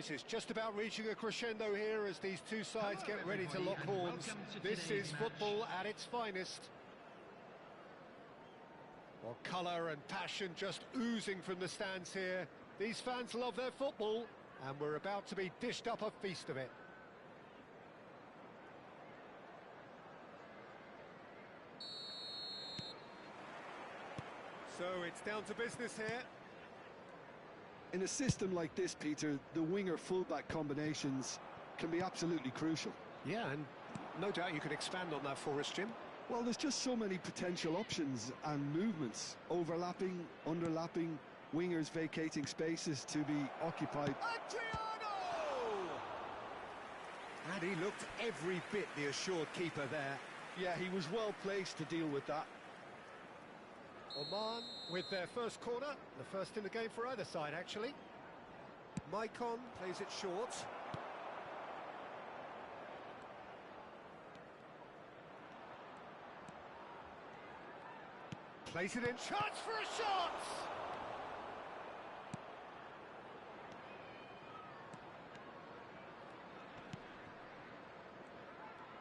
boys. It's just about reaching a crescendo here as these two sides get ready to lock horns. This is football at its finest. Well, colour and passion just oozing from the stands here. These fans love their football, and we're about to be dished up a feast of it. So it's down to business here. In a system like this, Peter, the winger-fullback combinations can be absolutely crucial. Yeah, and no doubt you could expand on that for us, Jim. Well, there's just so many potential options and movements. Overlapping, underlapping, wingers vacating spaces to be occupied. Adriano! And he looked every bit the assured keeper there. Yeah, he was well placed to deal with that. Oman with their first corner, the first in the game for either side, actually. Maicon plays it short. Plays it in, chance for a shot!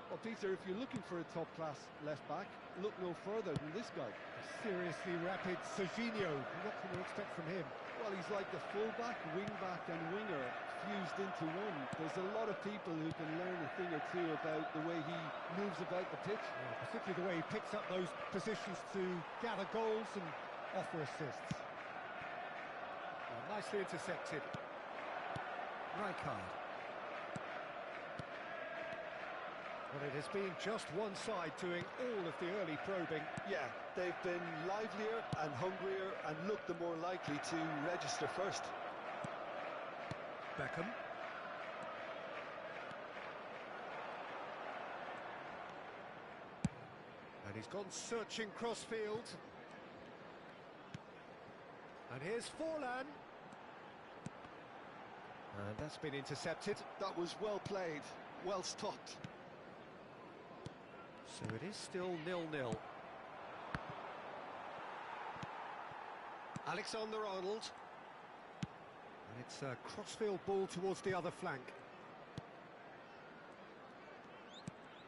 Well, Peter, if you're looking for a top-class left-back, look no further than this guy. A seriously rapid Serginho. What can we expect from him? Well, he's like the full-back, wing-back and winger fused into one. There's a lot of people who can learn a thing or two about the way he moves about the pitch. Yeah, particularly the way he picks up those positions to gather goals and offer assists. Well, nicely intercepted. Rijkaard. Well, it has been just one side doing all of the early probing. Yeah, they've been livelier and hungrier and looked the more likely to register first. Beckham. And he's gone searching crossfield. And here's Forlan. And that's been intercepted. That was well played, well stopped. So it is still 0-0. Alexander-Arnold. And it's a crossfield ball towards the other flank.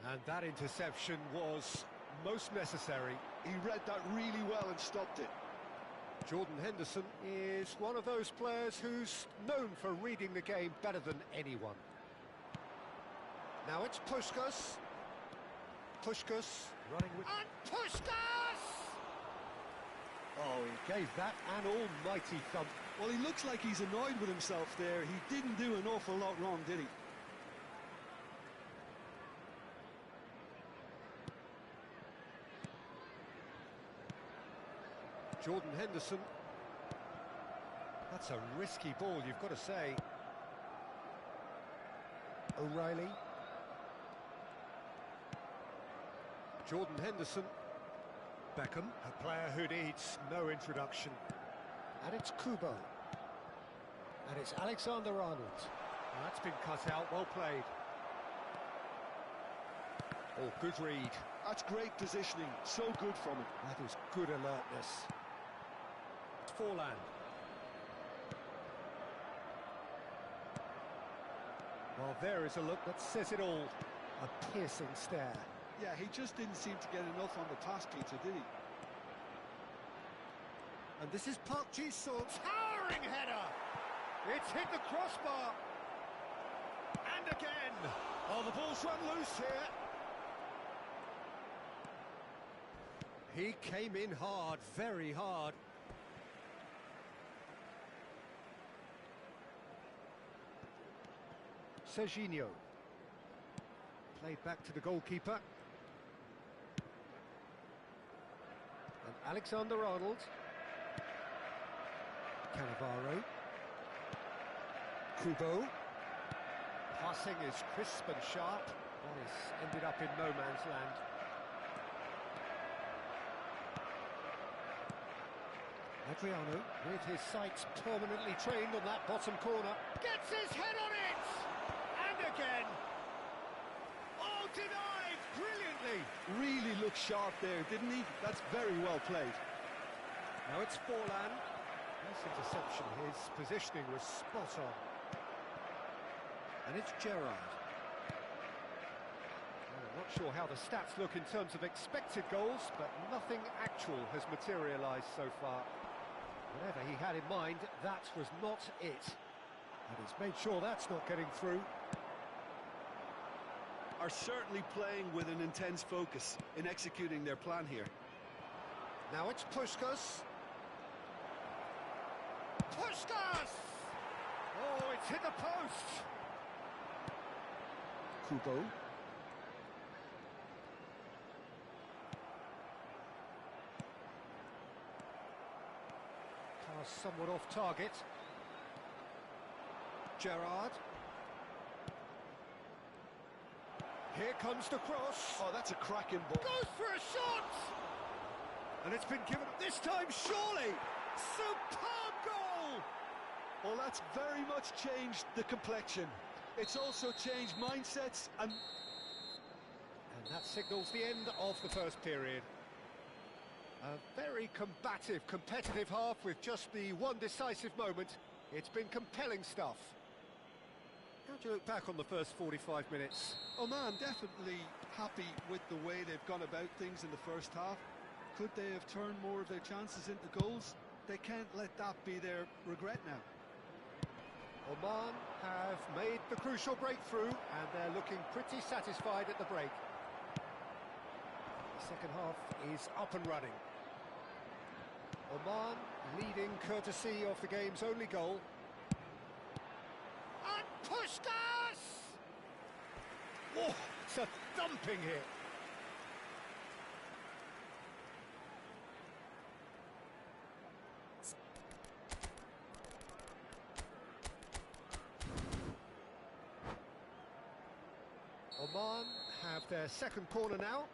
And that interception was most necessary. He read that really well and stopped it. Jordan Henderson is one of those players who's known for reading the game better than anyone. Now it's Puskás. Puskás running with... And Puskás! Oh, he gave that an almighty thump. Well, he looks like he's annoyed with himself there. He didn't do an awful lot wrong, did he? Jordan Henderson. That's a risky ball, you've got to say. O'Reilly. Jordan Henderson. Beckham, a player who needs no introduction. And it's Kubo. And it's Alexander-Arnold. Well, that's been cut out, well played. Oh, good read. That's great positioning, so good from him. That is good alertness. It's Forlan. Well, there is a look that says it all. A piercing stare. Yeah, he just didn't seem to get enough on the pass, Peter, did he? And this is Park Ji-sung. Towering header! It's hit the crossbar. And again. Oh, the ball's run loose here. He came in hard, very hard. Serginho. Played back to the goalkeeper. And Alexander-Arnold. Cannavaro. Kubo. Passing is crisp and sharp. Well, he's ended up in no man's land. Adriano, with his sights permanently trained on that bottom corner, gets his head on it! And again! Oh, denied brilliantly! Really looked sharp there, didn't he? That's very well played. Now it's Forlan. Nice interception, his positioning was spot on. And it's Gerrard. Well, I'm not sure how the stats look in terms of expected goals, but nothing actual has materialised so far. Whatever he had in mind, that was not it. And he's made sure that's not getting through. Are certainly playing with an intense focus in executing their plan here. Now it's Puskás. Puskás! Oh, it's hit the post! Kubo. Pass somewhat off target. Gerrard. Here comes the cross. Oh, that's a cracking ball. Goes for a shot! And it's been given this time, surely! Superb goal! Well, that's very much changed the complexion. It's also changed mindsets and that signals the end of the first period. A very combative, competitive half with just the one decisive moment. It's been compelling stuff. How do you look back on the first 45 minutes? Oman definitely happy with the way they've gone about things in the first half. Could they have turned more of their chances into goals? They can't let that be their regret now. Oman have made the crucial breakthrough and they're looking pretty satisfied at the break. The second half is up and running. Oman leading courtesy of the game's only goal. And Puskás! Oh, it's a thumping hit. Oman have their second corner now.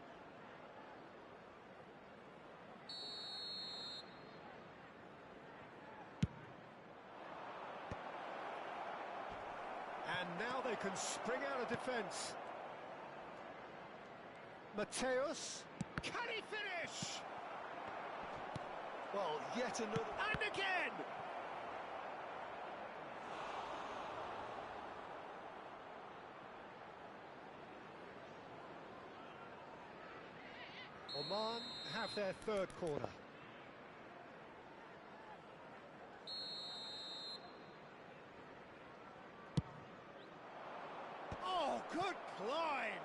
And now they can spring out of defence. Mateus, can he finish? Well, yet another... And again! Oman have their third corner. Oh, good climb!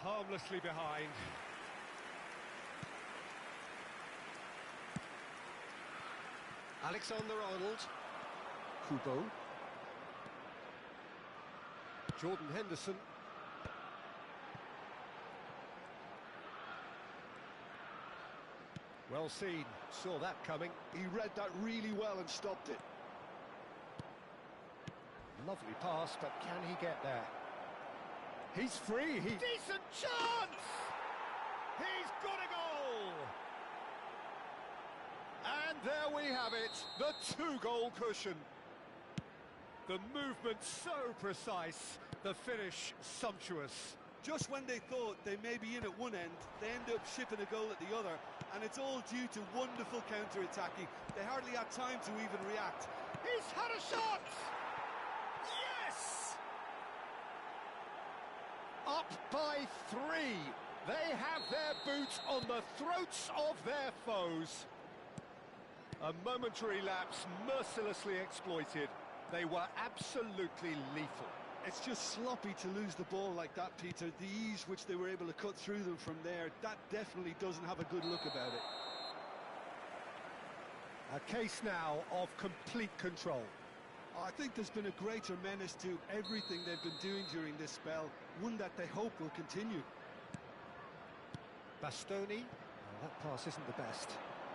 Harmlessly behind. Alexander-Arnold. Kubo. Jordan Henderson. Well seen, saw that coming. He read that really well and stopped it. Lovely pass, but can he get there? He's free, Decent chance! He's got a goal! And there we have it, the two-goal cushion. The movement so precise, the finish sumptuous. Just when they thought they may be in at one end, they end up shipping a goal at the other, and it's all due to wonderful counter-attacking. They hardly had time to even react. He's had a shot! Yes! Up by 3. They have their boots on the throats of their foes. A momentary lapse mercilessly exploited. They were absolutely lethal. It's just sloppy to lose the ball like that, Peter. The ease which they were able to cut through them from there, that definitely doesn't have a good look about it. A case now of complete control. I think there's been a greater menace to everything they've been doing during this spell, one that they hope will continue. Bastoni, well, that pass isn't the best.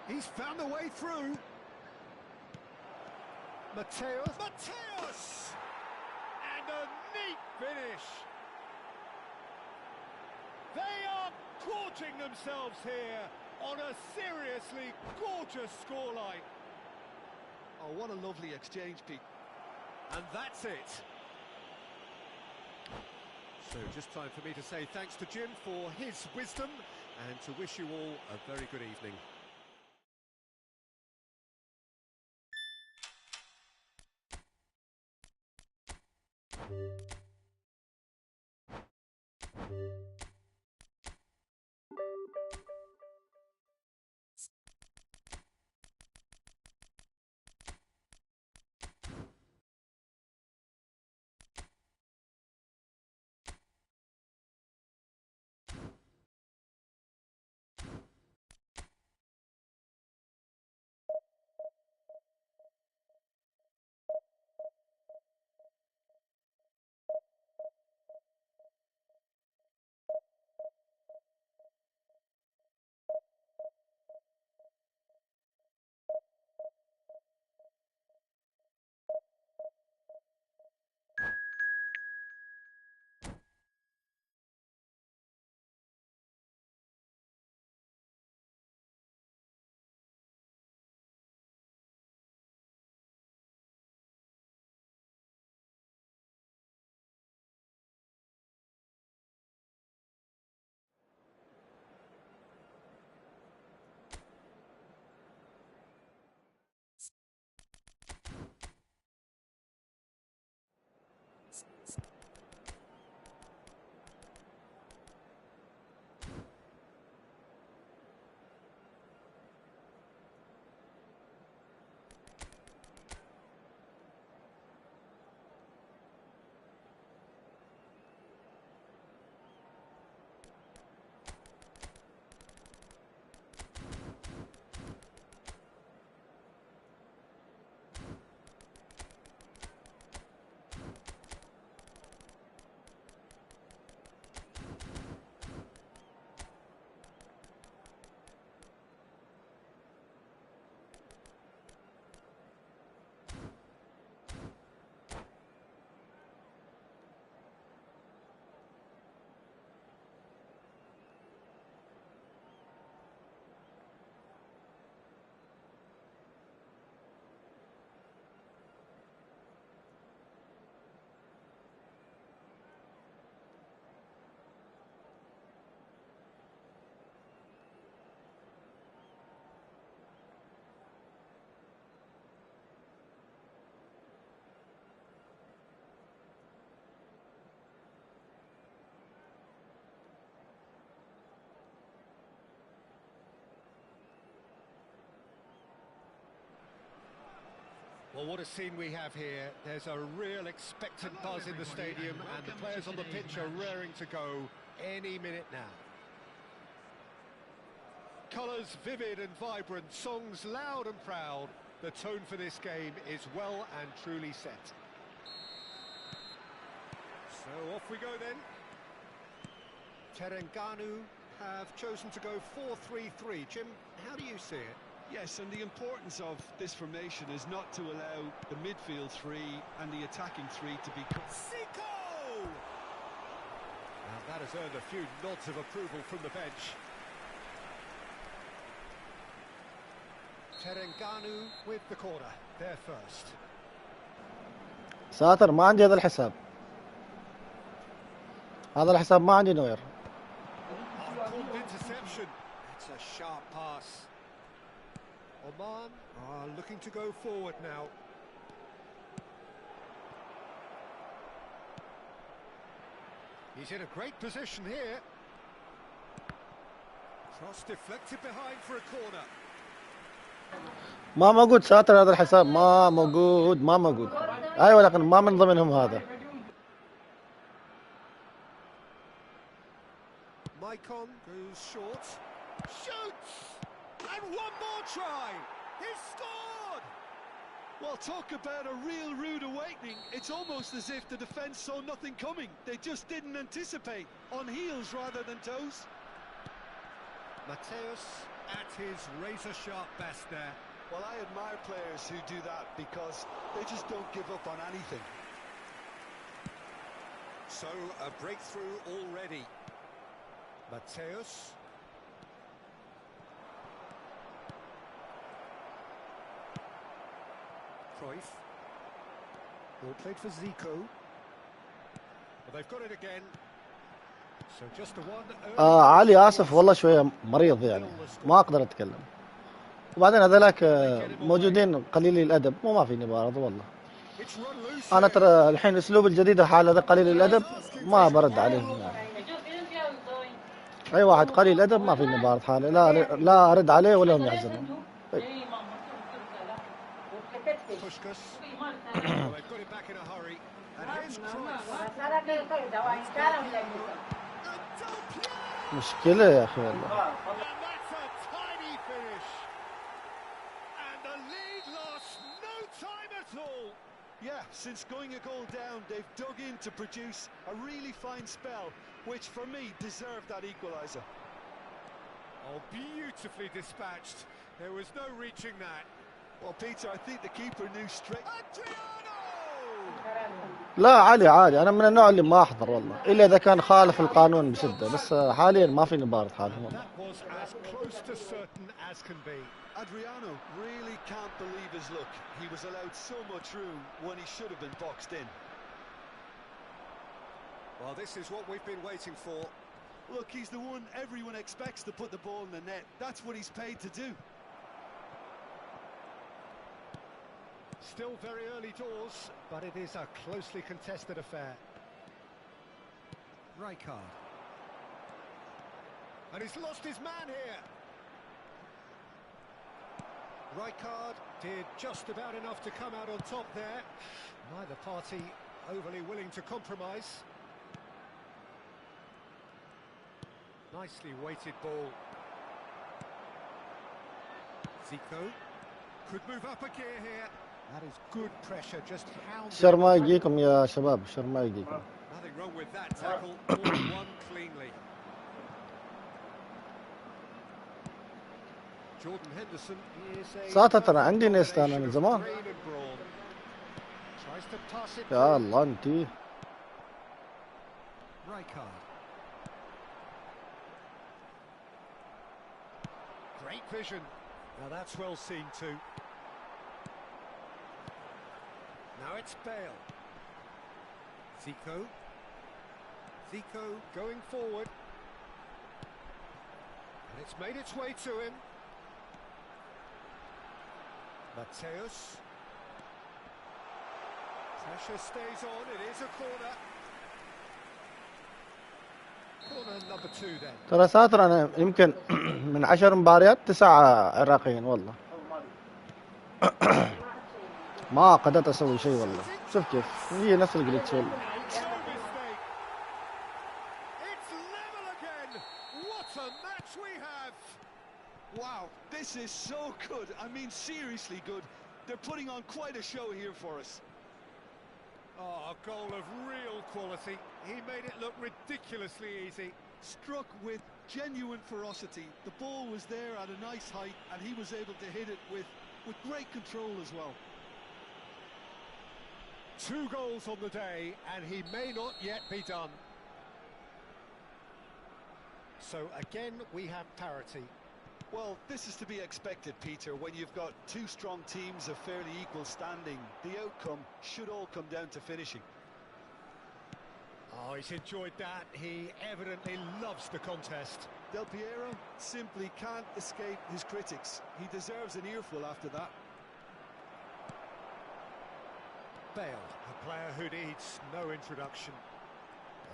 He's found a way through. Mateus! And a neat finish. They are gorging themselves here on a seriously gorgeous scoreline. Oh, what a lovely exchange, Pete. And that's it. So just time for me to say thanks to Jim for his wisdom and to wish you all a very good evening. Well, what a scene we have here. There's a real expectant buzz in the stadium, and the players on the pitch are raring to go any minute now. Colours vivid and vibrant, songs loud and proud. The tone for this game is well and truly set. So off we go then. Terengganu have chosen to go 4-3-3. Jim, how do you see it? Yes, and the importance of this formation is not to allow the midfield three and the attacking three to be... Zico! Now that has earned a few nods of approval from the bench. Terengganu with the corner, there first. ساتر ما عندي هذا الحساب. هذا الحساب ما عندي نوير. Interception. It's a sharp pass. Oman are looking to go forward now. He's in a great position here. Cross deflected behind for a corner. ما موجود ساتر هذا الحساب ما موجود. أيوة لكن ما من ضمنهم هذا. Maicon goes short. Shoots! And one more try! He's scored! Well, talk about a real rude awakening. It's almost as if the defence saw nothing coming. They just didn't anticipate. On heels rather than toes. Mateus at his razor-sharp best there. Well, I admire players who do that because they just don't give up on anything. So, a breakthrough already. Mateus. Cruyff. Ball played for Zico. Well, they've got it again. So just the one. علي آسف والله شوية مريض يعني ما أقدر أتكلم. وبعدين هذولاك موجودين قليلي الأدب ما فيني بعرض والله. It's run loose انا here. ترى الحين اسلوب الجديد حال هذا قليل الادب ما برد عليه يعني. اي واحد قليل الادب ما فيني بارد حاله، لا ارد عليه ولا هم يحزنون. Puskás. Well, they've got it back in a hurry. And here's Cruyff. مشكلة يا اخي والله. And that's a tiny finish. And the lead lost no time at all. Yeah, since going a goal down, they've dug in to produce a really fine spell, which for me deserved that equaliser. Oh, beautifully dispatched. There was no reaching that. Well, Peter, I think the keeper knew straight. Adriano! لا عادي انا من النوع اللي ما احضر والله الا اذا كان خالف القانون بشدة، بس حاليا ما فيني بارد حالهم والله. That was as close to certain as can be. Adriano really can't believe his luck. He was allowed so much room when he should have been boxed in. Well, this is what we've been waiting for. Look, he's the one everyone expects to put the ball in the net. That's what he's paid to do. Still very early doors, but it is a closely contested affair. Rijkaard. And he's lost his man here. Rijkaard did just about enough to come out on top there. Neither party overly willing to compromise. Nicely weighted ball. Zico could move up a gear here. That is good pressure, just hounding. شر ما يجيكم يا شباب، شر ما يجيكم. Nothing wrong with that tackle, all won cleanly. Jordan Henderson is a ساعتها ترى عندي نيستا انا من زمان. brain and brawn. Tries to pass it يا through. الله انتي. Rijkaard. Great vision. Now that's well seen too. Now it's Bale. Zico. Zico going forward. And it's made its way to him. Mateus. Pressure stays on, it is a corner. Corner number 2 then. ترى ساتر انا يمكن من 10 مباريات 9 عراقيين والله. ما قدرت اسوي شيء والله. شوف كيف هي نفس الجليتش والله. No mistake. It's level again. What a match we have. Wow, this is so good. I mean, seriously good. They're putting on quite a show here for us. Oh, a goal of real quality. He made it look ridiculously easy. Struck with genuine ferocity. The ball was there at a nice height, and he was able to hit it with great control as well. 2 goals on the day, and he may not yet be done. So again, we have parity. Well, this is to be expected, Peter. When you've got 2 strong teams of fairly equal standing, the outcome should all come down to finishing. Oh, he's enjoyed that. He evidently loves the contest. Del Piero simply can't escape his critics. He deserves an earful after that. Bale, a player who needs no introduction.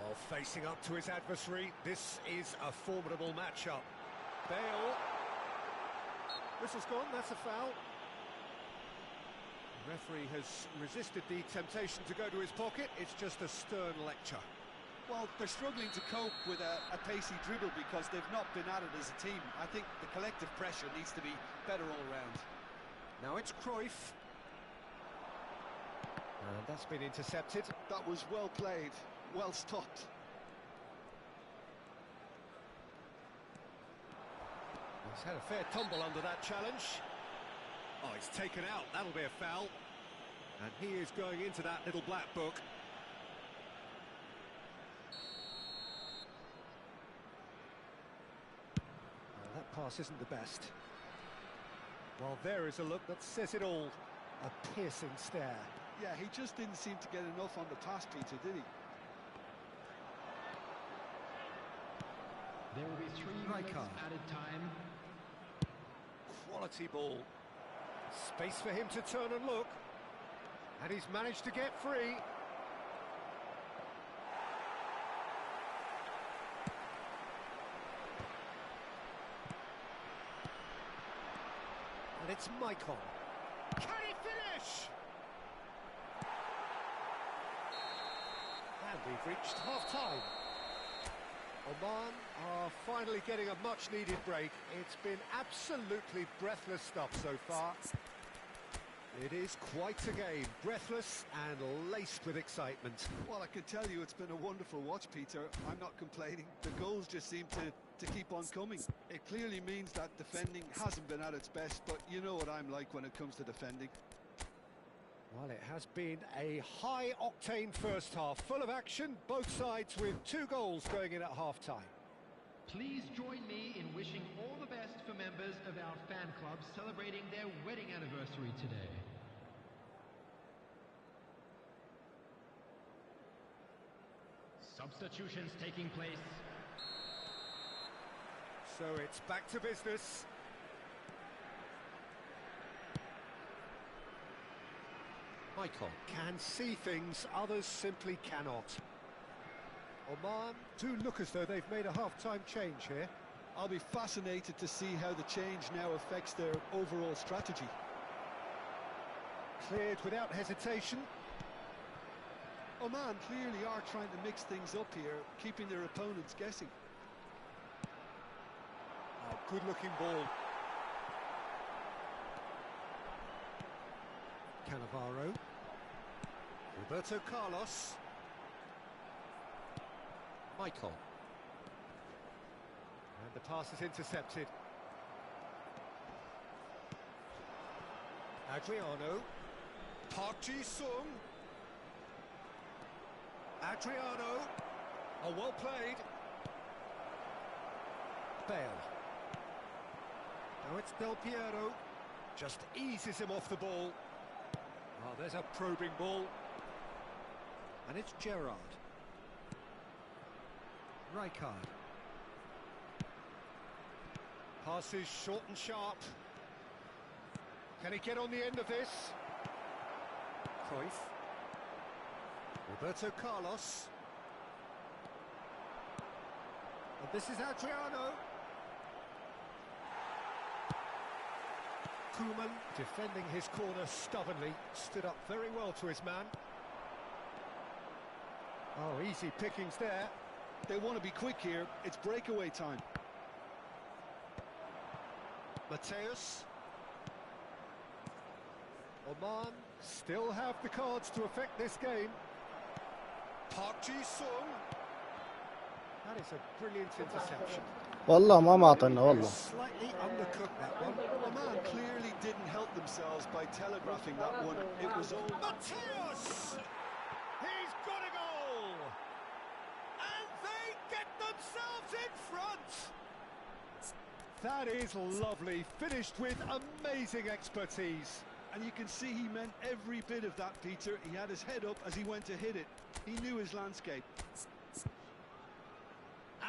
While facing up to his adversary, this is a formidable matchup. Bale. Whistle's gone, that's a foul. The referee has resisted the temptation to go to his pocket. It's just a stern lecture. Well, they're struggling to cope with a pacey dribble because they've not been at it as a team. I think the collective pressure needs to be better all round. Now it's Cruyff. And that's been intercepted. That was well played, well stopped. He's had a fair tumble under that challenge. Oh, he's taken out. That'll be a foul. And he is going into that little black book. Well, that pass isn't the best. Well, there is a look that says it all. A piercing stare. Yeah, he just didn't seem to get enough on the pass, Peter, did he? There will be 3 minutes Rijkaard. added time. Quality ball. Space for him to turn and look. And he's managed to get free. And it's Maicon. Can he finish? And we've reached half-time. Oman are finally getting a much-needed break. It's been absolutely breathless stuff so far. It is quite a game, breathless and laced with excitement. Well, I can tell you it's been a wonderful watch, Peter. I'm not complaining. The goals just seem to keep on coming. It clearly means that defending hasn't been at its best, but you know what I'm like when it comes to defending. Well, it has been a high-octane first half, full of action, both sides with 2 goals going in at half-time. Please join me in wishing all the best for members of our fan club celebrating their wedding anniversary today. Substitutions taking place. So it's back to business. Michael can see things others simply cannot. Oman do look as though they've made a half-time change here. I'll be fascinated to see how the change now affects their overall strategy. Cleared without hesitation. Oman clearly are trying to mix things up here, keeping their opponents guessing. Oh, good-looking ball. Cannavaro. Roberto Carlos. Michael. And the pass is intercepted. Adriano. Park Ji-sung. Adriano. Oh, well played. Bale. Now it's Del Piero. Just eases him off the ball. Oh, there's a probing ball. And it's Gerrard. Rijkaard. Passes short and sharp. Can he get on the end of this? Cruyff. Roberto Carlos. And this is Adriano. Koeman, defending his corner stubbornly, stood up very well to his man. Oh, easy pickings there. They want to be quick here. It's breakaway time. Mateus. Oman still have the cards to affect this game. Park Ji-sung. That is a brilliant interception. والله ما معطينا والله. Slightly undercooked that one. Oman clearly didn't help themselves by telegraphing that one. It was all... Mateus! He's got a goal! And they get themselves in front! That is lovely, finished with amazing expertise. And you can see he meant every bit of that, Peter. He had his head up as he went to hit it. He knew his landscape.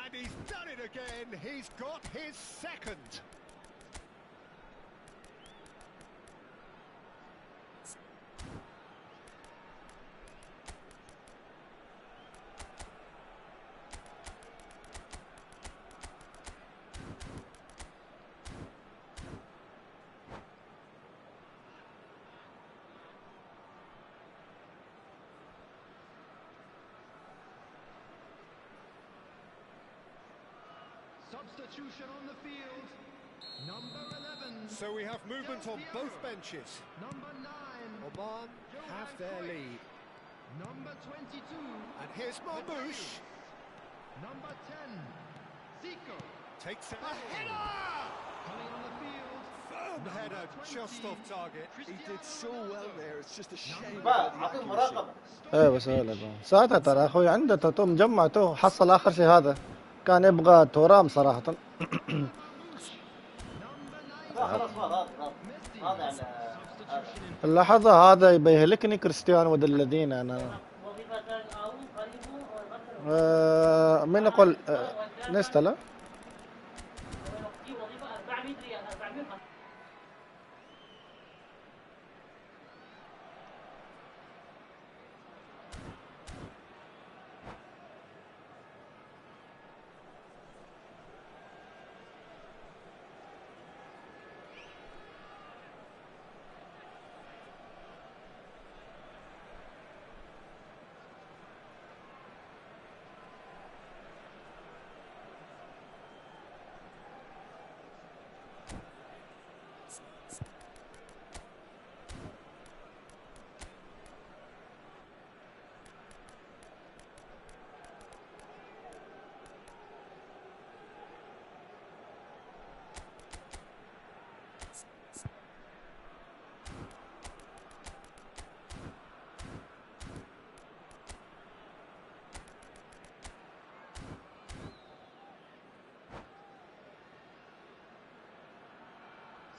And he's done it again. He's got his second. Substitution on the field. Number 11. So we have movement on both benches. Number 9. Oman have their lead. Number 22. And here's Marmouche. Number 10. Zico. Takes a header! Coming on the field. Firm header just off target. He did so well there. It's just a shame ما about the اعطيه accuracy. مراقبه. ايه بس هو لك ساعتها ترى اخوي عنده تو مجمع تو حصل اخر شيء هذا كان يبغى تورام صراحة. لا خلاص هذا يعني هذا اللحظة هذا يبي يهلكني كريستيانو ود الذين انا من يقول نيستا لا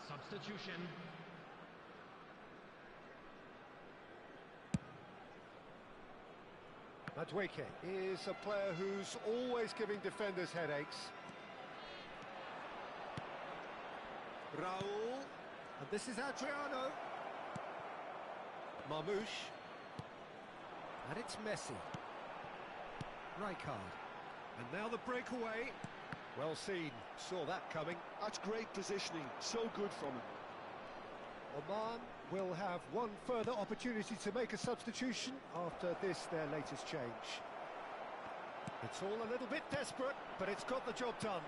Substitution. Madueke is a player who's always giving defenders headaches. Raul, and this is Adriano. Marmoush, and it's Messi. Rijkaard, and now the breakaway. Well seen, saw that coming. That's great positioning, so good from him. Oman will have one further opportunity to make a substitution after this, their latest change. It's all a little bit desperate, but it's got the job done.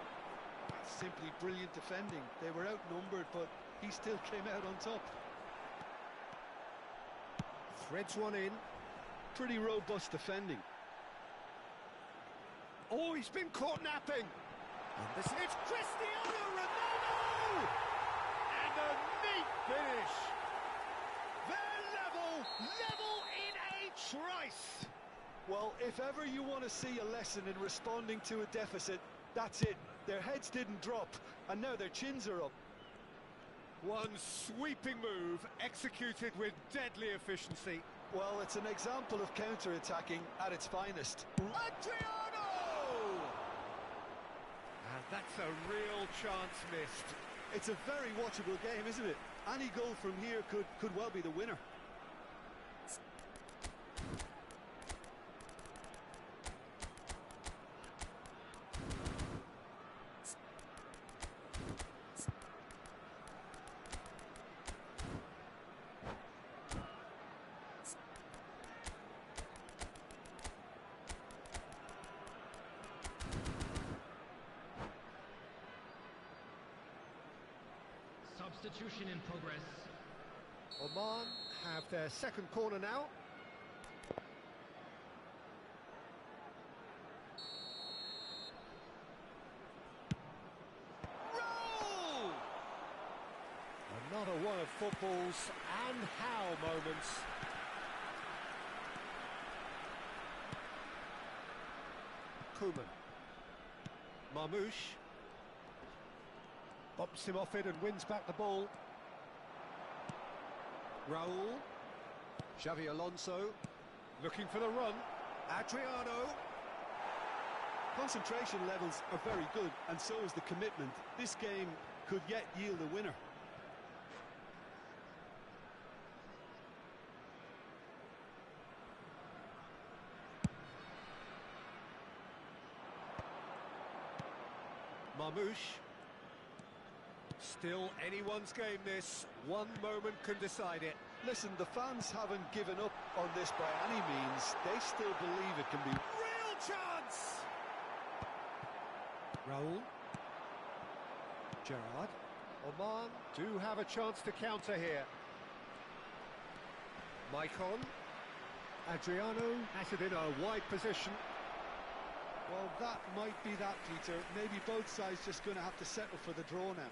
Simply brilliant defending. They were outnumbered, but he still came out on top. Threads one in. Pretty robust defending. Oh, he's been caught napping. And this is Cristiano Ronaldo! And a neat finish. They're level in a trice. Well, if ever you want to see a lesson in responding to a deficit, that's it. Their heads didn't drop, and now their chins are up. One sweeping move, executed with deadly efficiency. Well, it's an example of counter-attacking at its finest. Adriano! And that's a real chance missed. It's a very watchable game, isn't it? Any goal from here could well be the winner. Substitution in progress. Oman have their second corner now. Roll! Another one of football's and how moments. Koeman. Marmoush. Bumps him off it and wins back the ball. Raul. Xavi Alonso. Looking for the run. Adriano. Concentration levels are very good, and so is the commitment. This game could yet yield a winner. Marmoush. Still anyone's game this. One moment can decide it. Listen, the fans haven't given up on this by any means. They still believe it can be. Real chance! Raul. Gerrard. Oman do have a chance to counter here. Maicon. Adriano has it in a wide position. Well, that might be that, Peter. Maybe both sides just going to have to settle for the draw now.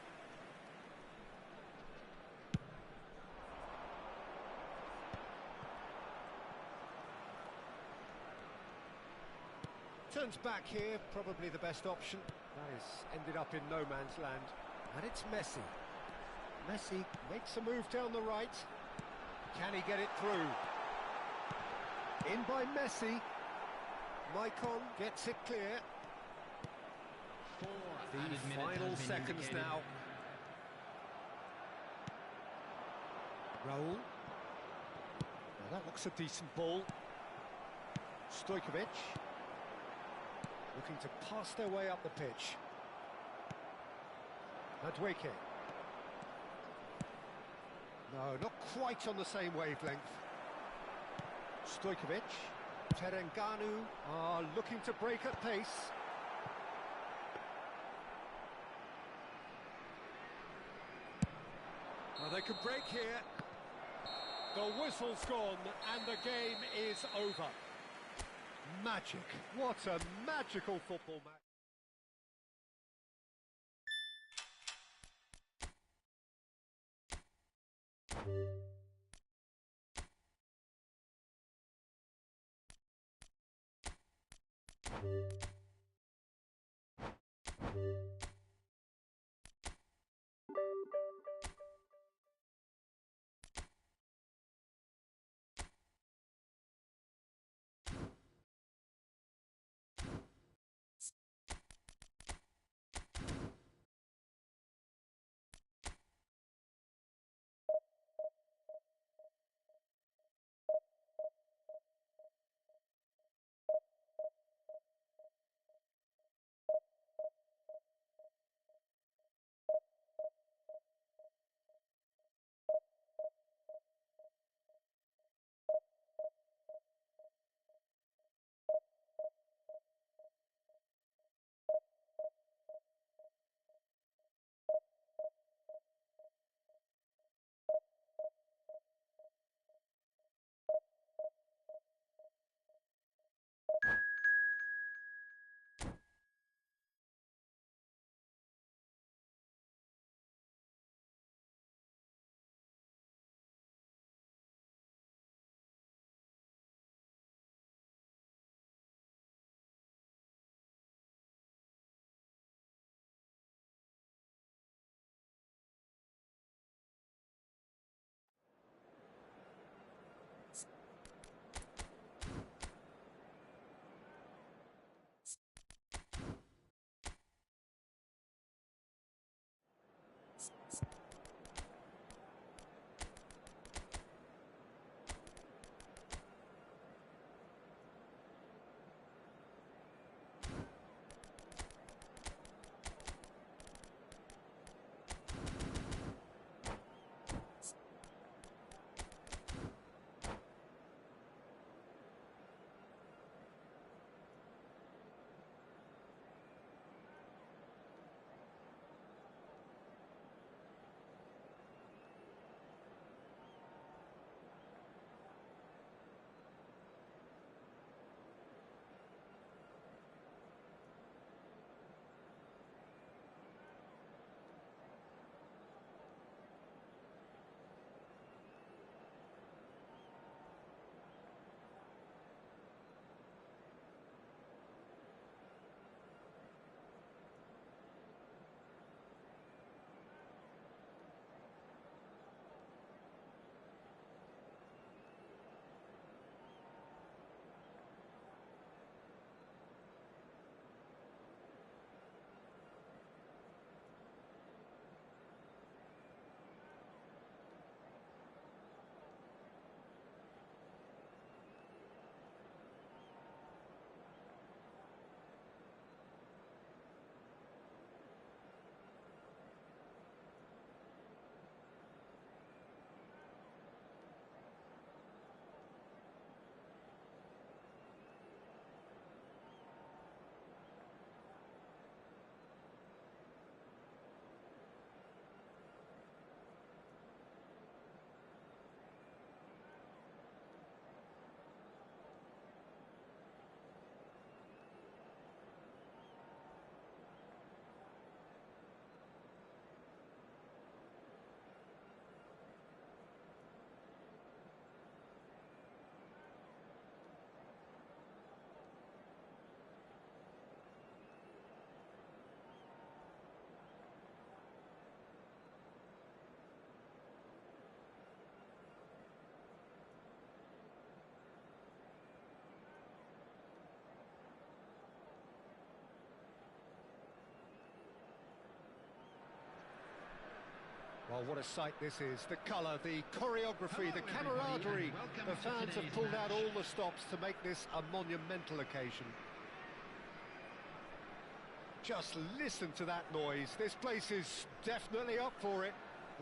Turns back here, probably the best option. That is ended up in no man's land. And it's Messi. Messi makes a move down the right. Can he get it through? In by Messi. Maicon gets it clear. The final seconds now. Raul. Now that looks a decent ball. Stojkovic. Looking to pass their way up the pitch. Madueke. No, not quite on the same wavelength. Stojkovic. Terengganu are looking to break at pace. Well, they could break here. The whistle's gone and the game is over. Magic. What a magical football match. Well, what a sight this is. The colour, the choreography, the camaraderie. The fans have pulled out all the stops to make this a monumental occasion. Just listen to that noise. This place is definitely up for it.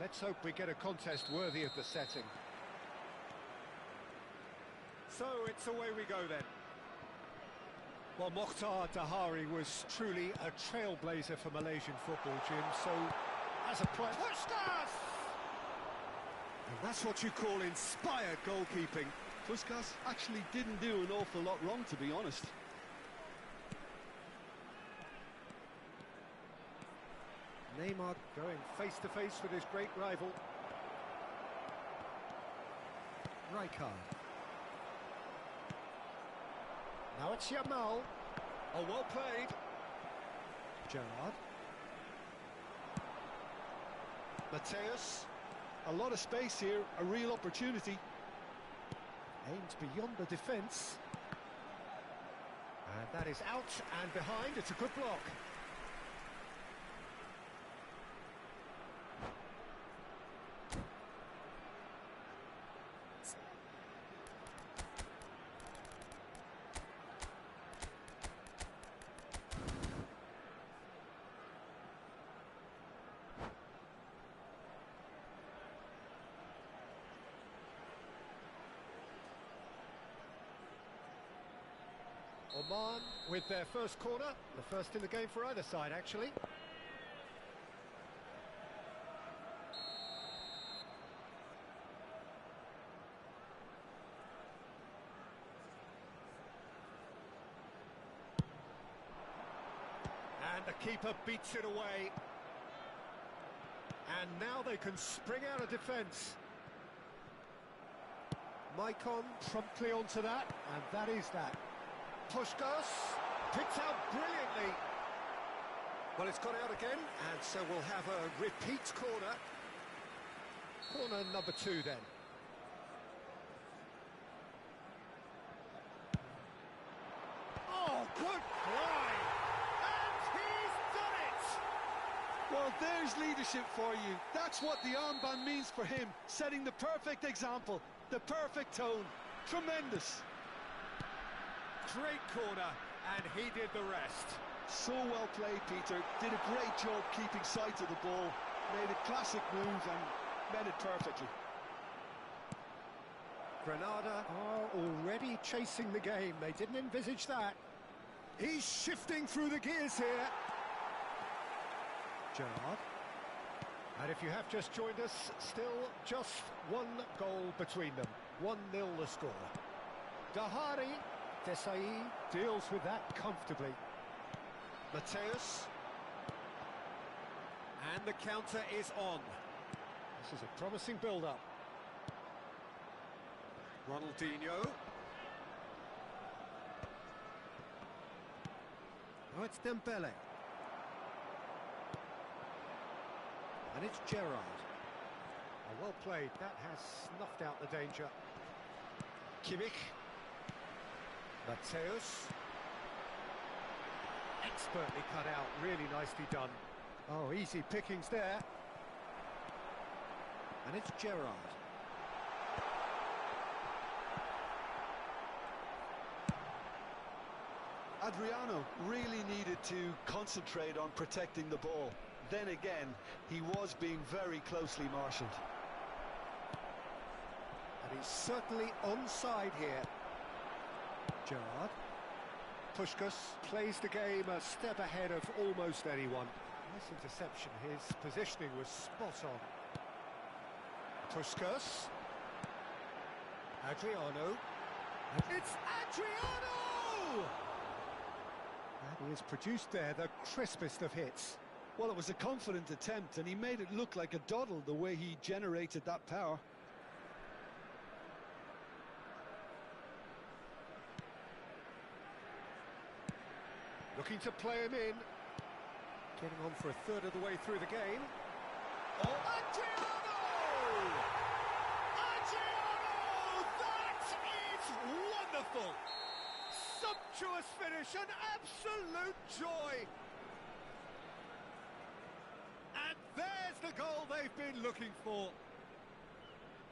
Let's hope we get a contest worthy of the setting. So it's away we go then. Well, Mokhtar Dahari was truly a trailblazer for Malaysian football, Jim. So, as a player... Puskas! And that's what you call inspired goalkeeping. Puskas actually didn't do an awful lot wrong, to be honest. Neymar going face-to-face with his great rival. Rijkaard. Now it's Yamal. Oh, well played. Gerrard. Mateus. A lot of space here, a real opportunity. Aims beyond the defence. And that is out and behind. It's a good block. Oman with their first corner, the first in the game for either side, actually. And the keeper beats it away. And now they can spring out of defence. Maicon promptly onto that, and that is that. Puskas picked out brilliantly. Well, it's got out again, and so we'll have a repeat corner. Corner number 2 then. Oh, good play! And he's done it! Well, there There's leadership for you. That's what the armband means for him, setting the perfect example, the perfect tone. Tremendous. Great corner, and he did the rest. So well played, Peter. Did a great job keeping sight of the ball. Made a classic move and met it perfectly. Granada are already chasing the game. They didn't envisage that. He's shifting through the gears here. Gerrard. And if you have just joined us, still just one goal between them. 1-0 the score. Dahari, Desai deals with that comfortably. Mateus. And the counter is on. This is a promising build-up. Ronaldinho. Oh, it's Dembele. And it's Gerrard. Oh, well played. That has snuffed out the danger. Kimmich. Mateus. Expertly cut out. Really nicely done. Oh, easy pickings there. And it's Gerrard. Adriano really needed to concentrate on protecting the ball. Then again, he was being very closely marshalled. And he's certainly onside here. Gerrard. Puskás plays the game a step ahead of almost anyone. Nice interception. His positioning was spot on. Puskás. Adriano. It's Adriano! And he has produced there the crispest of hits. Well, it was a confident attempt, and he made it look like a doddle the way he generated that power. Looking to play him in. Getting on for a third of the way through the game. Oh, Adriano! Adriano! That is wonderful! Sumptuous finish, an absolute joy! And there's the goal they've been looking for.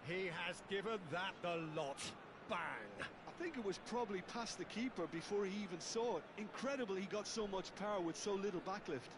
He has given that the lot. Bang! I think it was probably past the keeper before he even saw it. Incredible he got so much power with so little backlift.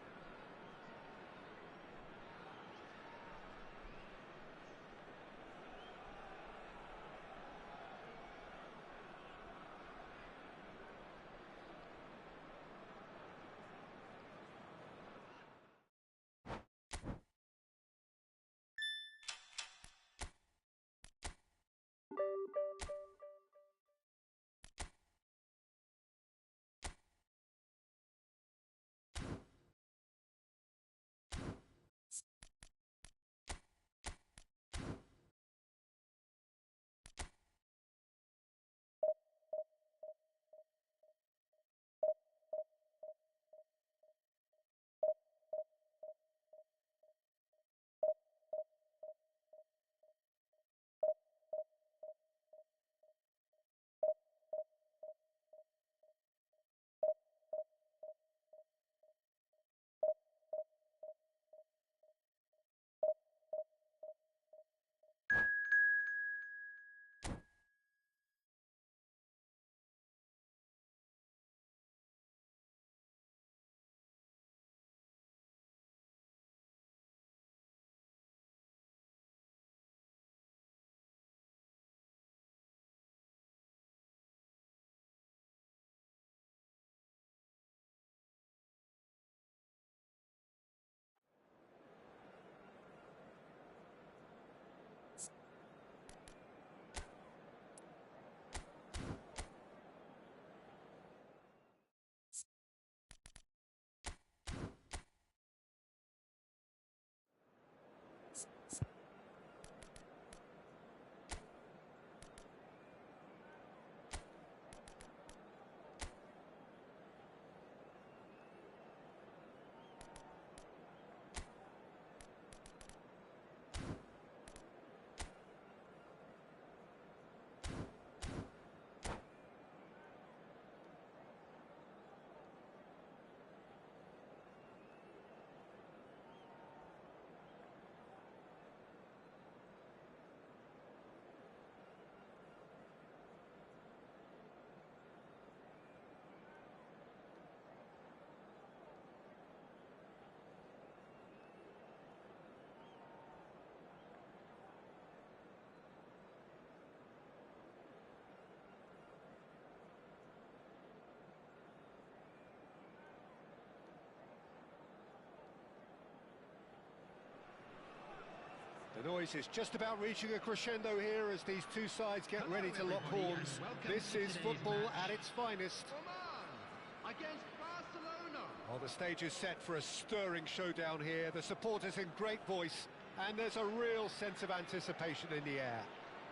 The noise is just about reaching a crescendo here as these two sides get ready to lock horns. This is football at its finest. Oman against Barcelona. Well, the stage is set for a stirring showdown here. The supporters in great voice, and there's a real sense of anticipation in the air.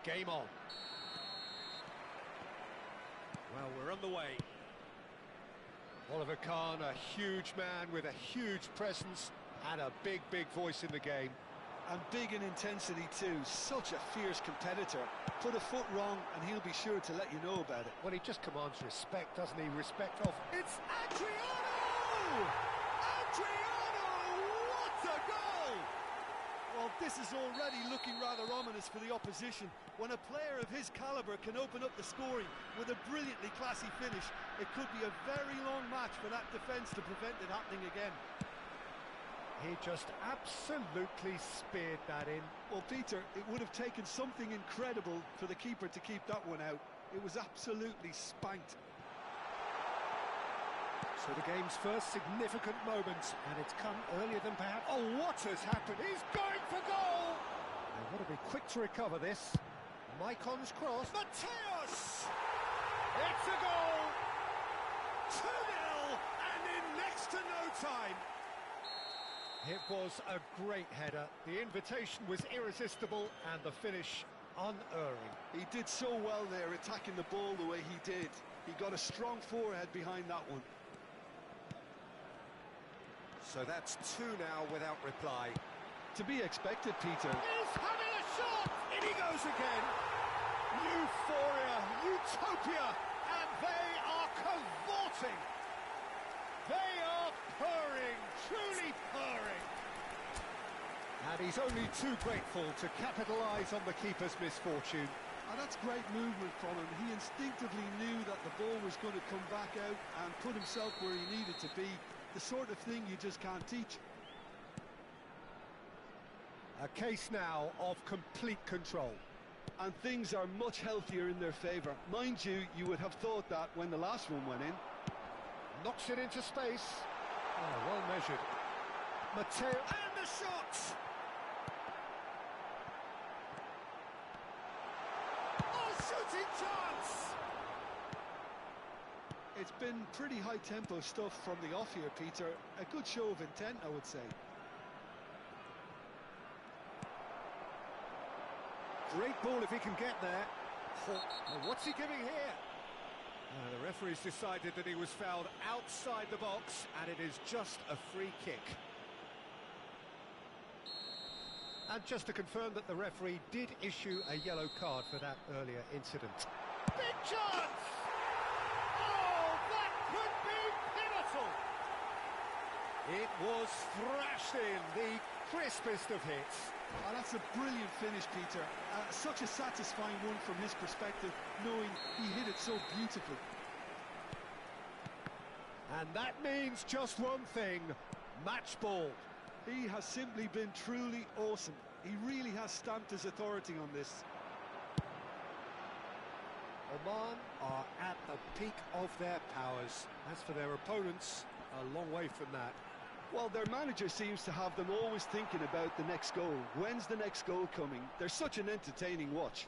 Game on. Well, we're on the way. Oliver Kahn, a huge man with a huge presence and a big, big voice in the game. And big in intensity too, such a fierce competitor. Put a foot wrong and he'll be sure to let you know about it. Well, he just commands respect, doesn't he? Respect of... It's Adriano! Adriano! What a goal! Well, this is already looking rather ominous for the opposition. When a player of his calibre can open up the scoring with a brilliantly classy finish, it could be a very long match for that defence to prevent it happening again. He just absolutely speared that in. Well, Peter, it would have taken something incredible for the keeper to keep that one out. It was absolutely spanked. So the game's first significant moment, and it's come earlier than perhaps... Oh, what has happened? He's going for goal! They've got to be quick to recover this. Maicon's cross. Mateos! It's a goal! 2-0, and in next to no time. It was a great header. The invitation was irresistible, and the finish unerring. He did so well there, attacking the ball the way he did. He got a strong forehead behind that one. So that's 2 now without reply. To be expected, Peter. He's having a shot! In he goes again! Euphoria, utopia, and they are cavorting! They are purring, truly purring! And he's only too grateful to capitalise on the keeper's misfortune. And that's great movement from him. He instinctively knew that the ball was going to come back out and put himself where he needed to be. The sort of thing you just can't teach. A case now of complete control. And things are much healthier in their favour. Mind you, you would have thought that when the last one went in. Knocks it into space. Oh, well measured. Mateo, and the shot! Oh, shooting chance! It's been pretty high-tempo stuff from the off here, Peter. A good show of intent, I would say. Great ball if he can get there. Oh, what's he giving here? The referee's decided that he was fouled outside the box, and it is just a free kick. And just to confirm that the referee did issue a yellow card for that earlier incident. Big chance! Oh, that could be pivotal! It was thrashed in, the crispest of hits. Oh, that's a brilliant finish, Peter. Such a satisfying one from his perspective, knowing he hit it so beautifully. And that means just one thing, match ball. He has simply been truly awesome. He really has stamped his authority on this. Oman are at the peak of their powers. As for their opponents, a long way from that. Well, their manager seems to have them always thinking about the next goal. When's the next goal coming? They're such an entertaining watch.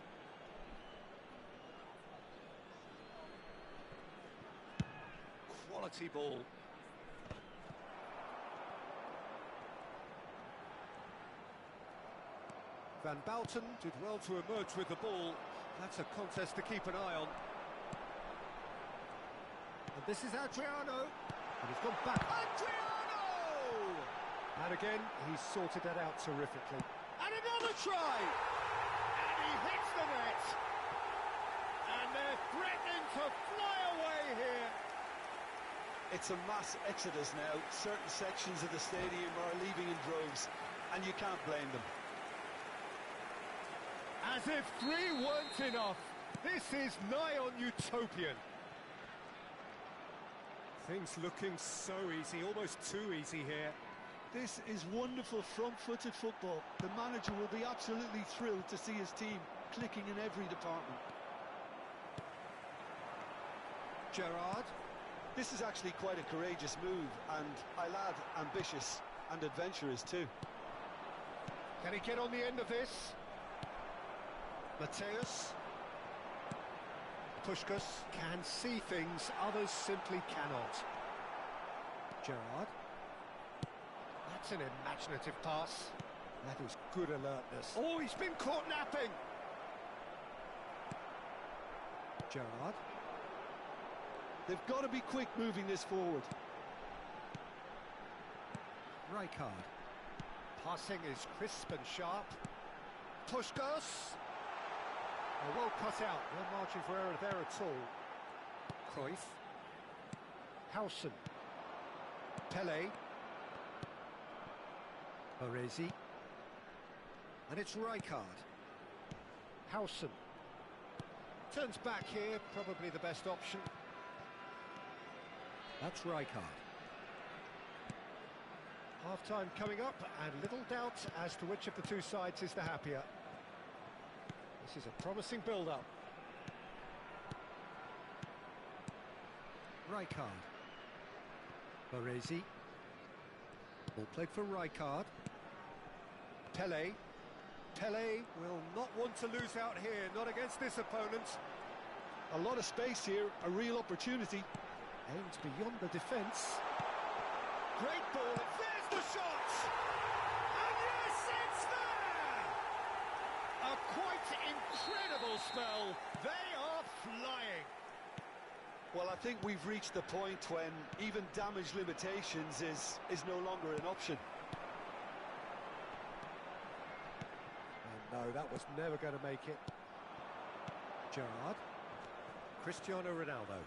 Quality ball. Van Bouten did well to emerge with the ball. That's a contest to keep an eye on. And this is Adriano. And he's gone back. Adriano! And again, he's sorted that out terrifically. And another try! And he hits the net! And they're threatening to fly away here. It's a mass exodus now. Certain sections of the stadium are leaving in droves, and you can't blame them. As if 3 weren't enough, this is nigh on utopian. Things looking so easy, almost too easy here. This is wonderful front-footed football. The manager will be absolutely thrilled to see his team clicking in every department. Gerrard. This is actually quite a courageous move, and I'll add ambitious and adventurous too. Can he get on the end of this? Mateus. Puskás can see things others simply cannot. Gerrard. That's an imaginative pass. That is good alertness. Oh, he's been caught napping! Gerrard. They've got to be quick moving this forward. Rijkaard. Passing is crisp and sharp. Puskás. Oh, well cut out. No margin for error there at all. Cruyff. Howson. Pelé. Baresi. And it's Rijkaard. Howson. Turns back here, probably the best option. That's Rijkaard. Half-time coming up, and little doubt as to which of the two sides is the happier. This is a promising build-up. Rijkaard. Baresi. Ball played for Rijkaard. Pelé. Pelé will not want to lose out here, not against this opponent. A lot of space here, a real opportunity. Aimed beyond the defence. Great ball, and there's the shot! And yes, it's there! A quite incredible spell. They are flying. Well, I think we've reached the point when even damage limitations is no longer an option. And no, that was never going to make it. Gerrard. Cristiano Ronaldo.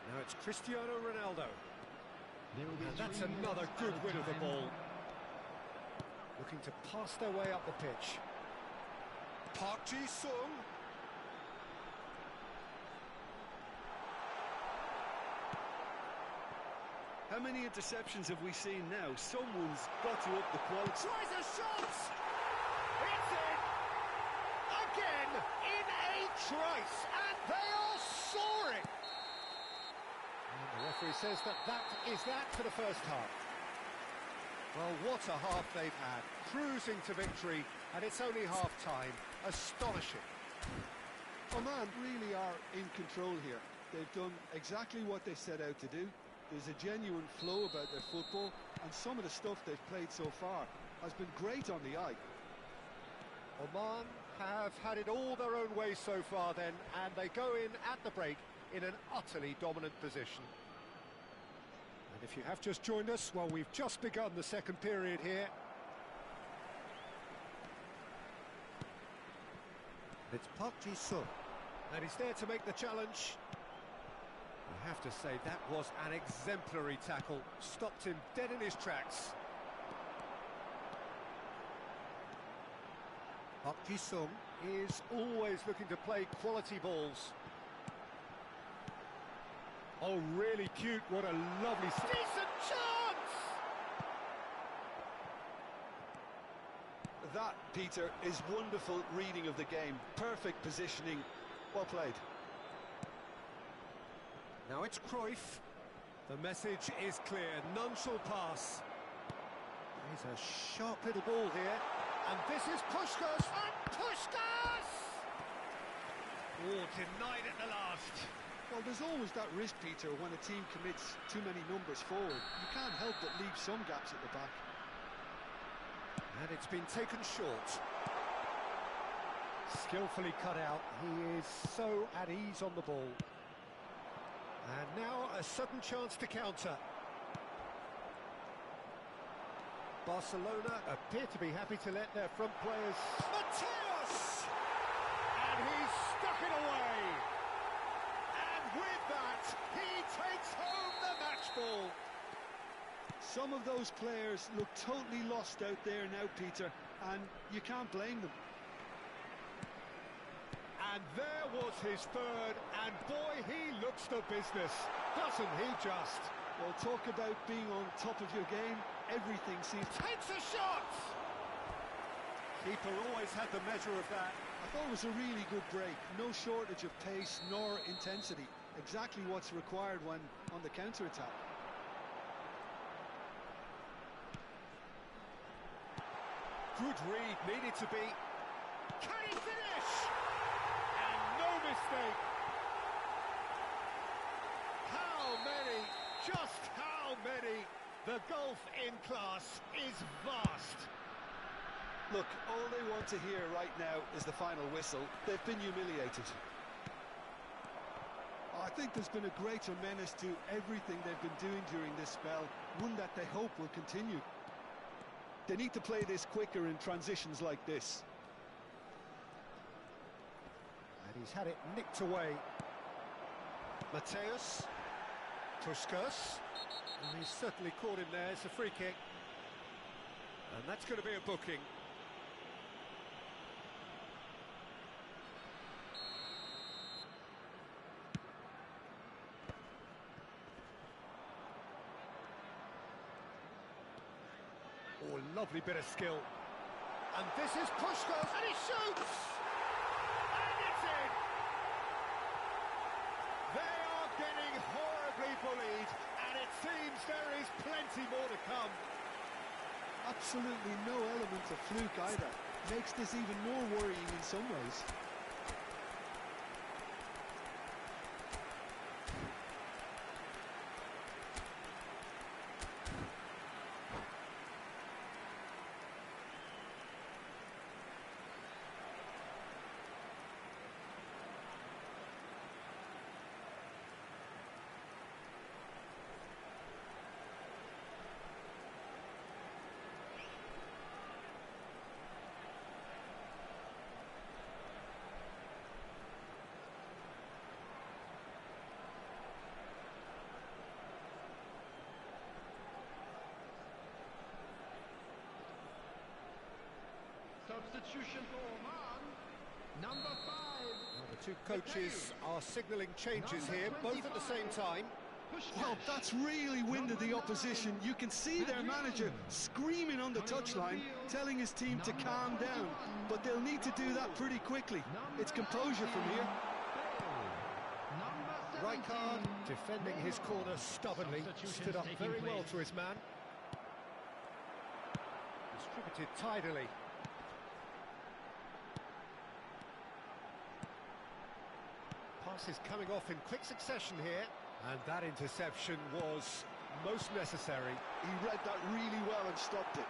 Now it's Cristiano Ronaldo. And that's another good win of the ball. Looking to pass their way up the pitch. Park Ji-sung. How many interceptions have we seen now? Someone's got to up the quality. Tries a shot! It's in! Again, in a trice, and they are soaring! And the referee says that is that for the first half. Well, what a half they've had. Cruising to victory, and it's only half-time. Astonishing. Oman really are in control here. They've done exactly what they set out to do. There's a genuine flow about their football, and some of the stuff they've played so far has been great on the eye. Oman have had it all their own way so far then, and they go in at the break in an utterly dominant position. And if you have just joined us, well, we've just begun the second period here. It's Park Ji-sung, and he's there to make the challenge. I have to say, that was an exemplary tackle. Stopped him dead in his tracks. Park Ji-sung is always looking to play quality balls. Oh, really cute. What a lovely... Decent chance! That, Peter, is wonderful reading of the game. Perfect positioning. Well played. Now it's Cruyff. The message is clear. None shall pass. There's a sharp little ball here. And this is Puskás. And Puskás! Oh, denied at the last. Well, there's always that risk, Peter, when a team commits too many numbers forward. You can't help but leave some gaps at the back. And it's been taken short. Skillfully cut out. He is so at ease on the ball. And now a sudden chance to counter. Barcelona appear to be happy to let their front players... Mateus! And he's stuck it away! And with that, he takes home the match ball! Some of those players look totally lost out there now, Peter, and you can't blame them. And there was his third, and boy, he looks the business, doesn't he just? Well, talk about being on top of your game. Everything seems... Takes a shot! Keeper always had the measure of that. I thought it was a really good break. No shortage of pace nor intensity. Exactly what's required when on the counter-attack. Good read, needed to be. Can he finish? And no mistake. How many? Just how many? The gulf in class is vast. Look, all they want to hear right now is the final whistle. They've been humiliated. I think there's been a greater menace to everything they've been doing during this spell, one that they hope will continue. They need to play this quicker in transitions like this. And he's had it nicked away. Mateus. Puskas. And he's certainly caught him there. It's a free kick. And that's going to be a booking. Oh, lovely bit of skill. And this is Puskas, and he shoots! And it's in! They are getting horribly bullied, and it seems there is plenty more to come. Absolutely no element of fluke either. Makes this even more worrying in some ways. Substitution for Oman, number 5. Well, the two coaches are signalling changes here, both at the same time. Well, that's really winded the opposition. You can see their manager screaming on the touchline, telling his team to calm down. But they'll need to do that pretty quickly. It's composure from here. Rijkaard defending his corner stubbornly, stood up very well to his man. Distributed tidily. Passes coming off in quick succession here, and that interception was most necessary. He read that really well and stopped it.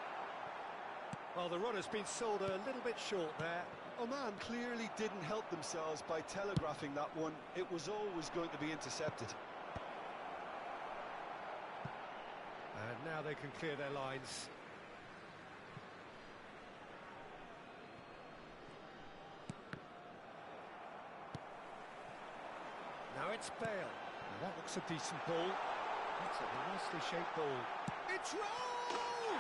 Well, the run has been sold a little bit short there. Oman clearly didn't help themselves by telegraphing that one. It was always going to be intercepted. And now they can clear their lines. Now it's Bale. Now that looks a decent ball. That's a nicely shaped ball. It's roll!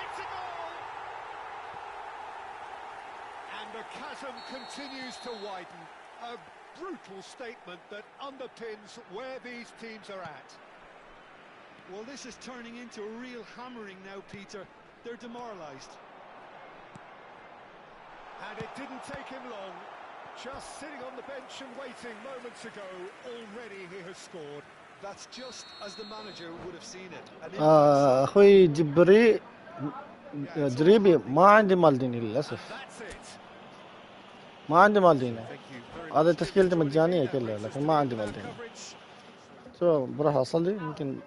It's a goal! And the chasm continues to widen. A brutal statement that underpins where these teams are at. Well, this is turning into a real hammering now, Peter. They're demoralised. And it didn't take him long. Just sitting on the bench and waiting moments ago, already he has scored. That's just as the manager would have seen it. اخوي جريبي ما عندي مالديني للاسف. That's it. ما عندي مالديني. Thank you very هذا much. تشكيلتي مجانيه كلها لكن ما عندي مالديني. سو بروح اصلي يمكن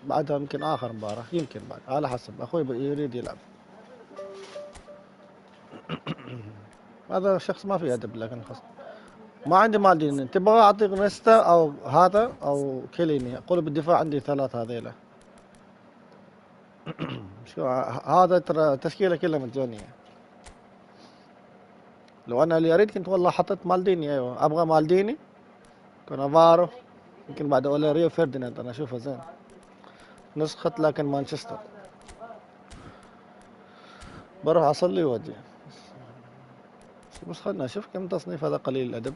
بعدها يمكن اخر مباراه يمكن بعد على حسب اخوي يريد يلعب. هذا شخص ما في ادب لكن خلاص ما عندي مالديني. تبغى اعطيك نيستا او هذا او كيليني. اقول بالدفاع عندي ثلاث هذيلا. شو هذا ترى تشكيله كلها مجانيه. لو انا اللي اريد كنت والله حطيت مالديني. ايوه ابغى مالديني كونافارو يمكن بعد ولا ريو فرديناند. انا اشوفه زين نسخة لكن مانشستر. بروح اصلي واجي. بس خلنا نشوف كم تصنيف. هذا قليل الادب.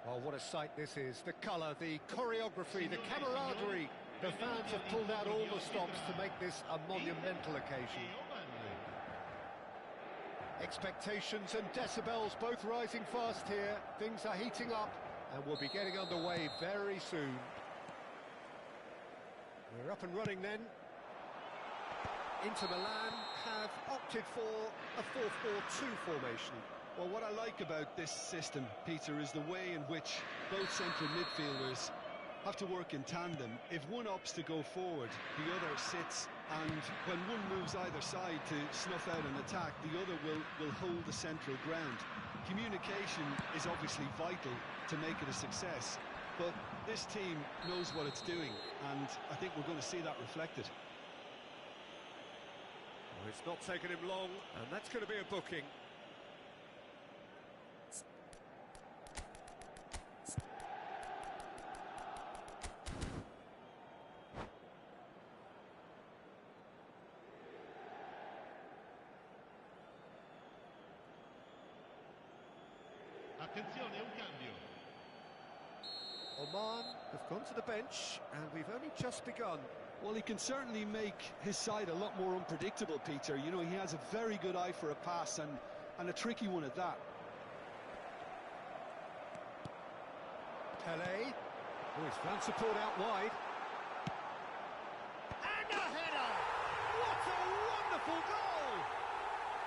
Well, what a sight this is. The colour, the choreography, the camaraderie. The fans have pulled out all the stops to make this a monumental occasion. Expectations and decibels both rising fast here. Things are heating up and we'll be getting underway very soon. We're up and running then. Inter Milan have opted for a 4-4-2 formation. Well, what I like about this system, Peter, is the way in which both central midfielders have to work in tandem. If one opts to go forward, the other sits, and when one moves either side to snuff out an attack, the other will hold the central ground. Communication is obviously vital to make it a success, but this team knows what it's doing, and I think we're going to see that reflected. Well, it's not taken him long, and that's going to be a booking. Attenzione, un cambio. Oman have gone to the bench, and we've only just begun. Well, he can certainly make his side a lot more unpredictable, Peter. You know, he has a very good eye for a pass, and a tricky one at that. Pele, who has found support out wide. And a header! What a wonderful goal!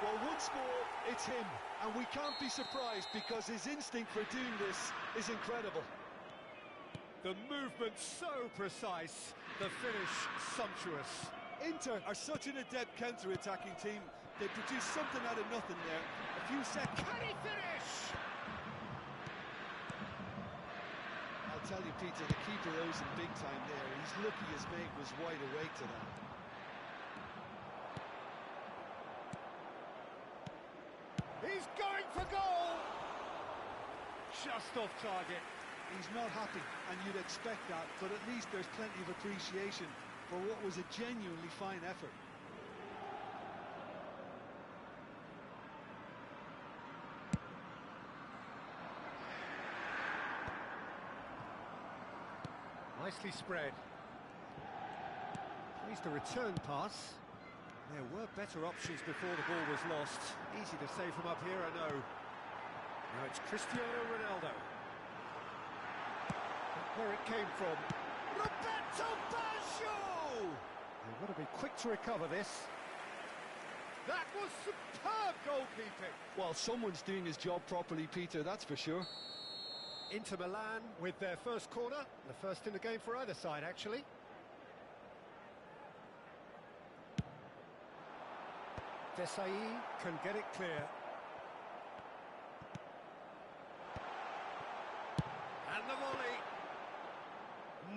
Well, once more, it's him, and we can't be surprised because his instinct for doing this is incredible. The movement so precise, the finish sumptuous. Inter are such an adept counter-attacking team. They produce something out of nothing there. A few seconds. Can he finish? I'll tell you, Peter, the keeper owes him big time there. He's lucky his mate was wide awake to that. He's going for goal! Just off target. He's not happy, and you'd expect that, but at least there's plenty of appreciation for what was a genuinely fine effort. Nicely spread. Plays the return pass. There were better options before the ball was lost. Easy to save from up here, I know. Now it's Cristiano Ronaldo. Where it came from. Roberto Baggio! They've got to be quick to recover this. That was superb goalkeeping. Well, someone's doing his job properly, Peter, that's for sure. Inter Milan with their first corner. The first in the game for either side, actually. Desai can get it clear. And the volley.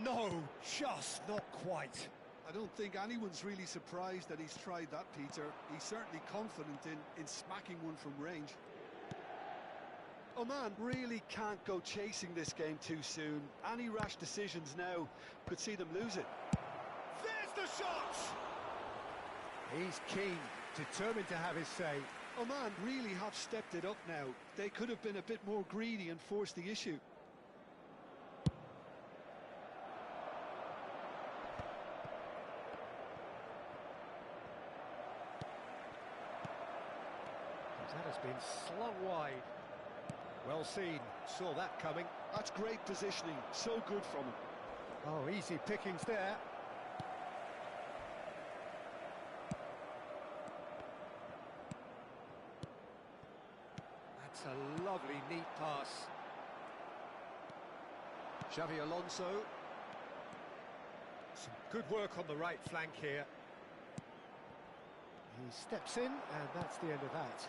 No, just not quite. I don't think anyone's really surprised that he's tried that, Peter. He's certainly confident in smacking one from range. Oman really can't go chasing this game too soon. Any rash decisions now could see them lose it. There's the shot! He's keen, determined to have his say. Oman really have stepped it up now. They could have been a bit more greedy and forced the issue. That has been slung wide. Well seen, saw that coming. That's great positioning, so good from him. Oh, easy pickings there. That's a lovely, neat pass. Xavi Alonso. Some good work on the right flank here. He steps in, and that's the end of that.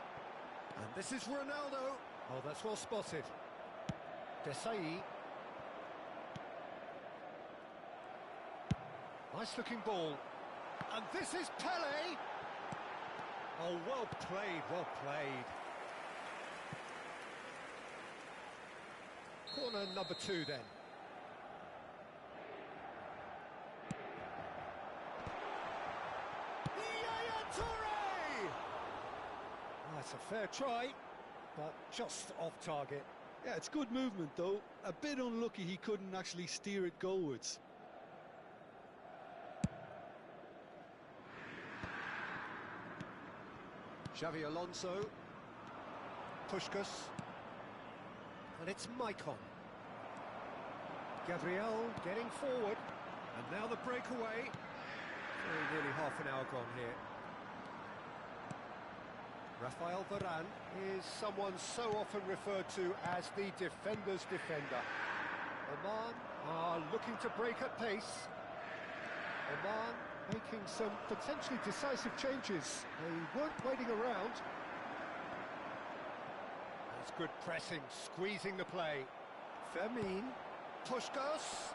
And this is Ronaldo. Oh, that's well spotted. Desai. Nice looking ball. And this is Pele. Oh, well played, well played. Corner number 2 then. Yaya Toure! That's a fair try, but just off target. Yeah, it's good movement though. A bit unlucky he couldn't actually steer it goalwards. Xavi Alonso. Puskás. And it's Maicon. Gabriel getting forward. And now the breakaway. Very nearly half an hour gone here. Rafael Varane is someone so often referred to as the defender's defender. Oman are looking to break at pace. Oman making some potentially decisive changes. They weren't waiting around. That's good pressing, squeezing the play. Fermin, Puskás.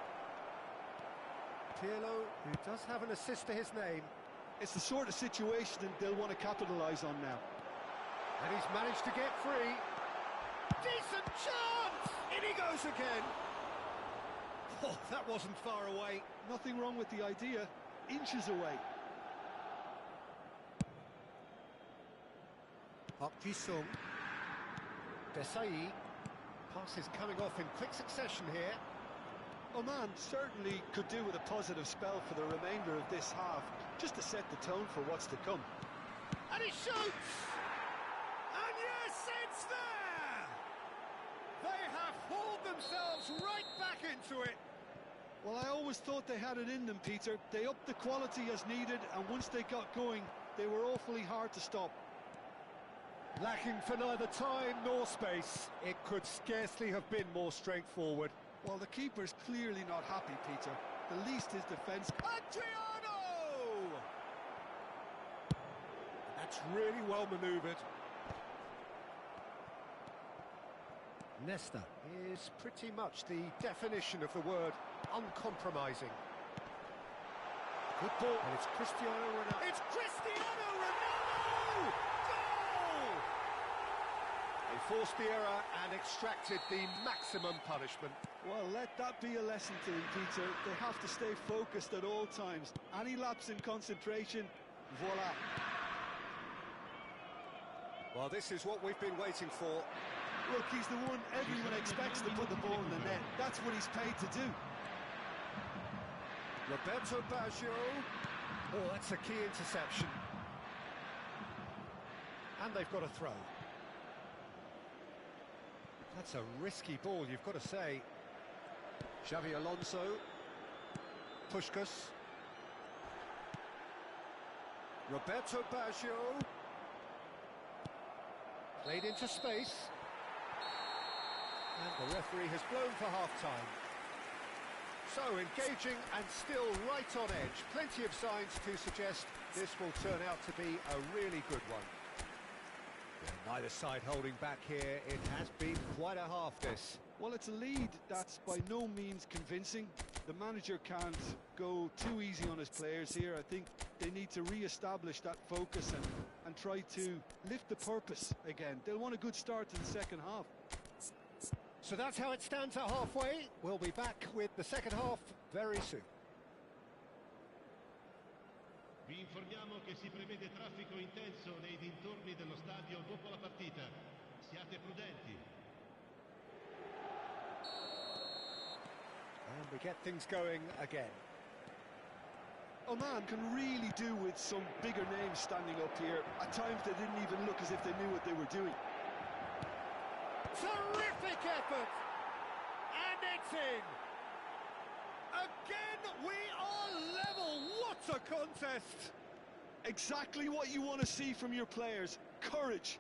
Pirlo, who does have an assist to his name. It's the sort of situation that they'll want to capitalise on now. And he's managed to get free. Decent chance! In he goes again. Oh, that wasn't far away. Nothing wrong with the idea. Inches away. Park Ji-sung. Desai. Passes coming off in quick succession here. Oman certainly could do with a positive spell for the remainder of this half, just to set the tone for what's to come. And he shoots! And yes, it's there! They have hauled themselves right back into it. Well, I always thought they had it in them, Peter. They upped the quality as needed, and once they got going, they were awfully hard to stop. Lacking for neither time nor space, it could scarcely have been more straightforward. Well, the keeper's clearly not happy, Peter. The least his defence... Adriano! That's really well manoeuvred. Nesta is pretty much the definition of the word uncompromising. Good ball. And it's Cristiano Ronaldo. It's Cristiano Ronaldo! Goal! They forced the error and extracted the maximum punishment. Well, let that be a lesson to them, Peter. They have to stay focused at all times. Any lapse in concentration, voila. Well, this is what we've been waiting for. Look, he's the one everyone expects to put the ball in the net. That's what he's paid to do. Roberto Baggio. Oh, that's a key interception. And they've got a throw. That's a risky ball, you've got to say. Xavi Alonso. Puskás. Roberto Baggio. Played into space. And the referee has blown for half-time. So, engaging and still right on edge. Plenty of signs to suggest this will turn out to be a really good one. Yeah, neither side holding back here. It has been quite a half, this. Well, it's a lead that's by no means convincing. The manager can't go too easy on his players here. I think they need to re-establish that focus and try to lift the purpose again. They'll want a good start to the second half. So that's how it stands at halfway. We'll be back with the second half very soon. Vi informiamo che si prevede traffico intenso nei dintorni dello stadio dopo la partita. Siate prudenti. And we get things going again. Oman can really do with some bigger names standing up here. At times they didn't even look as if they knew what they were doing. Terrific effort! And it's in! Again, we are level! What a contest! Exactly what you want to see from your players. Courage.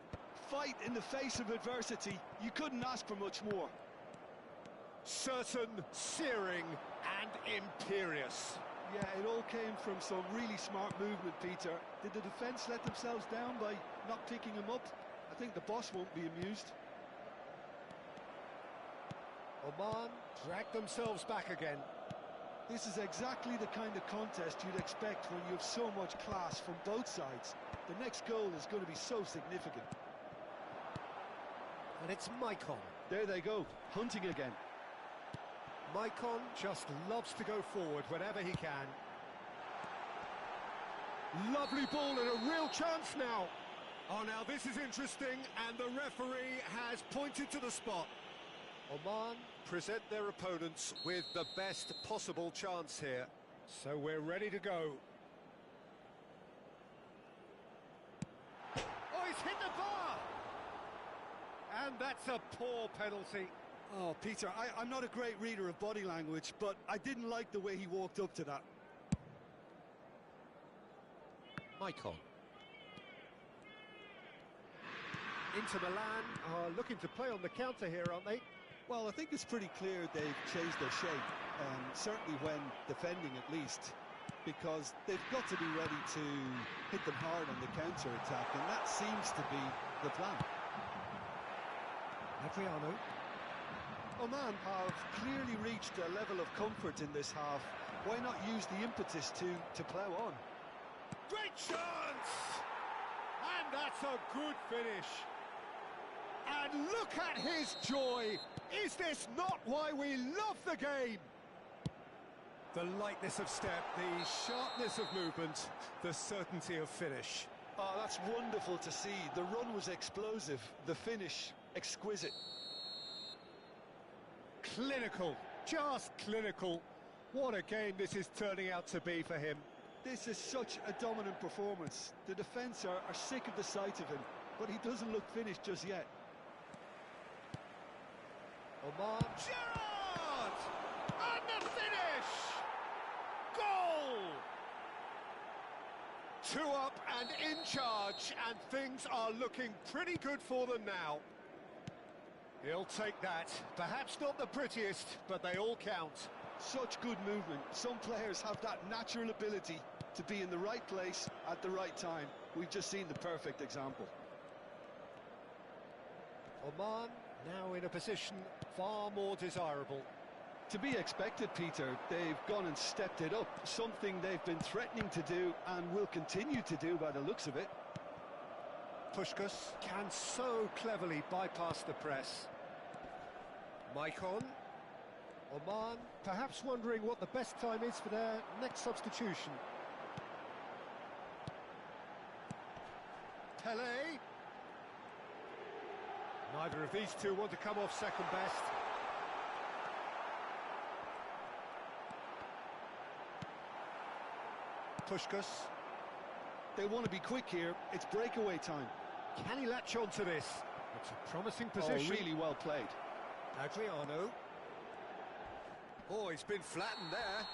Fight in the face of adversity. You couldn't ask for much more. Certain, searing, and imperious. Yeah, it all came from some really smart movement, Peter. Did the defence let themselves down by not picking him up? I think the boss won't be amused. Oman dragged themselves back again. This is exactly the kind of contest you'd expect when you have so much class from both sides. The next goal is going to be so significant. And it's Maicon. There they go, hunting again. Maicon just loves to go forward whenever he can. Lovely ball and a real chance now. Oh, now this is interesting, and the referee has pointed to the spot. Oman present their opponents with the best possible chance here. So we're ready to go. Oh, he's hit the bar! And that's a poor penalty. Oh, Peter, I'm not a great reader of body language, but I didn't like the way he walked up to that. Maicon. Inter Milan are looking to play on the counter here, aren't they? Well, I think it's pretty clear they've changed their shape, certainly when defending at least, because they've got to be ready to hit them hard on the counter-attack, and that seems to be the plan. Adriano. Oman have clearly reached a level of comfort in this half. Why not use the impetus to plough on? Great chance! And that's a good finish. And look at his joy! Is this not why we love the game? The lightness of step, the sharpness of movement, the certainty of finish. Oh, that's wonderful to see. The run was explosive, the finish exquisite. Clinical, just clinical. What a game this is turning out to be for him. This is such a dominant performance. The defence are sick of the sight of him, but he doesn't look finished just yet. Oman. Gerrard! And the finish! Goal! 2 up and in charge, and things are looking pretty good for them now. He'll take that. Perhaps not the prettiest, but they all count. Such good movement. Some players have that natural ability to be in the right place at the right time. We've just seen the perfect example. Oman now in a position far more desirable. To be expected, Peter. They've gone and stepped it up, something they've been threatening to do and will continue to do by the looks of it. Puskás can so cleverly bypass the press. Maicon. Oman perhaps wondering what the best time is for their next substitution. Pelé. Neither of these two want to come off second best. Puskás. They want to be quick here. It's breakaway time. Can he latch on to this? It's a promising position. Oh, really well played. Adriano. Oh, he's been flattened there.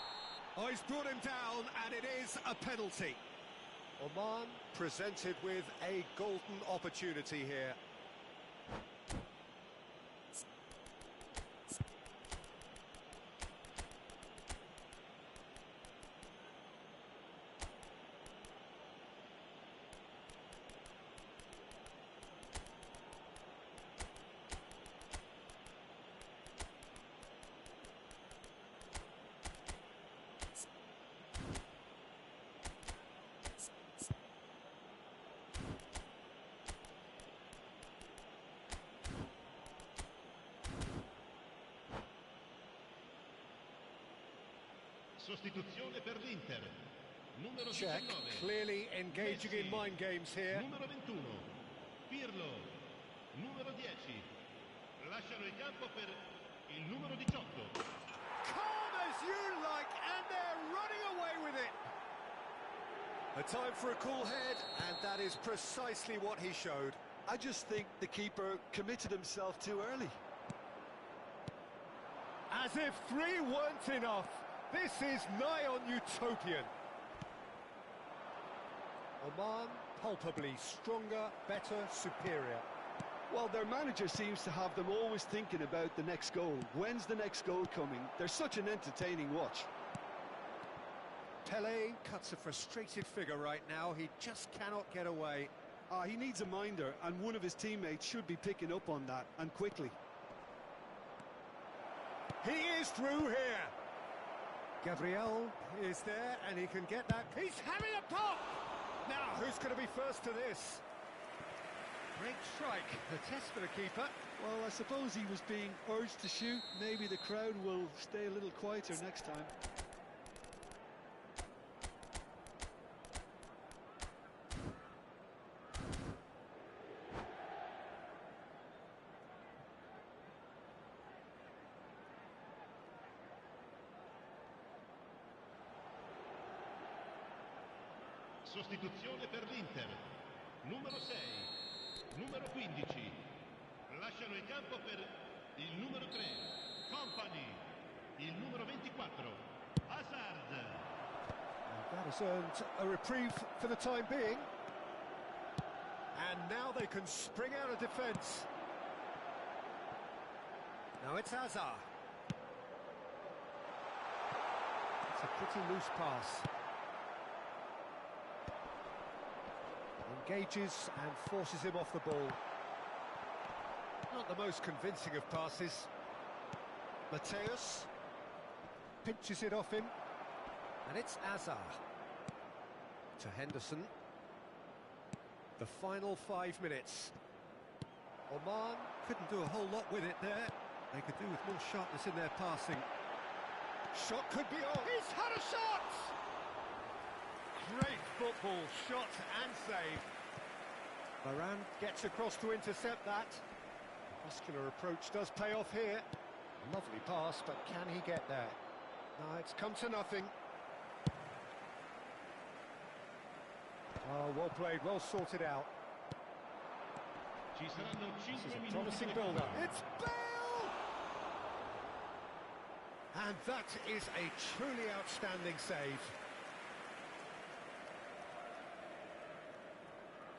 Oh, he's brought him down, and it is a penalty. Oman presented with a golden opportunity here. Sostituzione per l'Inter. Numero Check, 19. clearly engaging Messi. in mind games here. Numero 21. Pirlo. Numero 10. Lasciano il campo per il numero 18. Calm as you like, and they're running away with it. A time for a cool head, and that is precisely what he showed. I just think the keeper committed himself too early. As if 3 weren't enough. This is nigh on utopian. Oman, palpably stronger, better, superior. Well, their manager seems to have them always thinking about the next goal. When's the next goal coming? They're such an entertaining watch. Pelé cuts a frustrated figure right now. He just cannot get away. He needs a minder, and one of his teammates should be picking up on that, and quickly. He is through here. Gabriel is there, and he can get that. He's having a pop! Now, who's going to be first to this? Great strike. The test for the keeper. Well, I suppose he was being urged to shoot. Maybe the crowd will stay a little quieter next time. sostituzione per l'Inter. Numero 6, numero 15. Lasciano il campo per il numero 3, Company. Il numero 24, Hazard. And that has earned a reprieve for the time being. And now they can spring out of defence. Now it's Hazard. It's a pretty loose pass. Engages and forces him off the ball. Not the most convincing of passes. Mateus pinches it off him. And it's Hazard. To Henderson. The final 5 minutes. Oman couldn't do a whole lot with it there. They could do with more sharpness in their passing. Shot could be on. He's had a shot! Great football, shot and save. Varane gets across to intercept that. Muscular approach does pay off here. Lovely pass, but can he get there? No, it's come to nothing. Oh, well played, well sorted out. Ci saranno 5 This is a minuti promising di build-up. recupero. It's Bale! And that is a truly outstanding save.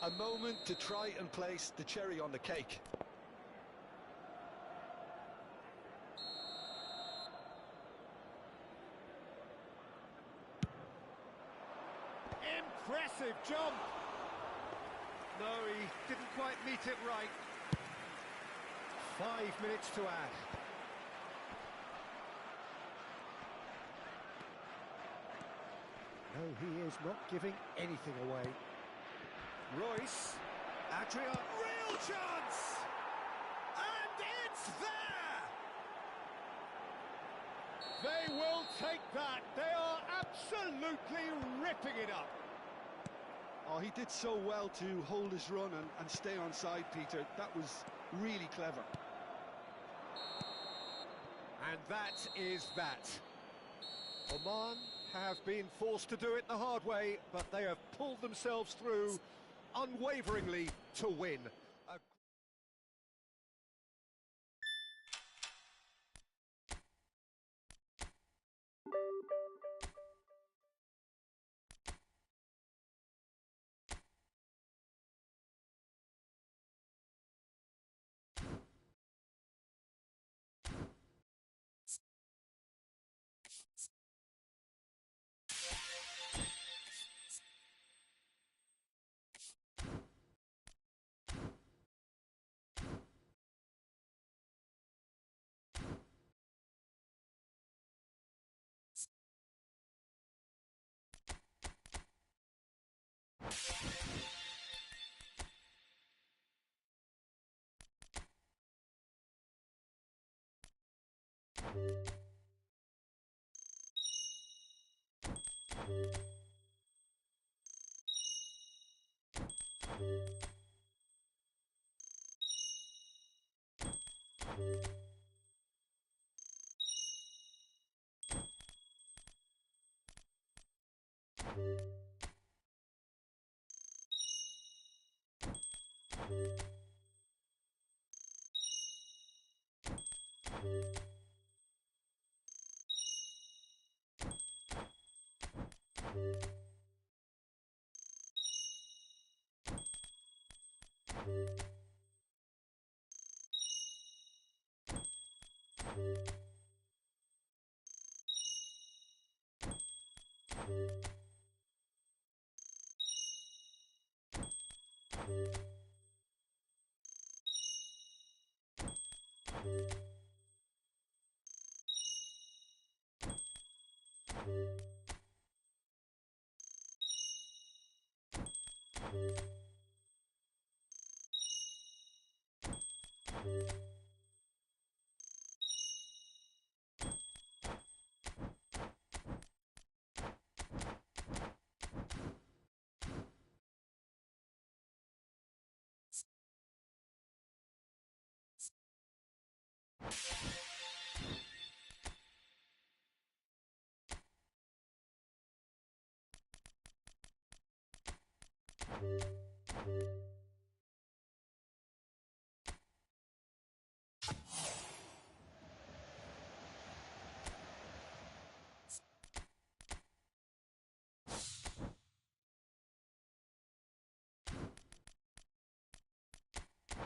A moment to try and place the cherry on the cake. Impressive jump! No, he didn't quite meet it right. 5 minutes to add. No, he is not giving anything away. Royce, Adrian, real chance! And it's there! They will take that. They are absolutely ripping it up. Oh, he did so well to hold his run and stay on side, Peter. That was really clever. And that is that. Oman have been forced to do it the hard way, but they have pulled themselves through unwaveringly to win.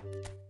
you